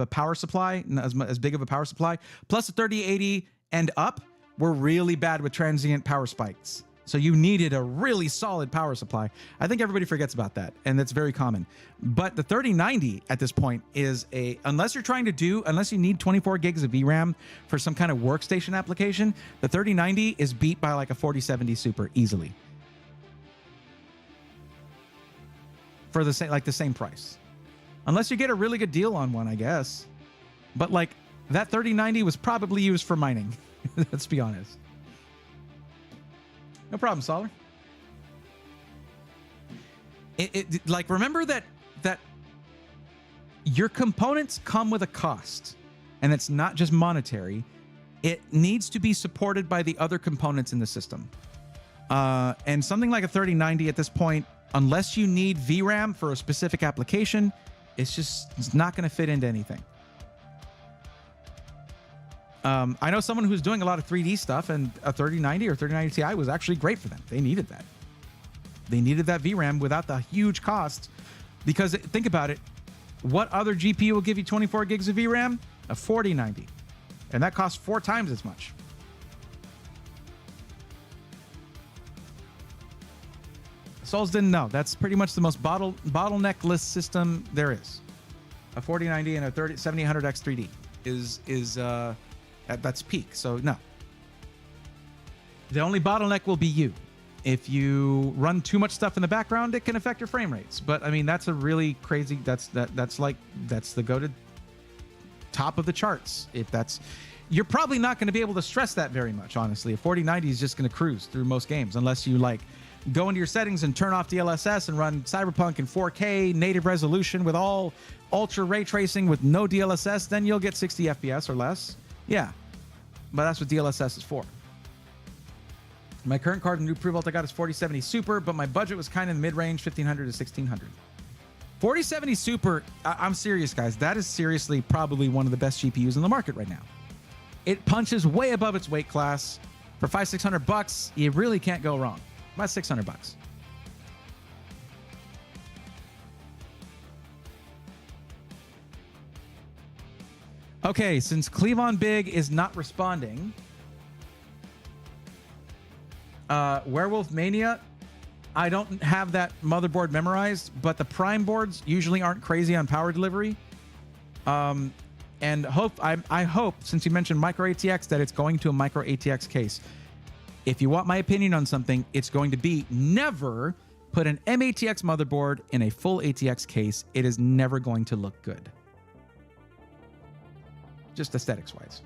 Speaker 1: power supply, as big of a power supply. Plus, the 3080 and up were really bad with transient power spikes. So you needed a really solid power supply. I think everybody forgets about that, and that's very common. But the 3090 at this point is unless you need 24 gigs of VRAM for some kind of workstation application, the 3090 is beat by like a 4070 Super easily. For the same price. Unless you get a really good deal on one, I guess. But like that 3090 was probably used for mining. Let's be honest. No problem, Solar. Like remember that your components come with a cost, and it's not just monetary. It needs to be supported by the other components in the system. And something like a 3090 at this point, unless you need VRAM for a specific application, it's not going to fit into anything. I know someone who's doing a lot of 3D stuff, and a 3090 or 3090 Ti was actually great for them. They needed that. They needed that VRAM without the huge cost. Because think about it. What other GPU will give you 24 gigs of VRAM? A 4090. And that costs 4 times as much. Souls didn't know. That's pretty much the most bottleneckless system there is. A 4090 and a 7800X3D is that's peak. So no. The only bottleneck will be you. If you run too much stuff in the background, it can affect your frame rates. But I mean, that's a really crazy. That's the go to top of the charts. You're probably not going to be able to stress that very much. Honestly, a 4090 is just going to cruise through most games unless you like go into your settings and turn off DLSS and run Cyberpunk in 4K native resolution with all ultra ray tracing with no DLSS. Then you'll get 60 FPS or less. Yeah, but that's what DLSS is for. My current card, the new pre-vault I got is 4070 Super, but my budget was kind of in the mid-range, 1500 to 1600. 4070 Super, I'm serious, guys. That is seriously probably one of the best GPUs in the market right now. It punches way above its weight class. For $500-600, you really can't go wrong. About $600. Okay, since Cleavon Big is not responding, Werewolf Mania, I don't have that motherboard memorized, but the Prime boards usually aren't crazy on power delivery. And I hope, since you mentioned micro ATX, that it's going to a micro ATX case. If you want my opinion on something, it's going to be never put an MATX motherboard in a full ATX case. It is never going to look good. Just aesthetics-wise.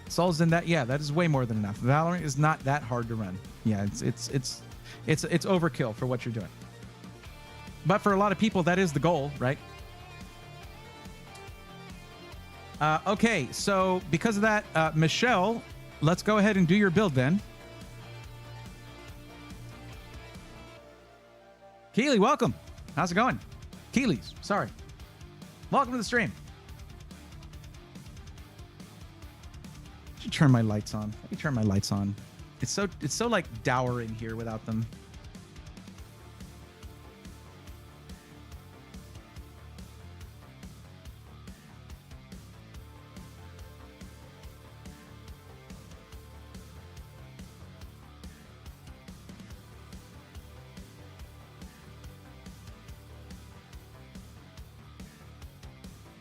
Speaker 1: Souls in that, yeah, that is way more than enough. Valorant is not that hard to run. Yeah, it's overkill for what you're doing. But for a lot of people, that is the goal, right? Okay, so because of that, Michelle, let's go ahead and do your build then. Keely, welcome. How's it going? Keely's, sorry. Welcome to the stream. I should turn my lights on. Let me turn my lights on. It's so like dour in here without them.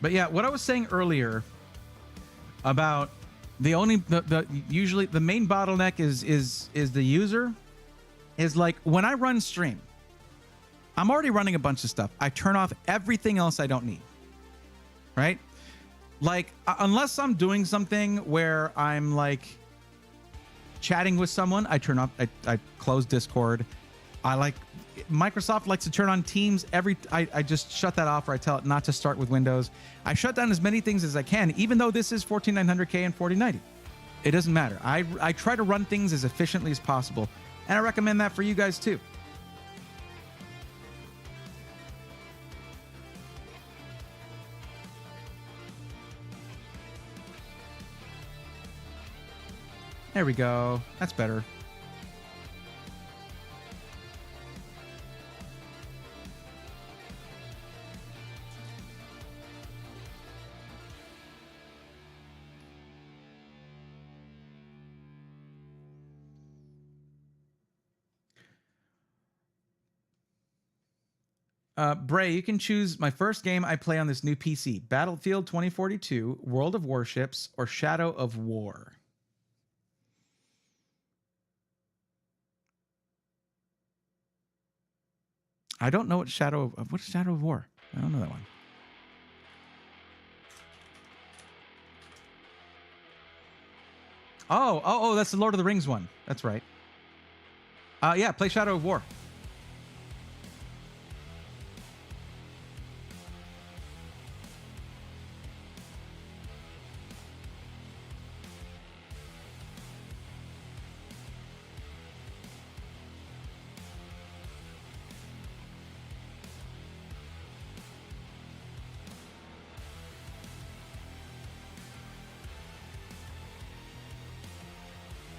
Speaker 1: But yeah, what I was saying earlier about usually the main bottleneck is the user is like when I run stream, I'm already running a bunch of stuff. I turn off everything else I don't need. Right? Like unless I'm doing something where I'm like chatting with someone, I turn off I close Discord. Microsoft likes to turn on Teams I just shut that off, or I tell it not to start with Windows. I shut down as many things as I can, even though this is 14900K and 4090. It doesn't matter. I try to run things as efficiently as possible, and I recommend that for you guys too. There we go. That's better. Bray, you can choose my first game I play on this new PC. Battlefield 2042, World of Warships, or Shadow of War. I don't know what is Shadow of War? I don't know that one. Oh, that's the Lord of the Rings one. That's right. Yeah, play Shadow of War.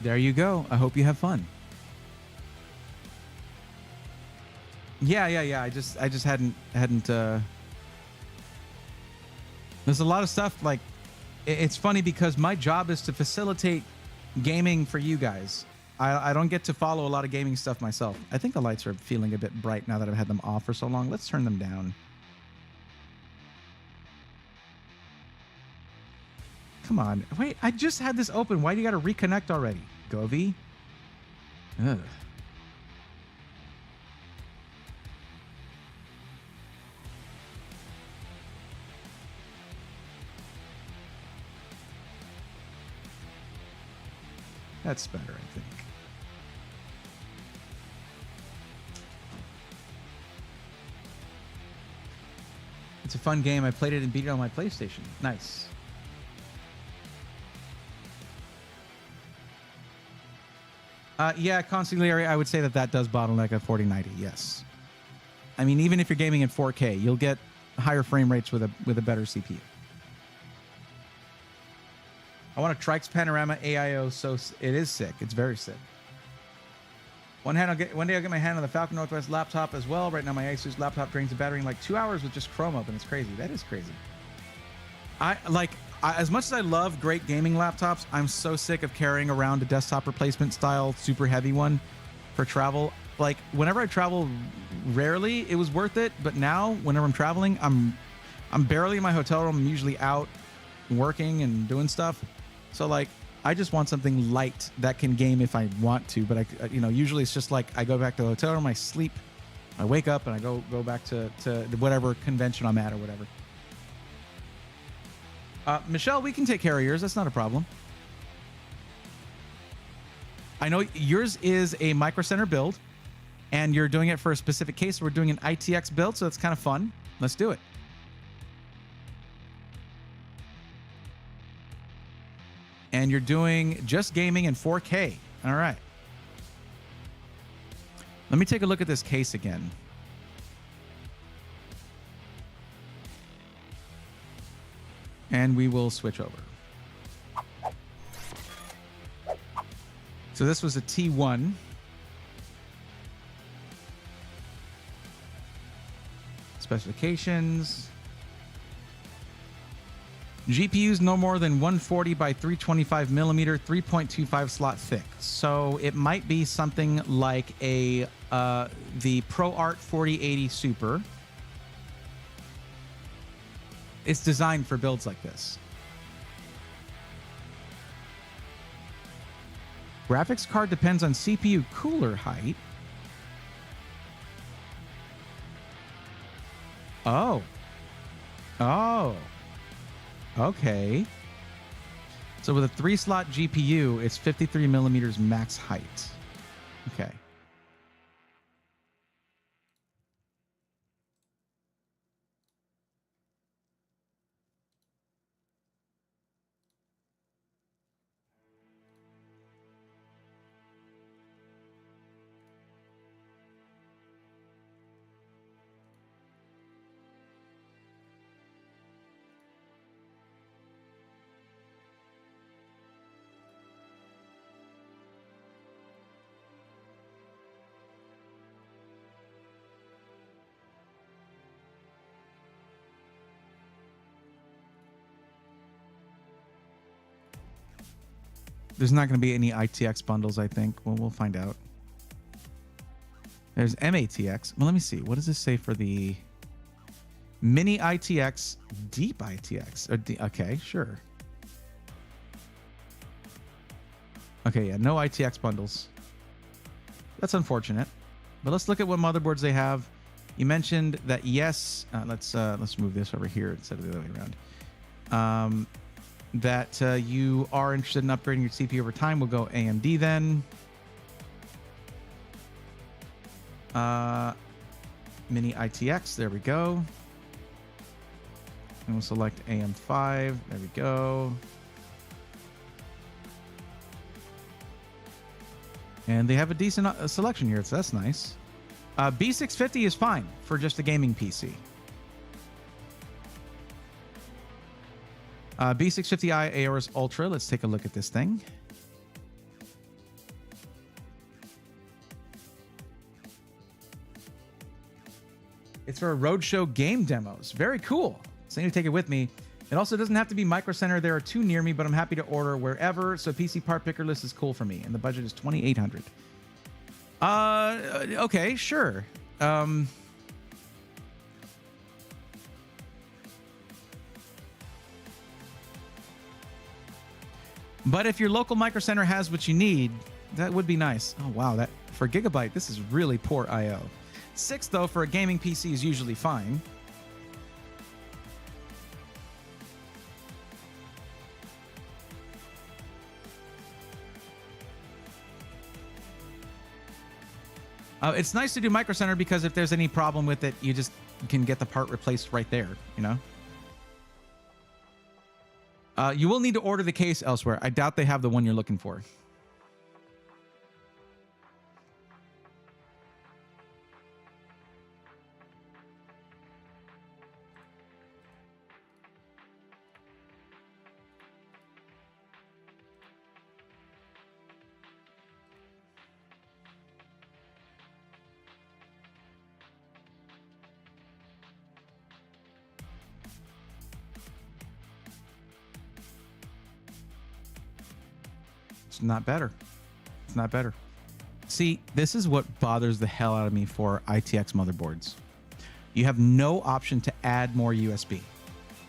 Speaker 1: There you go. I hope you have fun. Yeah. I just hadn't. There's a lot of stuff like it's funny because my job is to facilitate gaming for you guys. I don't get to follow a lot of gaming stuff myself. I think the lights are feeling a bit bright now that I've had them off for so long. Let's turn them down. Come on. Wait, I just had this open. Why do you got to reconnect already? Govy? Ugh. That's better, I think. It's a fun game. I played it and beat it on my PlayStation. Nice. Yeah, consigliere, I would say that does bottleneck at 4090. Yes. I mean, even if you're gaming in 4K, you'll get higher frame rates with a better CPU. I want a Trikes Panorama AIO, so it is sick. It's very sick. One day I'll get my hand on the Falcon Northwest laptop as well. Right now, my Asus laptop drains the battery in like 2 hours with just Chrome open. It's crazy. That is crazy. As much as I love great gaming laptops, I'm so sick of carrying around a desktop replacement style super heavy one for travel. Like whenever I travel, rarely it was worth it, but now whenever I'm traveling, I'm barely in my hotel room. I'm usually out working and doing stuff. So like I just want something light that can game if I want to, but usually it's just like I go back to the hotel room, I sleep, I wake up and I go back to whatever convention I'm at or whatever. Michelle, we can take care of yours. That's not a problem. I know yours is a Micro Center build. And you're doing it for a specific case. We're doing an ITX build, so it's kind of fun. Let's do it. And you're doing just gaming in 4K. All right. Let me take a look at this case again. And we will switch over. So this was a T1. Specifications. GPUs no more than 140 by 325 millimeter, 3.25 slot thick. So it might be something like a the ProArt 4080 Super. It's designed for builds like this. Graphics card depends on CPU cooler height. Oh. Oh. Okay. So with a 3-slot GPU, it's 53 millimeters max height. Okay. There's not going to be any ITX bundles, I think. Well, we'll find out. There's MATX. Well, let me see. What does this say for the mini ITX, deep ITX? Okay, sure. Okay, yeah, no ITX bundles. That's unfortunate. But let's look at what motherboards they have. You mentioned that yes. Let's move this over here instead of the other way around. That you are interested in upgrading your CPU over time. We'll go AMD then. Mini ITX, there we go. And we'll select AM5, there we go. And they have a decent selection here, so that's nice. B650 is fine for just a gaming PC. B650i Aorus Ultra. Let's take a look at this thing. It's for roadshow game demos. Very cool. So I need to take it with me. It also doesn't have to be Micro Center. There are 2 near me, but I'm happy to order wherever. So PC part picker list is cool for me. And the budget is $2,800. Okay, sure. But if your local Micro Center has what you need, that would be nice. Oh, wow. That for Gigabyte, this is really poor I/O. 6, though, for a gaming PC is usually fine. It's nice to do Micro Center because if there's any problem with it, you just can get the part replaced right there, you know? You will need to order the case elsewhere. I doubt they have the one you're looking for. It's not better. It's not better. See, this is what bothers the hell out of me for ITX motherboards. You have no option to add more USB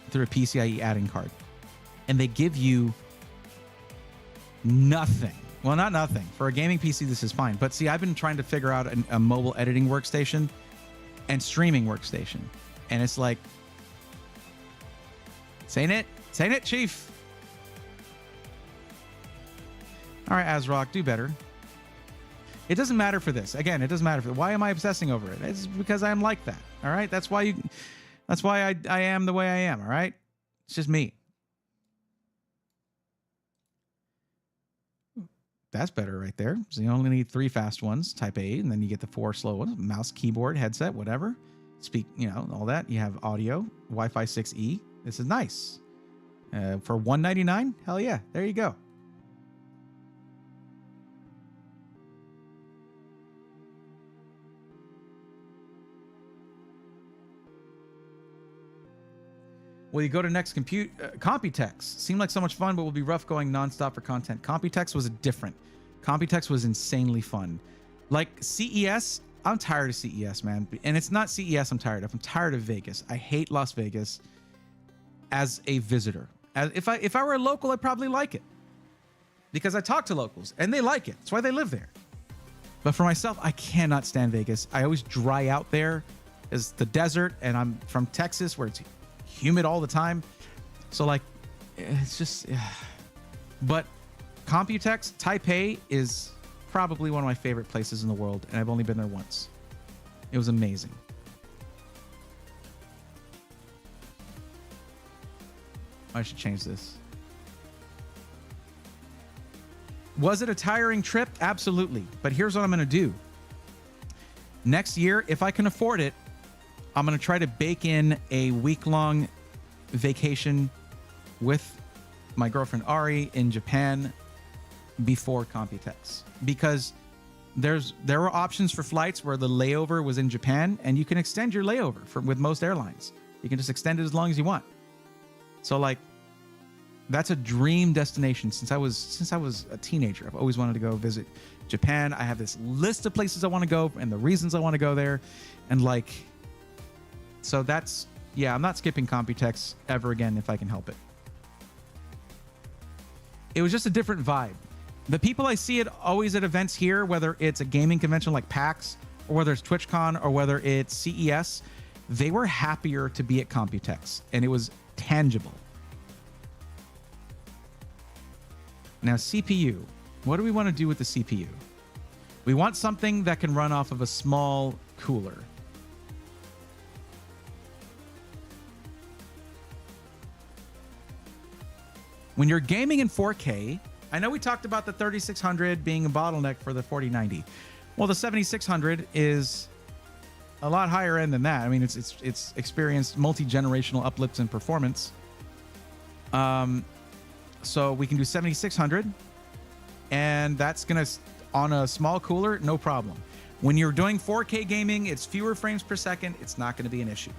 Speaker 1: through a PCIe add-in card. And they give you nothing. Well, not nothing. For a gaming PC, this is fine. But see, I've been trying to figure out a mobile editing workstation and streaming workstation. And it's like, saying it, Chief. All right, Azrock, do better. It doesn't matter for this. Again, it doesn't matter for why am I obsessing over it? It's because I'm like that. All right. That's why I am the way I am. All right. It's just me. That's better right there. So you only need 3 fast ones, type A, and then you get the 4 slow ones, mouse, keyboard, headset, whatever. Speak, all that. You have audio, Wi-Fi 6E. This is nice. For $199, hell yeah. There you go. Will you go to next Computex? Seemed like so much fun, but will be rough going nonstop for content. Computex was different. Computex was insanely fun. Like CES, I'm tired of CES, man. And it's not CES I'm tired of. I'm tired of Vegas. I hate Las Vegas as a visitor. If I were a local, I'd probably like it. Because I talk to locals, and they like it. That's why they live there. But for myself, I cannot stand Vegas. I always dry out there. It's the desert, and I'm from Texas, where it's humid all the time. So like, it's just, but Computex, Taipei is probably one of my favorite places in the world. And I've only been there once. It was amazing. I should change this. Was it a tiring trip? Absolutely. But here's what I'm going to do. Next year, if I can afford it, I'm going to try to bake in a week-long vacation with my girlfriend Ari in Japan before Computex, because there were options for flights where the layover was in Japan, and you can extend your layover with most airlines. You can just extend it as long as you want. So like, that's a dream destination. Since I was a teenager, I've always wanted to go visit Japan. I have this list of places I want to go and the reasons I want to go there, and like. So that's, yeah, I'm not skipping Computex ever again if I can help it. It was just a different vibe. The people I see always at events here, whether it's a gaming convention like PAX, or whether it's TwitchCon, or whether it's CES, they were happier to be at Computex, and it was tangible. Now, CPU. What do we want to do with the CPU? We want something that can run off of a small cooler. When you're gaming in 4K, I know we talked about the 3600 being a bottleneck for the 4090. Well, the 7600 is a lot higher end than that. I mean, it's experienced multi-generational uplifts in performance. So we can do 7600, and that's gonna, on a small cooler, no problem. When you're doing 4K gaming, it's fewer frames per second. It's not going to be an issue.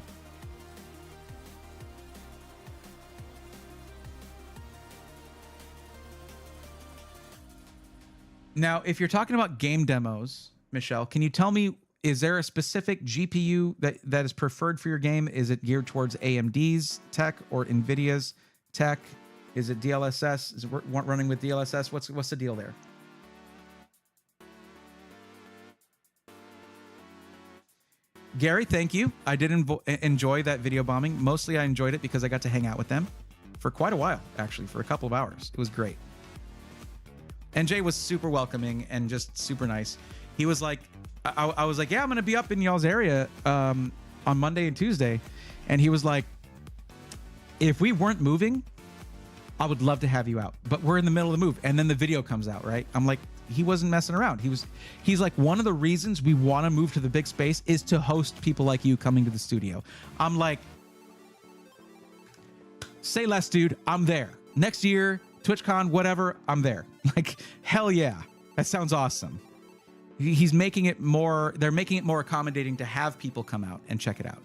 Speaker 1: Now, if you're talking about game demos, Michelle, can you tell me, is there a specific GPU that is preferred for your game? Is it geared towards AMD's tech or NVIDIA's tech? Is it DLSS? Is it running with DLSS? What's the deal there? Gary, thank you. I did enjoy that video bombing. Mostly I enjoyed it because I got to hang out with them for quite a while, actually, for a couple of hours. It was great. And Jay was super welcoming and just super nice. He was like, I was like, yeah, I'm going to be up in y'all's area on Monday and Tuesday. And he was like, if we weren't moving, I would love to have you out. But we're in the middle of the move. And then the video comes out, right? I'm like, he wasn't messing around. He's like, one of the reasons we want to move to the big space is to host people like you coming to the studio. I'm like, say less, dude. I'm there. Next year, TwitchCon, whatever, I'm there. Like, hell yeah. That sounds awesome. He's making it more, they're making it more accommodating to have people come out and check it out.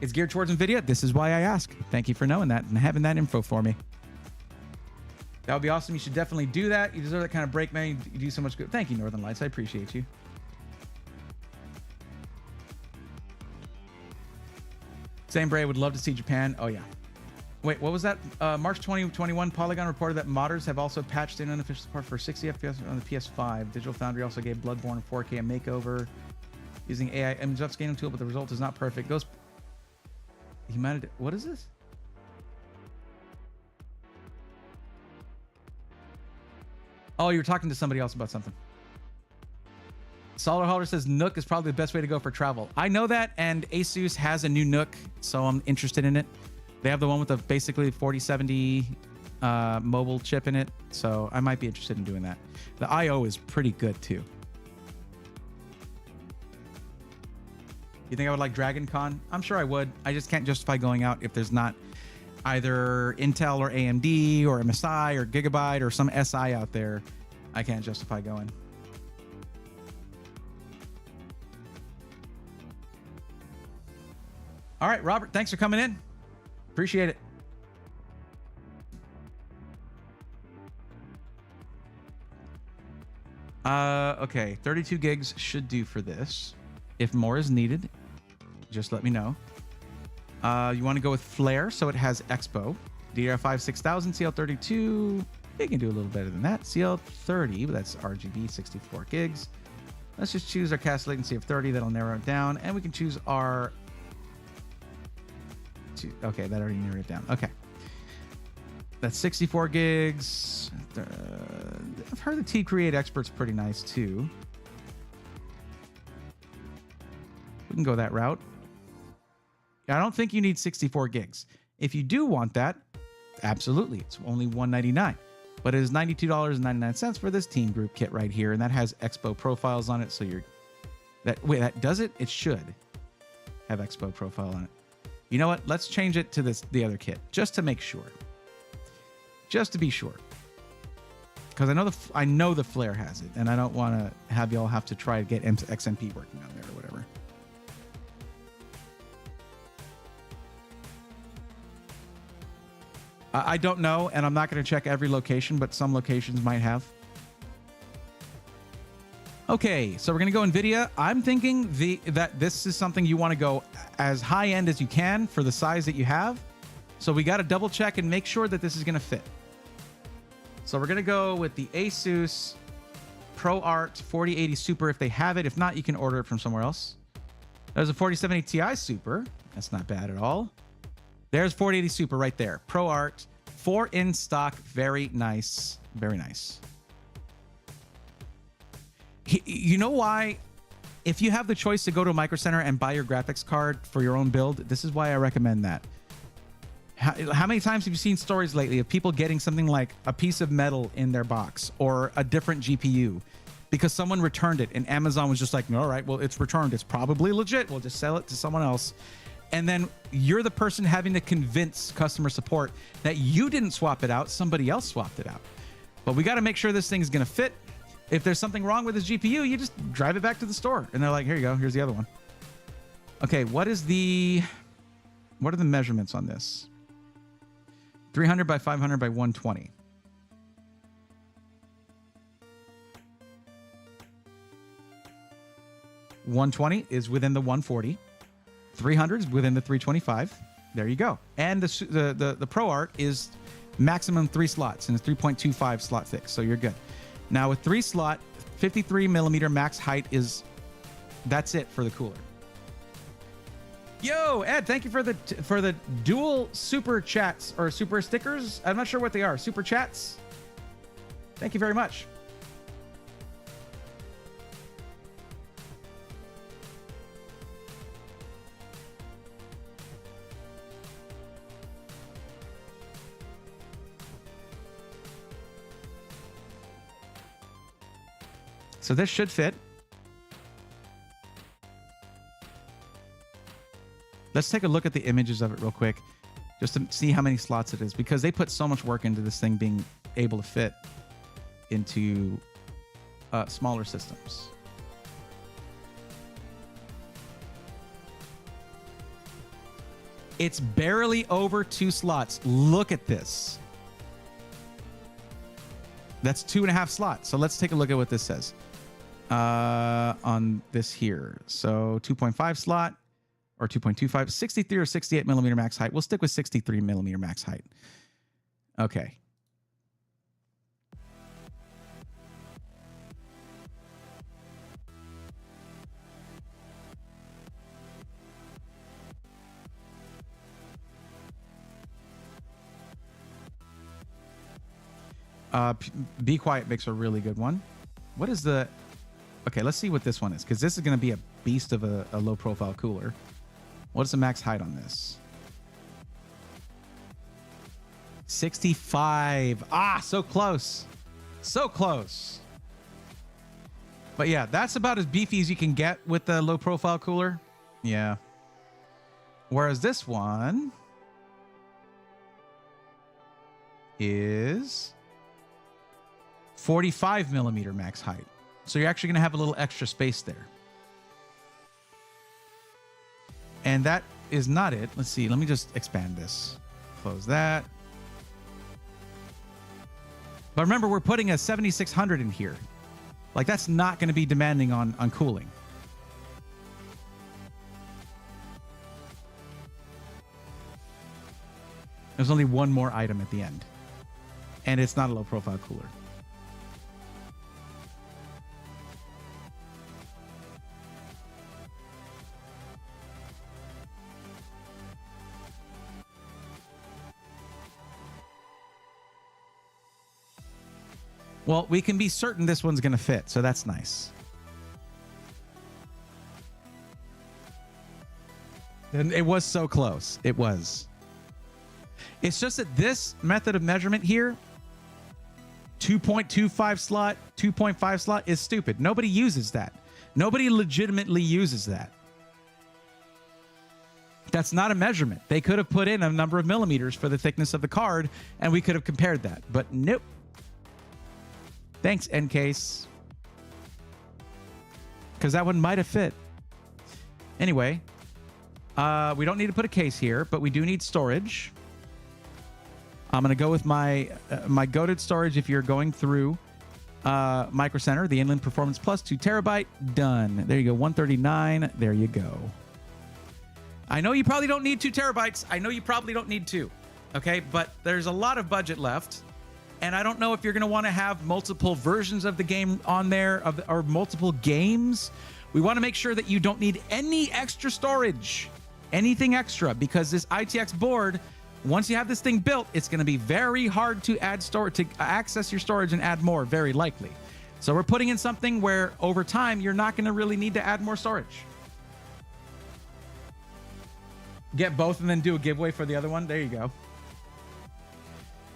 Speaker 1: It's geared towards NVIDIA. This is why I ask. Thank you for knowing that and having that info for me. That would be awesome. You should definitely do that. You deserve that kind of break, man. You do so much good. Thank you, Northern Lights. I appreciate you. Same Bray, would love to see Japan. Oh, yeah. Wait, what was that? March 2021, Polygon reported that modders have also patched in unofficial support for 60 FPS on the PS5. Digital Foundry also gave Bloodborne 4K a makeover using AI image upscaling tool, but the result is not perfect. What is this? Oh, you're talking to somebody else about something. Solid Holder says Nook is probably the best way to go for travel. I know that, and Asus has a new Nook, so I'm interested in it. They have the one with the basically 4070 mobile chip in it, so I might be interested in doing that. The I/O is pretty good too. You think I would like Dragon Con? I'm sure I would. I just can't justify going out if there's not either Intel or AMD or MSI or Gigabyte or some SI out there. I can't justify going. All right, Robert, thanks for coming in. Appreciate it. Okay, 32 gigs should do for this. If more is needed, just let me know. You want to go with Flare, so it has Expo. DDR5 6000, CL32. They can do a little better than that. CL30, but that's RGB, 64 gigs. Let's just choose our cast latency of 30. That'll narrow it down. And we can choose our... Okay, that already narrowed it down. Okay. That's 64 gigs. I've heard the T-Create Expert's pretty nice, too. We can go that route. I don't think you need 64 gigs. If you do want that, absolutely. It's only $199. But it is $92.99 for this Team Group kit right here. And that has Expo profiles on it. So you're... That does it? It should have Expo profile on it. You know what? Let's change it to the other kit, just to make sure. Just to be sure. Because I know the Flare has it, and I don't want to have y'all have to try to get XMP working on there or whatever. I don't know, and I'm not going to check every location, but some locations might have. Okay, so we're going to go NVIDIA. I'm thinking that this is something you want to go as high-end as you can for the size that you have. So we got to double check and make sure that this is going to fit. So we're going to go with the Asus ProArt 4080 Super if they have it. If not, you can order it from somewhere else. There's a 4070 Ti Super. That's not bad at all. There's 4080 Super right there. ProArt, 4 in stock. Very nice. Very nice. You know why? If you have the choice to go to a Micro Center and buy your graphics card for your own build, this is why I recommend that. How many times have you seen stories lately of people getting something like a piece of metal in their box or a different GPU because someone returned it and Amazon was just like, all right, well, it's returned. It's probably legit. We'll just sell it to someone else. And then you're the person having to convince customer support that you didn't swap it out. Somebody else swapped it out. But we got to make sure this thing is going to fit. If there's something wrong with his GPU, you just drive it back to the store. And they're like, here you go. Here's the other one. Okay, what are the measurements on this? 300 by 500 by 120. $120 is within the 140. 300 is within the 325. There you go. And the ProArt is maximum 3 slots and it's 3.25 slot thick. So you're good. Now with 3 slot, 53 millimeter max height that's it for the cooler. Yo, Ed, thank you for the dual super chats or super stickers. I'm not sure what they are. Super chats. Thank you very much. So this should fit. Let's take a look at the images of it real quick, just to see how many slots it is, because they put so much work into this thing being able to fit into smaller systems. It's barely over 2 slots. Look at this. That's 2.5 slots. So let's take a look at what this says on this here. So 2.5 slot. Or 2.25, 63 or 68 millimeter max height. We'll stick with 63 millimeter max height. Okay. Be Quiet makes a really good one. What is the... Okay, let's see what this one is, because this is going to be a beast of a low-profile cooler. What is the max height on this? 65. Ah, so close. So close. But yeah, that's about as beefy as you can get with the low-profile cooler. Yeah. Whereas this one is 45 millimeter max height. So you're actually going to have a little extra space there. And that is not it. Let's see. Let me just expand this. Close that. But remember, we're putting a 7600 in here. Like, that's not going to be demanding on cooling. There's only one more item at the end. And it's not a low-profile cooler. Well, we can be certain this one's going to fit, so that's nice. And it was so close. It was. It's just that this method of measurement here, 2.25 slot, 2.5 slot, is stupid. Nobody uses that. Nobody legitimately uses that. That's not a measurement. They could have put in a number of millimeters for the thickness of the card, and we could have compared that. But nope. Thanks, Encase. Because that one might have fit. Anyway, we don't need to put a case here, but we do need storage. I'm going to go with my goated storage if you're going through Micro Center, the Inland Performance Plus, 2 terabyte. Done. There you go, 139. There you go. I know you probably don't need 2 terabytes. I know you probably don't need 2. Okay, but there's a lot of budget left. And I don't know if you're going to want to have multiple versions of the game on there or multiple games. We want to make sure that you don't need any extra storage, anything extra, because this ITX board, once you have this thing built, it's going to be very hard to add storage, to access your storage and add more, very likely. So we're putting in something where over time, you're not going to really need to add more storage. Get both and then do a giveaway for the other one. There you go.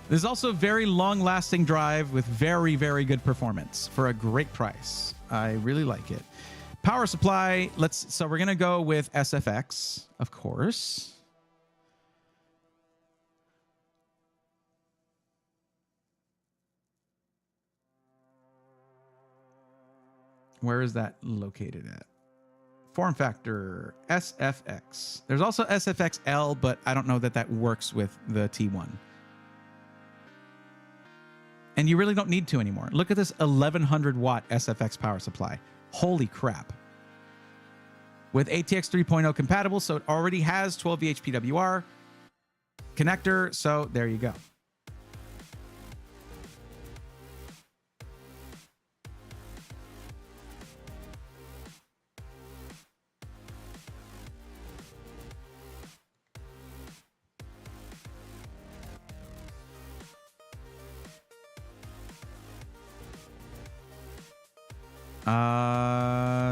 Speaker 1: This is also a very long-lasting drive with very, very good performance for a great price. I really like it. Power supply, so we're going to go with SFX, of course. Where is that located at? Form factor, SFX. There's also SFXL, but I don't know that that works with the T1. And you really don't need to anymore. Look at this 1100 watt SFX power supply. Holy crap. With ATX 3.0 compatible, so it already has 12V HPWR connector, so there you go.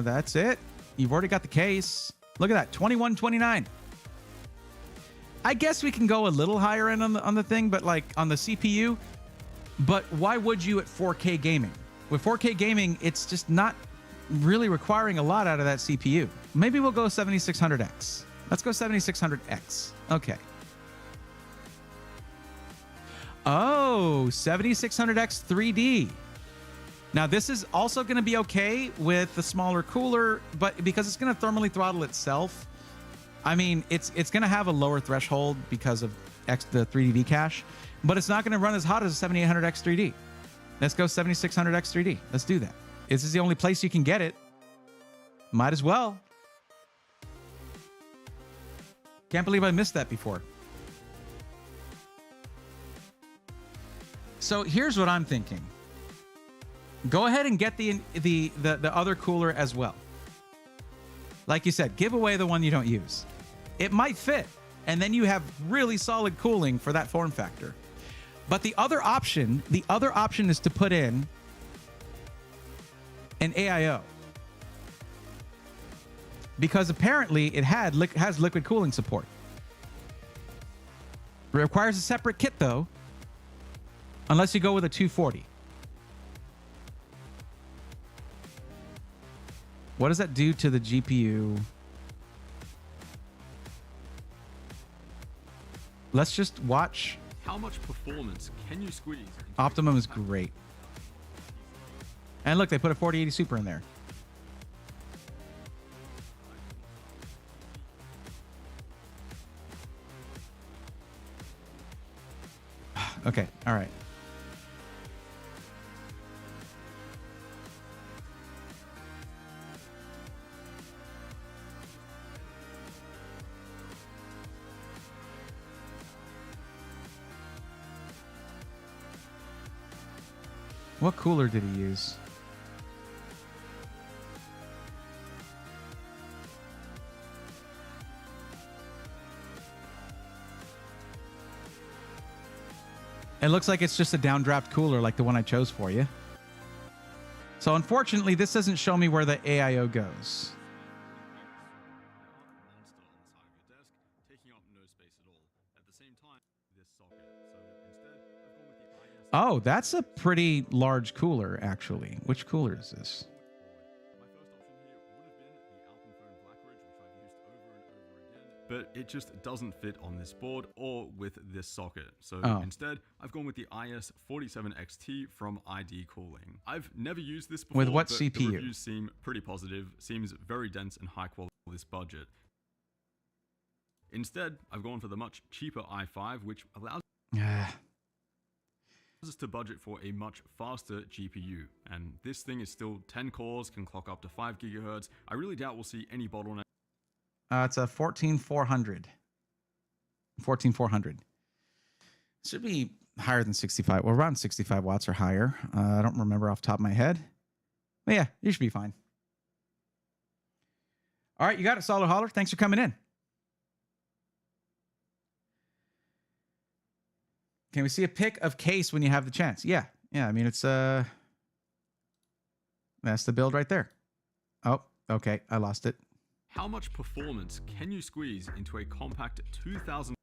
Speaker 1: That's it. You've already got the case. Look at that, 2129. I guess we can go a little higher end on the thing, but like on the CPU. But why would you at 4K gaming? With 4K gaming, it's just not really requiring a lot out of that CPU. Maybe we'll go 7600X. Let's go 7600X. Okay. Oh, 7600X 3D. Now, this is also going to be okay with the smaller cooler, but because it's going to thermally throttle itself, I mean, it's going to have a lower threshold because of the 3D cache, but it's not going to run as hot as a 7800X 3D. Let's go 7600X 3D. Let's do that. This is the only place you can get it. Might as well. Can't believe I missed that before. So here's what I'm thinking. Go ahead and get the other cooler as well. Like you said, give away the one you don't use. It might fit, and then you have really solid cooling for that form factor. But the other option is to put in an AIO. Because apparently it has liquid cooling support. It requires a separate kit though, unless you go with a 240. What does that do to the GPU? Let's just watch.
Speaker 2: How much performance can you squeeze?
Speaker 1: Optimum is great. And look, they put a 4080 Super in there. Okay, all right. What cooler did he use? It looks like it's just a downdraft cooler like the one I chose for you. So unfortunately, this doesn't show me where the AIO goes. Oh, that's a pretty large cooler, actually. Which cooler is this?
Speaker 2: But it just doesn't fit on this board or with this socket. So instead, I've gone with the IS47XT from ID Cooling. I've never used this before,
Speaker 1: with what
Speaker 2: but
Speaker 1: CPU?
Speaker 2: The reviews seem pretty positive, seems very dense and high quality for this budget. Instead, I've gone for the much cheaper i5, which allows us to budget for a much faster GPU. And this thing is still 10 cores, can clock up to 5 gigahertz. I really doubt we'll see any bottleneck.
Speaker 1: It's a 14400. 14400. Should be higher than 65. Well, around 65 watts or higher. I don't remember off the top of my head. But yeah, you should be fine. All right, you got it, Solid Holler. Thanks for coming in. Can we see a pic of case when you have the chance? Yeah. Yeah, I mean, it's that's the build right there. Oh, okay. I lost it.
Speaker 2: How much performance can you squeeze into a compact $2,000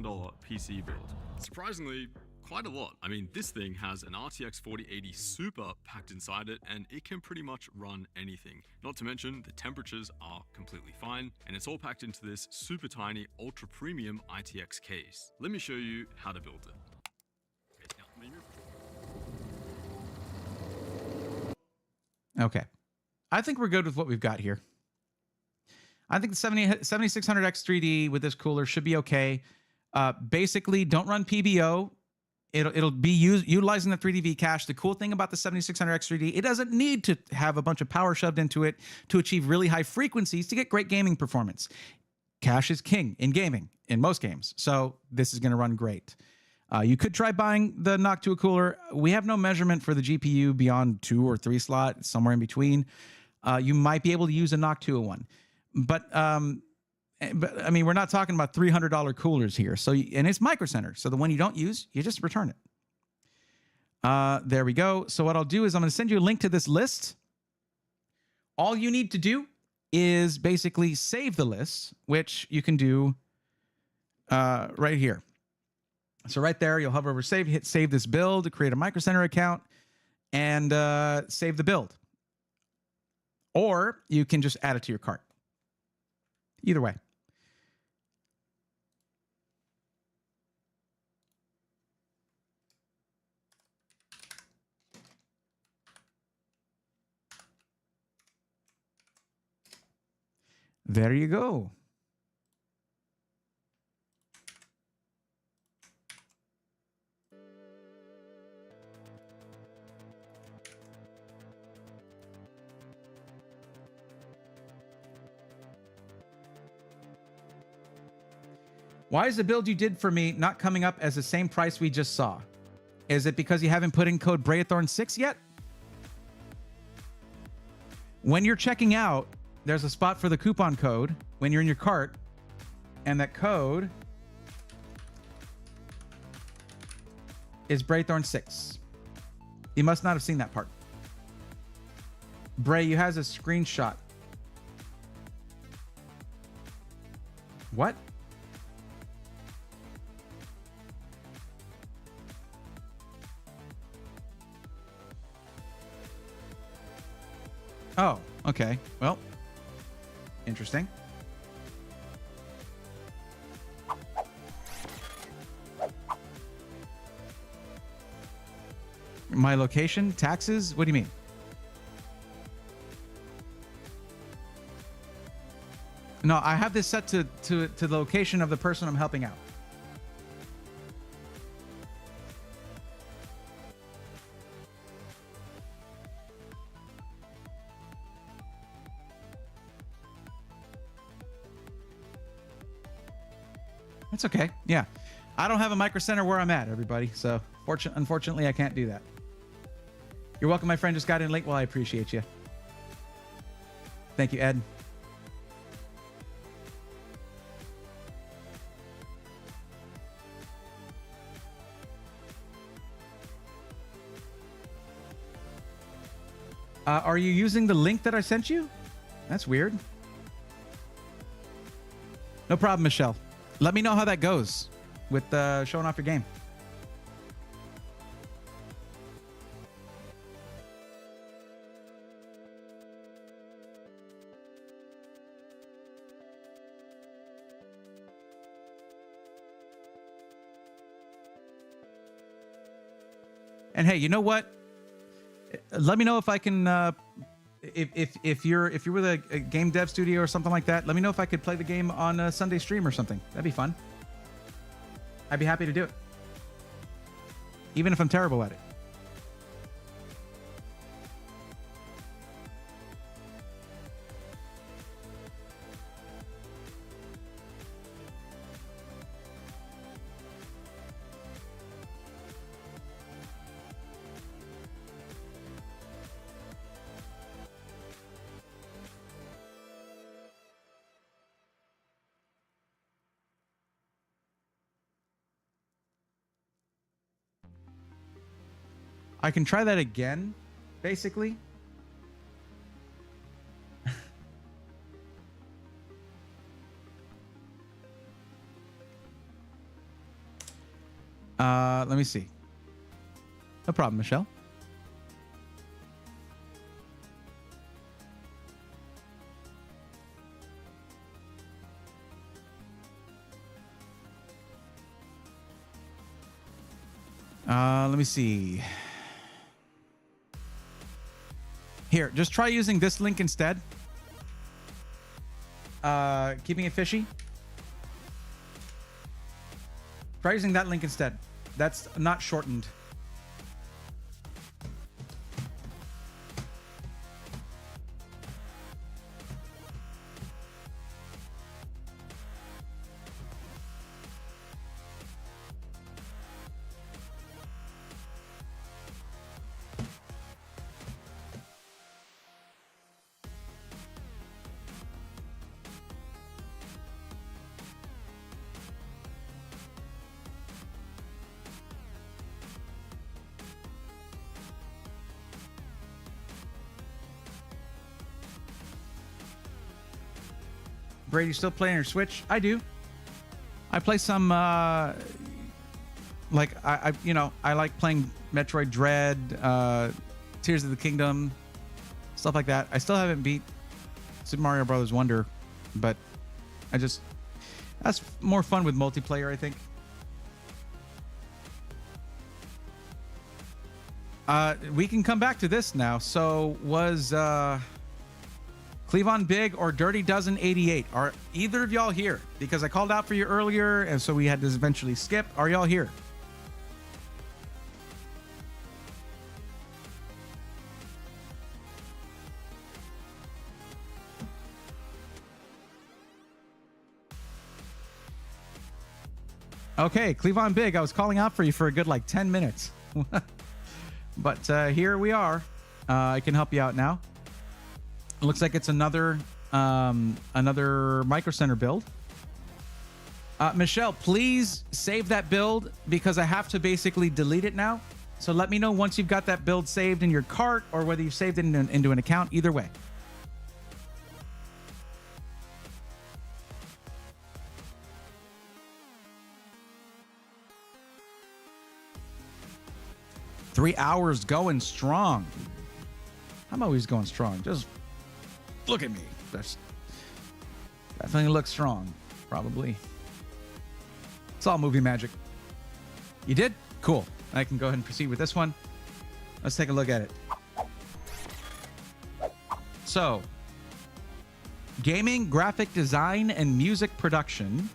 Speaker 2: PC build? Surprisingly, quite a lot. I mean, this thing has an RTX 4080 Super packed inside it, and it can pretty much run anything. Not to mention, the temperatures are completely fine, and it's all packed into this super tiny, ultra premium ITX case. Let me show you how to build it.
Speaker 1: Okay. I think we're good with what we've got here. I think the 7600X3D with this cooler should be okay. Basically, don't run PBO. It'll be utilizing the 3DV cache. The cool thing about the 7600X3D, it doesn't need to have a bunch of power shoved into it to achieve really high frequencies to get great gaming performance. Cache is king in gaming, in most games. So this is going to run great. You could try buying the Noctua cooler. We have no measurement for the GPU beyond 2 or 3 slot, somewhere in between. You might be able to use a Noctua one. But I mean, we're not talking about $300 coolers here. So, and it's Micro Center. So the one you don't use, you just return it. There we go. So what I'll do is I'm going to send you a link to this list. All you need to do is basically save the list, which you can do right here. So right there, you'll hover over save, hit save this build, create a Micro Center account, and save the build. Or you can just add it to your cart. Either way. There you go. Why is the build you did for me not coming up as the same price we just saw? Is it because you haven't put in code Braethorn6 yet? When you're checking out, there's a spot for the coupon code when you're in your cart, and that code is Braythorn 6. You must not have seen that part. Bray, you has a screenshot. What? Oh, okay. Well, interesting. My location, taxes? What do you mean? No, I have this set to the location of the person I'm helping out. That's okay. Yeah. I don't have a micro center where I'm at, everybody. So unfortunately, I can't do that. You're welcome, my friend. Just got in late. Well, I appreciate you. Thank you, Ed. Are you using the link that I sent you? That's weird. No problem, Michelle. Let me know how that goes with showing off your game. And hey, you know what? Let me know if I can. If you're with a game dev studio or something like that, let me know if I could play the game on a Sunday stream or something. That'd be fun. I'd be happy to do it, even if I'm terrible at it. I can try that again, basically. Let me see. No problem, Michelle. Let me see. Here, just try using this link instead. Keeping it fishy. Try using that link instead. That's not shortened. Brady, still playing your Switch? I do. I play some like I like playing Metroid Dread, Tears of the Kingdom, stuff like that. I still haven't beat Super Mario Brothers Wonder, but that's more fun with multiplayer, I think. We can come back to this now. So was Cleavon Big or Dirty Dozen 88? Are either of y'all here? Because I called out for you earlier, and so we had to eventually skip. Are y'all here? Okay, Cleavon Big, I was calling out for you for a good 10 minutes. But here we are. I can help you out now. It looks like it's another Micro Center build. Michelle, please save that build because I have to basically delete it now. So let me know once you've got that build saved in your cart or whether you've saved it into an account. Either way. Three hours going strong. I'm always going strong. Just look at me. That's definitely looks strong. Probably. It's all movie magic. You did? Cool. I can go ahead and proceed with this one. Let's take a look at it. So, gaming, graphic design, and music production,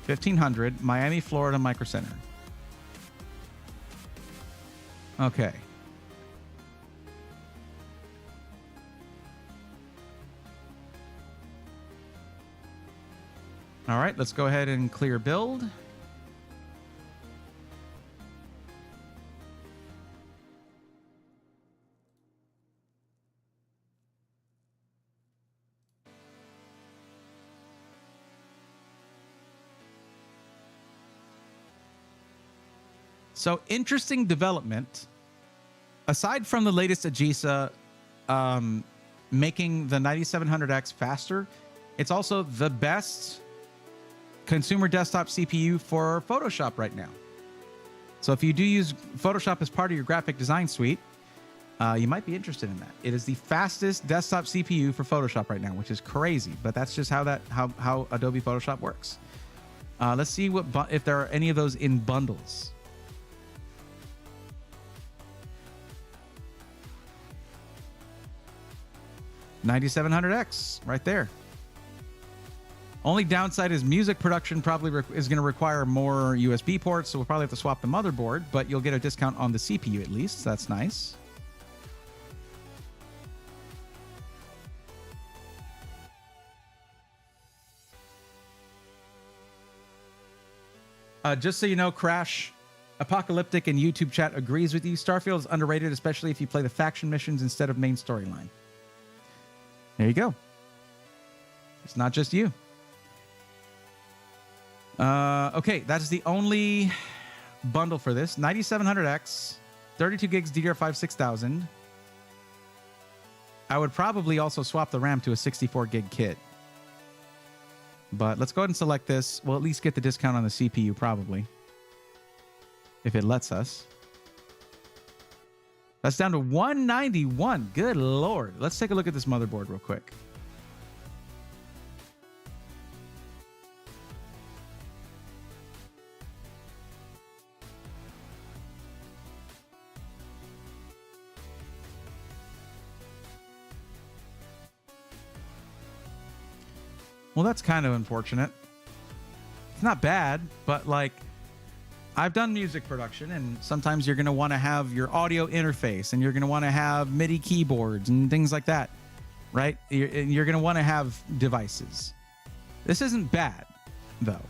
Speaker 1: 1500, Miami, Florida Micro Center. Okay. All right, let's go ahead and clear build. So interesting development. Aside from the latest AGESA making the 9700X faster, it's also the best consumer desktop CPU for Photoshop right now. So if you do use Photoshop as part of your graphic design suite, you might be interested in that. It is the fastest desktop CPU for Photoshop right now, which is crazy, but that's just how Adobe Photoshop works. Let's see if there are any of those in bundles. $9,700X right there. Only downside is music production probably is going to require more USB ports, so we'll probably have to swap the motherboard, but you'll get a discount on the CPU at least. So that's nice. Just so you know, Crash Apocalyptic in YouTube chat agrees with you. Starfield is underrated, especially if you play the faction missions instead of main storyline. There you go. It's not just you. Okay, that's the only bundle for this. 9700X, 32 gigs DDR5 6000. I would probably also swap the RAM to a 64 gig kit. But let's go ahead and select this. We'll at least get the discount on the CPU probably, if it lets us. That's down to 191. Good Lord. Let's take a look at this motherboard real quick. Well, that's kind of unfortunate. It's not bad, but like, I've done music production, and sometimes you're going to want to have your audio interface, and you're going to want to have MIDI keyboards and things like that, right? You're going to want to have devices. This isn't bad, though.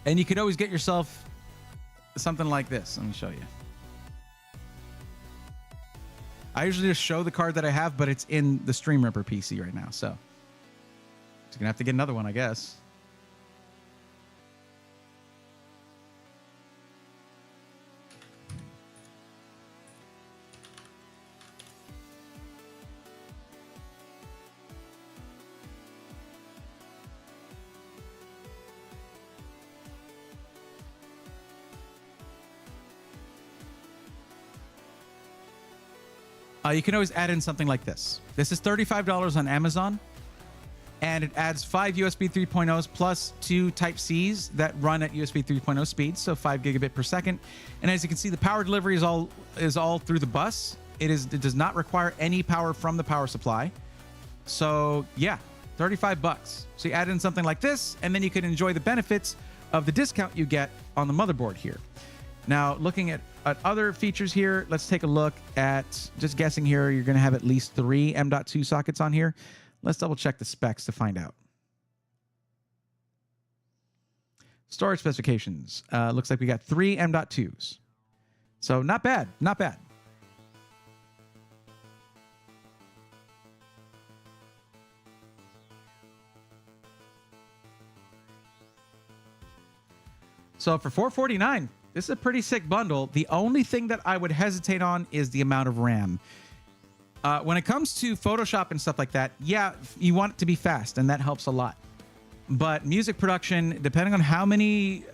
Speaker 1: And you could always get yourself something like this. Let me show you. I usually just show the card that I have, but it's in the Streamripper PC right now, so just going to have to get another one, I guess. You can always add in something like this. This is $35 on Amazon, and it adds 5 USB 3.0s plus 2 Type-Cs that run at USB 3.0 speeds, so 5 gigabit per second. And as you can see, the power delivery is all through the bus. It does not require any power from the power supply. So yeah, 35 bucks. So you add in something like this, and then you can enjoy the benefits of the discount you get on the motherboard here. Now, looking at other features here, let's take a look at, just guessing here, you're going to have at least 3 M.2 sockets on here. Let's double check the specs to find out. Storage specifications. Looks like we got 3 M.2s. So not bad, not bad. So for $449, this is a pretty sick bundle. The only thing that I would hesitate on is the amount of RAM. When it comes to Photoshop and stuff like that, yeah, you want it to be fast, and that helps a lot. But music production, depending on how many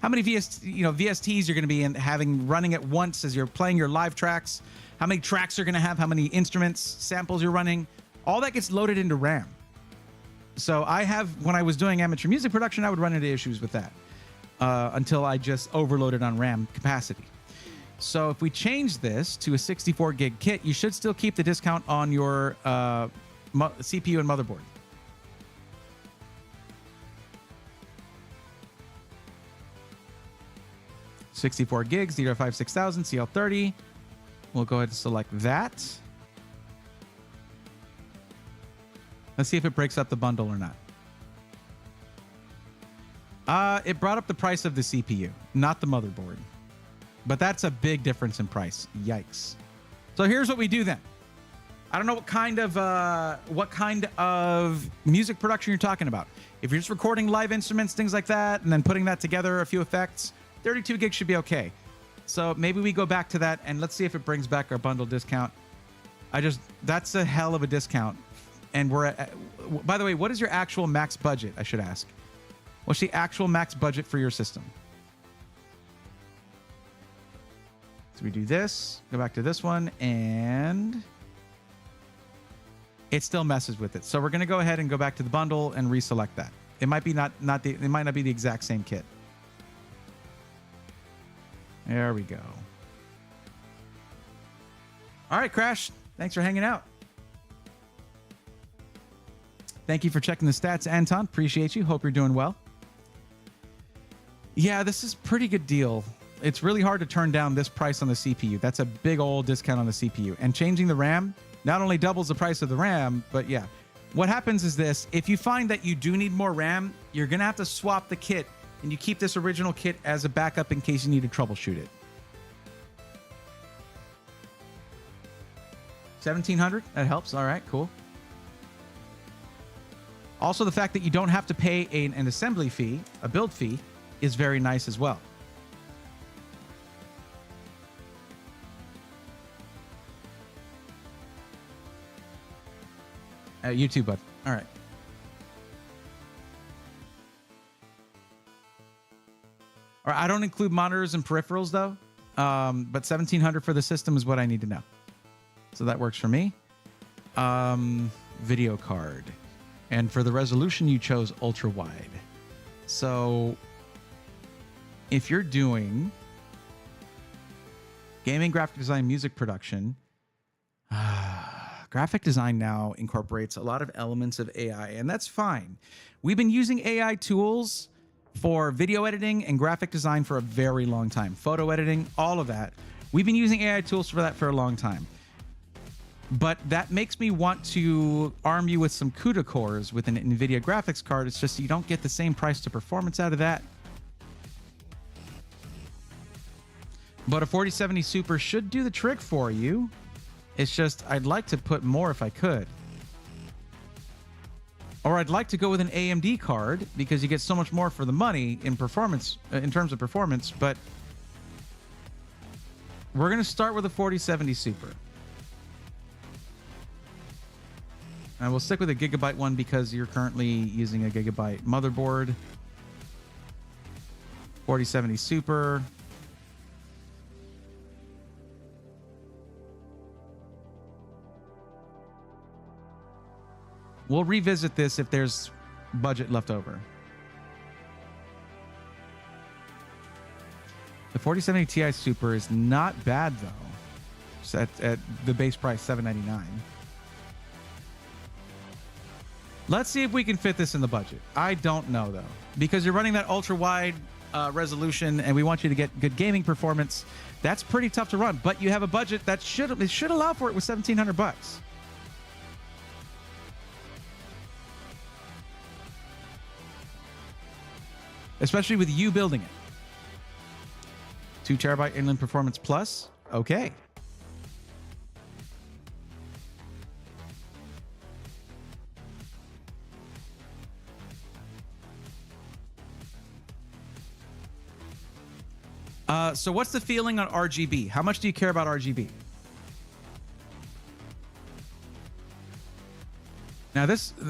Speaker 1: VSTs you're going to be running at once as you're playing your live tracks, how many tracks you're going to have, how many instruments, samples you're running, all that gets loaded into RAM. So when I was doing amateur music production, I would run into issues with that until I just overloaded on RAM capacity. So if we change this to a 64 gig kit, you should still keep the discount on your CPU and motherboard. $64 gigs, DDR5 6000, CL30. We'll go ahead and select that. Let's see if it breaks up the bundle or not. It brought up the price of the CPU, not the motherboard. But that's a big difference in price. Yikes. So here's what we do then. I don't know what kind of music production you're talking about. If you're just recording live instruments, things like that, and then putting that together, a few effects, 32 gigs should be okay. So maybe we go back to that and let's see if it brings back our bundle discount. That's a hell of a discount. And by the way, what is your actual max budget? I should ask. What's the actual max budget for your system? So we do this, go back to this one, and it still messes with it. So we're going to go ahead and go back to the bundle and reselect that. It might be it might not be the exact same kit. There we go. All right, Crash. Thanks for hanging out. Thank you for checking the stats, Anton. Appreciate you. Hope you're doing well. Yeah, this is a pretty good deal. It's really hard to turn down this price on the CPU. That's a big old discount on the CPU. And changing the RAM not only doubles the price of the RAM, but yeah. What happens is this. If you find that you do need more RAM, you're going to have to swap the kit, and you keep this original kit as a backup in case you need to troubleshoot it. 1700, that helps. All right, cool. Also, the fact that you don't have to pay an assembly fee, a build fee, is very nice as well. You too, bud. All right. All right, I don't include monitors and peripherals, though. But 1700 for the system is what I need to know. So that works for me. Video card. And for the resolution, you chose ultra wide. So if you're doing gaming, graphic design, music production, graphic design now incorporates a lot of elements of AI, and that's fine. We've been using AI tools for video editing and graphic design for a very long time. Photo editing, all of that. We've been using AI tools for that for a long time. But that makes me want to arm you with some CUDA cores with an NVIDIA graphics card. It's just you don't get the same price to performance out of that. But a 4070 Super should do the trick for you. It's just I'd like to put more if I could. Or I'd like to go with an AMD card because you get so much more for the money in performance, in terms of performance. But we're going to start with a 4070 Super. And we'll stick with a Gigabyte one because you're currently using a Gigabyte motherboard. 4070 Super. We'll revisit this if there's budget left over. The 4070 Ti Super is not bad, though. It's at the base price, $799. Let's see if we can fit this in the budget. I don't know, though, because you're running that ultra-wide resolution, and we want you to get good gaming performance. That's pretty tough to run, but you have a budget that should allow for it with $1,700. Especially with you building it. 2 terabyte inland performance plus. Okay. So what's the feeling on RGB? How much do you care about RGB? Now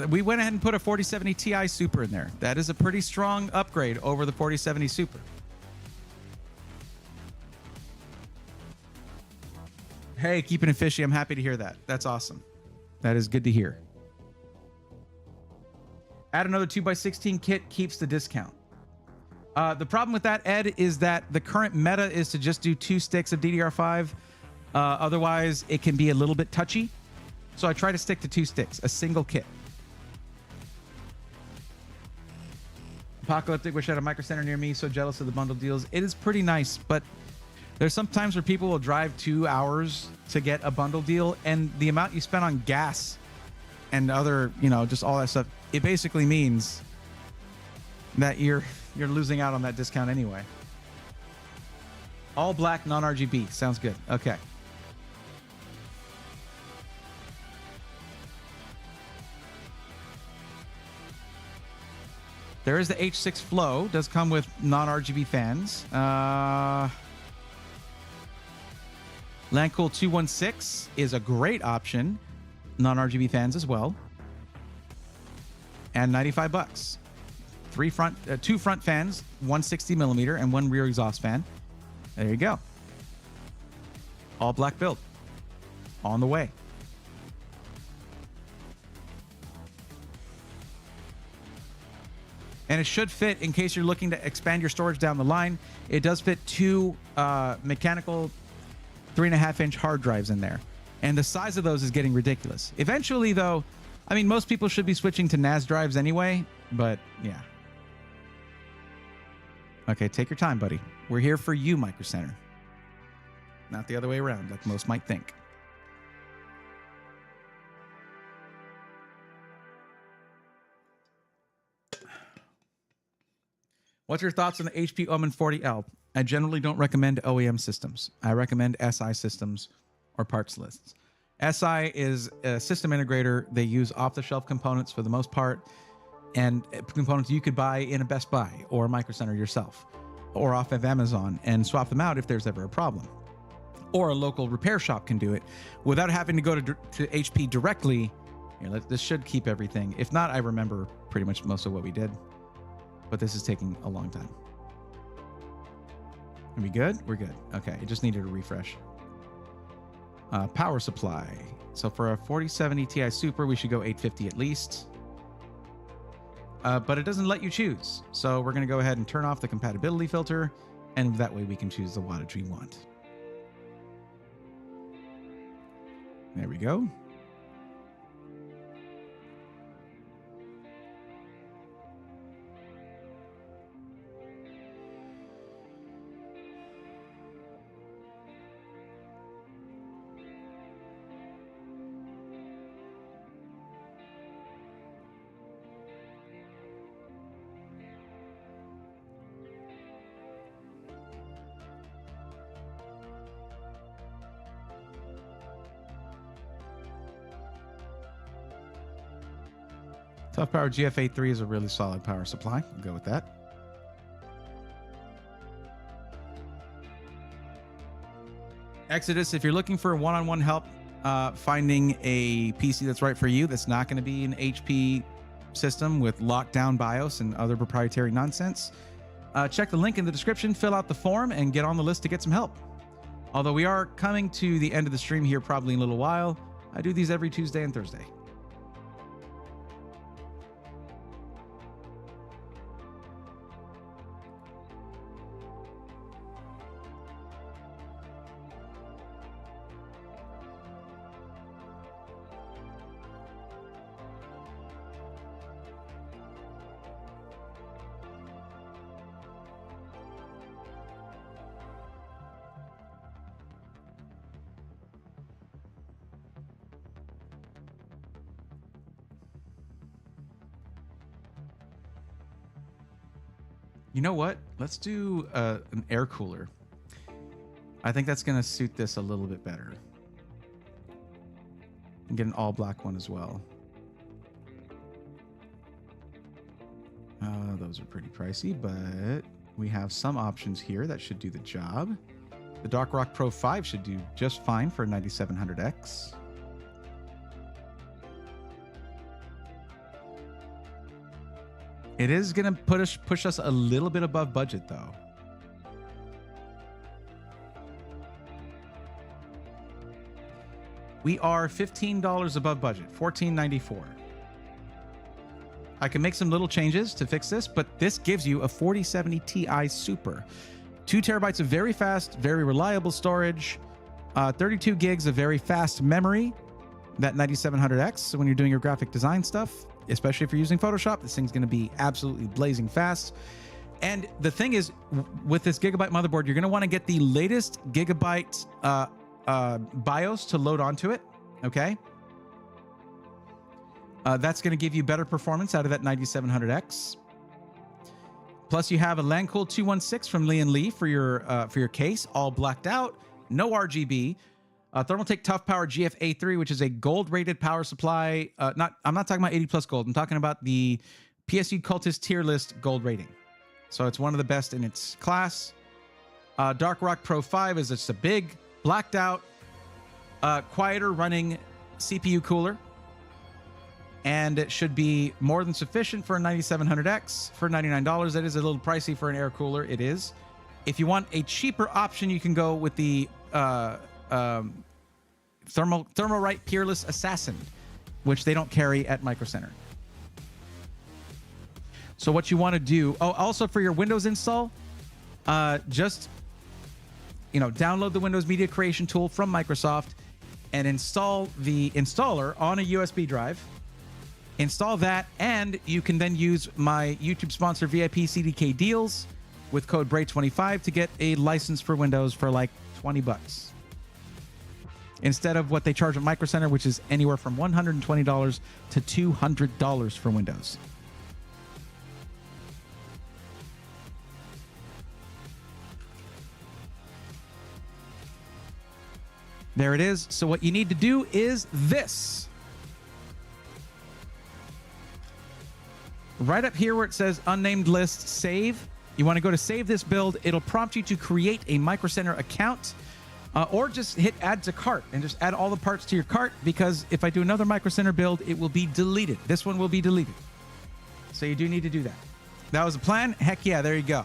Speaker 1: we went ahead and put a 4070 Ti Super in there. That is a pretty strong upgrade over the 4070 Super. Hey, keeping it fishy. I'm happy to hear that. That's awesome. That is good to hear. Add another 2x16 kit, keeps the discount. The problem with that, Ed, is that the current meta is to just do 2 sticks of DDR5. Otherwise, it can be a little bit touchy. So I try to stick to 2 sticks, a single kit. Apocalyptic, wish I had a Micro Center near me. So jealous of the bundle deals. It is pretty nice, but there's some times where people will drive 2 hours to get a bundle deal, and the amount you spend on gas and other, just all that stuff, it basically means that you're losing out on that discount anyway. All black, non-RGB. Sounds good. Okay. There is the H6 Flow. Does come with non-RGB fans. Landcool 216 is a great option. Non-RGB fans as well. And $95. 2 front fans, 160 millimeter, and 1 rear exhaust fan. There you go. All black build. On the way. And it should fit, in case you're looking to expand your storage down the line, it does fit 2 mechanical 3.5-inch hard drives in there. And the size of those is getting ridiculous. Eventually, though, I mean, most people should be switching to NAS drives anyway, but yeah. Okay, take your time, buddy. We're here for you, Micro Center. Not the other way around, like most might think. What's your thoughts on the HP Omen 40L? I generally don't recommend OEM systems. I recommend SI systems or parts lists. SI is a system integrator. They use off-the-shelf components for the most part, and components you could buy in a Best Buy or a Micro Center yourself, or off of Amazon, and swap them out if there's ever a problem. Or a local repair shop can do it without having to go to HP directly. This should keep everything. If not, I remember pretty much most of what we did, but this is taking a long time. Are we good? We're good. Okay, it just needed a refresh. Power supply. So for a 4070 Ti Super, we should go 850 at least. But it doesn't let you choose. So we're going to go ahead and turn off the compatibility filter, and that way we can choose the wattage we want. There we go. Tough Power GFA3 is a really solid power supply. We'll go with that. Exodus, if you're looking for one-on-one help finding a PC that's right for you, that's not going to be an HP system with lockdown BIOS and other proprietary nonsense, check the link in the description, fill out the form, and get on the list to get some help. Although we are coming to the end of the stream here probably in a little while, I do these every Tuesday and Thursday. You know what? Let's do an air cooler. I think that's going to suit this a little bit better. And get an all black one as well. Those are pretty pricey, but We have some options here that should do the job. The Dark Rock Pro 5 should do just fine for a 9700X. It is going to push us a little bit above budget, though. We are $15 above budget, $14.94. I can make some little changes to fix this, but this gives you a 4070 Ti Super. 2 terabytes of very fast, very reliable storage, 32 gigs of very fast memory, that 9700X. So when you're doing your graphic design stuff, especially if you're using Photoshop, this thing's going to be absolutely blazing fast. And the thing is, with this Gigabyte motherboard, you're going to want to get the latest Gigabyte BIOS to load onto it, okay? That's going to give you better performance out of that 9700X. Plus, you have a LANCool 216 from Lee & Lee for your case, all blacked out, no RGB. Thermaltake Tough Power GF-A3, which is a gold-rated power supply. I'm not talking about 80 plus gold. I'm talking about the PSU Cultist tier list gold rating. So it's one of the best in its class. Dark Rock Pro 5 is just a big, blacked out, quieter running CPU cooler. And it should be more than sufficient for a 9700X for $99. That is a little pricey for an air cooler. It is. If you want a cheaper option, you can go with the Thermalright Peerless Assassin, which they don't carry at Micro Center. So what you want to do, also for your Windows install, just download the Windows Media Creation tool from Microsoft and install the installer on a USB drive. Install that, and you can then use my YouTube sponsor VIP CDK deals with code BRAY25 to get a license for Windows for like $20 instead of what they charge at Micro Center, which is anywhere from $120 to $200 for Windows. There it is. So what you need to do is this. Right up here where it says unnamed list, save. You want to go to save this build. It'll prompt you to create a Micro Center account or just hit add to cart and just add all the parts to your cart, because if I do another Micro Center build, it will be deleted. This one will be deleted. So you do need to do that. That was the plan. Heck yeah, there you go.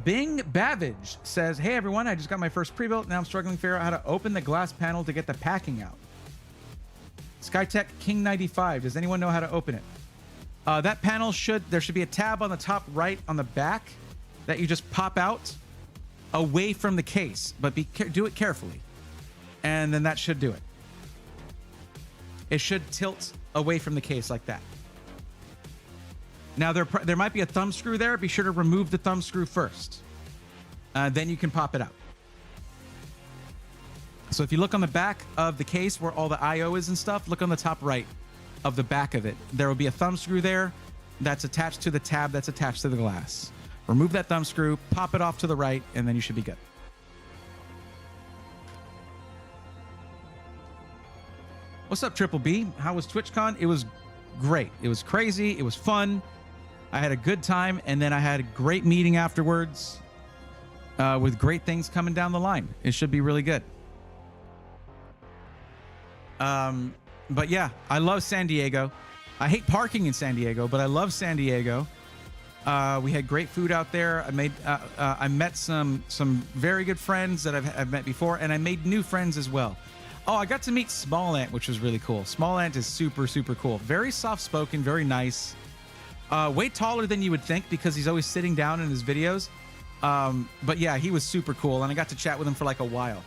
Speaker 1: Bing Bavage says, hey everyone, I just got my first pre-built. Now I'm struggling to figure out how to open the glass panel to get the packing out. Skytech King 95, does anyone know how to open it? That panel there should be a tab on the top right on the back that you just pop out away from the case, but do it carefully. And then that should do it. It should tilt away from the case like that. Now, there might be a thumb screw there. Be sure to remove the thumb screw first. Then you can pop it out. So if you look on the back of the case where all the I/O is and stuff, look on the top right of the back of it. There will be a thumb screw there that's attached to the tab that's attached to the glass. Remove that thumb screw, pop it off to the right, and then you should be good. What's up, Triple B? How was TwitchCon? It was great. It was crazy. It was fun. I had a good time, and then I had a great meeting afterwards with great things coming down the line. It should be really good. But yeah, I love San Diego. I hate parking in San Diego, but I love San Diego. We had great food out there. I met some very good friends that I've met before, and I made new friends as well. Oh, I got to meet Small Ant, which was really cool. Small Ant is super, super cool. Very soft-spoken, very nice. Way taller than you would think because he's always sitting down in his videos. But yeah, he was super cool, and I got to chat with him for like a while.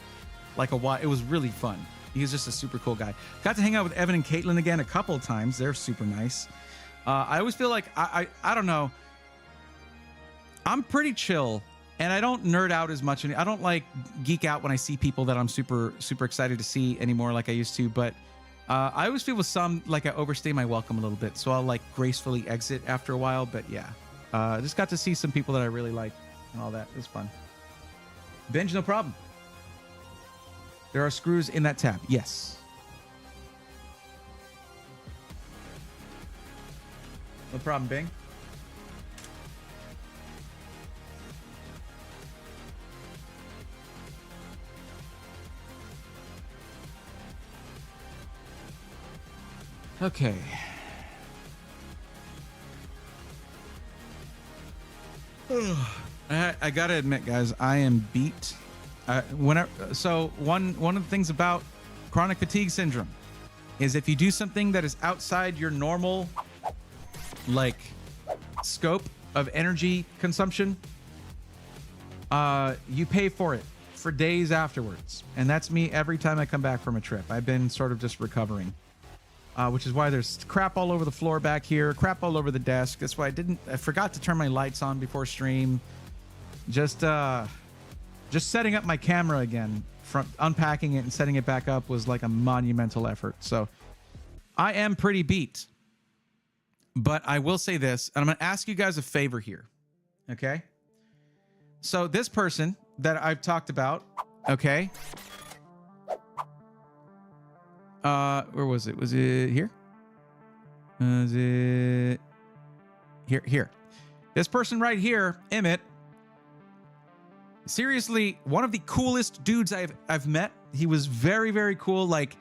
Speaker 1: It was really fun. He's just a super cool guy. Got to hang out with Evan and Caitlin again a couple of times. They're super nice. I always feel like, I don't know. I'm pretty chill, and I don't nerd out as much. I don't like geek out when I see people that I'm super, super excited to see anymore like I used to. But I always feel with some, like I overstay my welcome a little bit. So I'll like gracefully exit after a while. But yeah, I just got to see some people that I really like and all that. It was fun. Binge, no problem. There are screws in that tab. Yes. No problem, Bing. Okay. I gotta admit, guys, I am beat. So one of the things about chronic fatigue syndrome is if you do something that is outside your normal, like, scope of energy consumption, you pay for it for days afterwards. And that's me every time I come back from a trip. I've been sort of just recovering. Which is why there's crap all over the floor back here, crap all over the desk. That's why I forgot to turn my lights on before stream. Just setting up my camera again, from unpacking it and setting it back up was like a monumental effort. So I am pretty beat. But I will say this, and I'm going to ask you guys a favor here. Okay? So this person that I've talked about, okay? Where was it? Was it here? Was it here? This person right here, Emmett, seriously, one of the coolest dudes I've met. He was very, very cool. Like,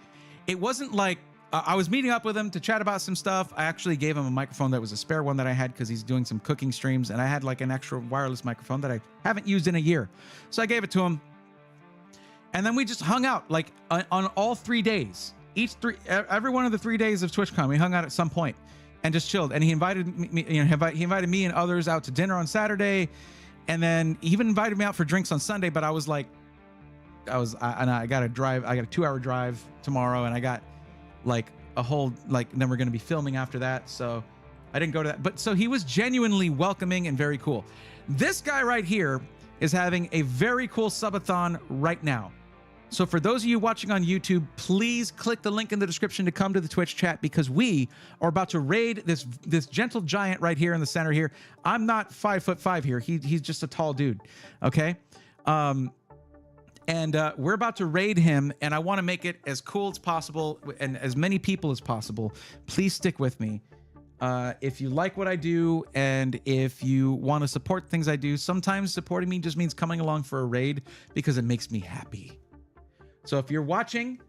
Speaker 1: it wasn't like I was meeting up with him to chat about some stuff. I actually gave him a microphone that was a spare one that I had because he's doing some cooking streams, and I had like an extra wireless microphone that I haven't used in a year. So I gave it to him. And then we just hung out like on all 3 days. Every one of the 3 days of TwitchCon, we hung out at some point and just chilled. And he invited me, he invited me and others out to dinner on Saturday, and then he even invited me out for drinks on Sunday. But I was like, I got to drive. I got a 2-hour drive tomorrow, and I got like a whole then we're going to be filming after that. So I didn't go to that. But so he was genuinely welcoming and very cool. This guy right here is having a very cool subathon right now. So for those of you watching on YouTube, please click the link in the description to come to the Twitch chat, because we are about to raid this gentle giant right here in the center here. I'm not 5'5" here. He's just a tall dude. Okay. We're about to raid him, and I want to make it as cool as possible and as many people as possible. Please stick with me. If you like what I do, and if you want to support things I do, sometimes supporting me just means coming along for a raid because it makes me happy. So if you're watching,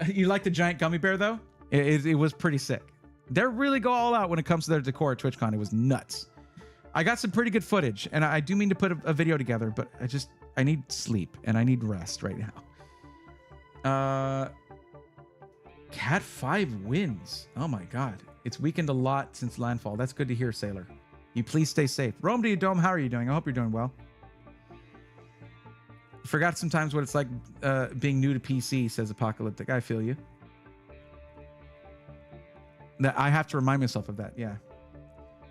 Speaker 1: you like the giant gummy bear, though? It was pretty sick. They really go all out when it comes to their decor at TwitchCon. It was nuts. I got some pretty good footage, and I do mean to put a video together, but I need sleep, and I need rest right now. Cat 5 wins. Oh my God. It's weakened a lot since landfall. That's good to hear, Sailor. You please stay safe. Rome to you, Dome. How are you doing? I hope you're doing well. Forgot sometimes what it's like being new to PC, says Apocalyptic. I feel you. That I have to remind myself of that. Yeah.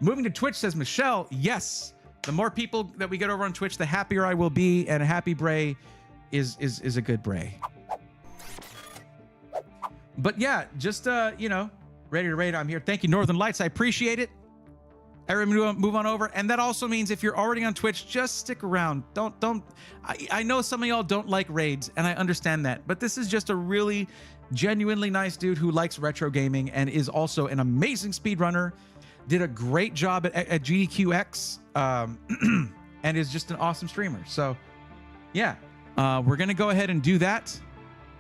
Speaker 1: Moving to Twitch, says Michelle. Yes. The more people that we get over on Twitch, the happier I will be. And a happy Bray is a good Bray. But yeah, just, ready to raid. I'm here. Thank you, Northern Lights. I appreciate it. Everyone move on over. And that also means if you're already on Twitch, just stick around. I know some of y'all don't like raids, and I understand that. But this is just a really genuinely nice dude who likes retro gaming and is also an amazing speedrunner. Did a great job at GDQX, and is just an awesome streamer. So, yeah, we're going to go ahead and do that.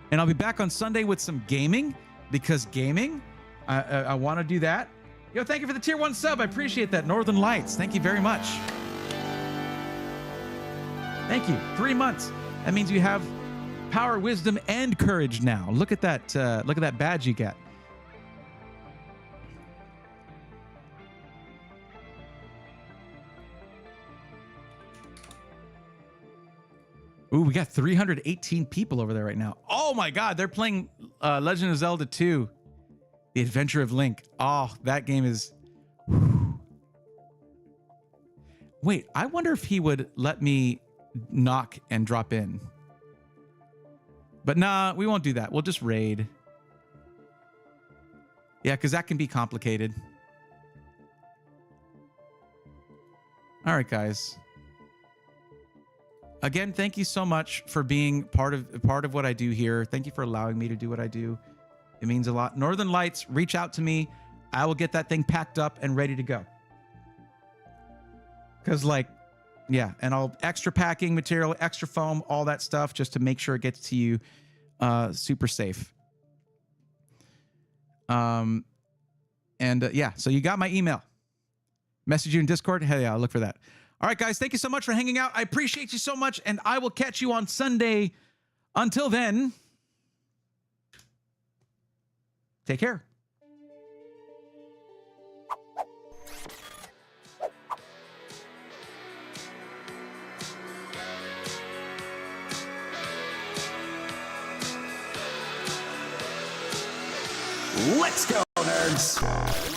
Speaker 1: And I'll be back on Sunday with some gaming, because gaming, I want to do that. Yo, thank you for the tier 1 sub. I appreciate that. Northern Lights, thank you very much. Thank you. 3 months. That means you have power, wisdom, and courage now. Look at that. Look at that badge you get. Ooh, we got 318 people over there right now. Oh my God, they're playing Legend of Zelda 2. The Adventure of Link. Oh, that game is... Wait, I wonder if he would let me knock and drop in. But nah, we won't do that. We'll just raid. Yeah, because that can be complicated. All right, guys. Again, thank you so much for being part of what I do here. Thank you for allowing me to do what I do. It means a lot. Northern Lights, reach out to me. I will get that thing packed up and ready to go. Because like, yeah, and I'll extra packing material, extra foam, all that stuff, just to make sure it gets to you super safe. Yeah, so you got my email. Message you in Discord. Hell yeah, I'll look for that. All right, guys, thank you so much for hanging out. I appreciate you so much, and I will catch you on Sunday. Until then, take care.
Speaker 3: Let's go, nerds!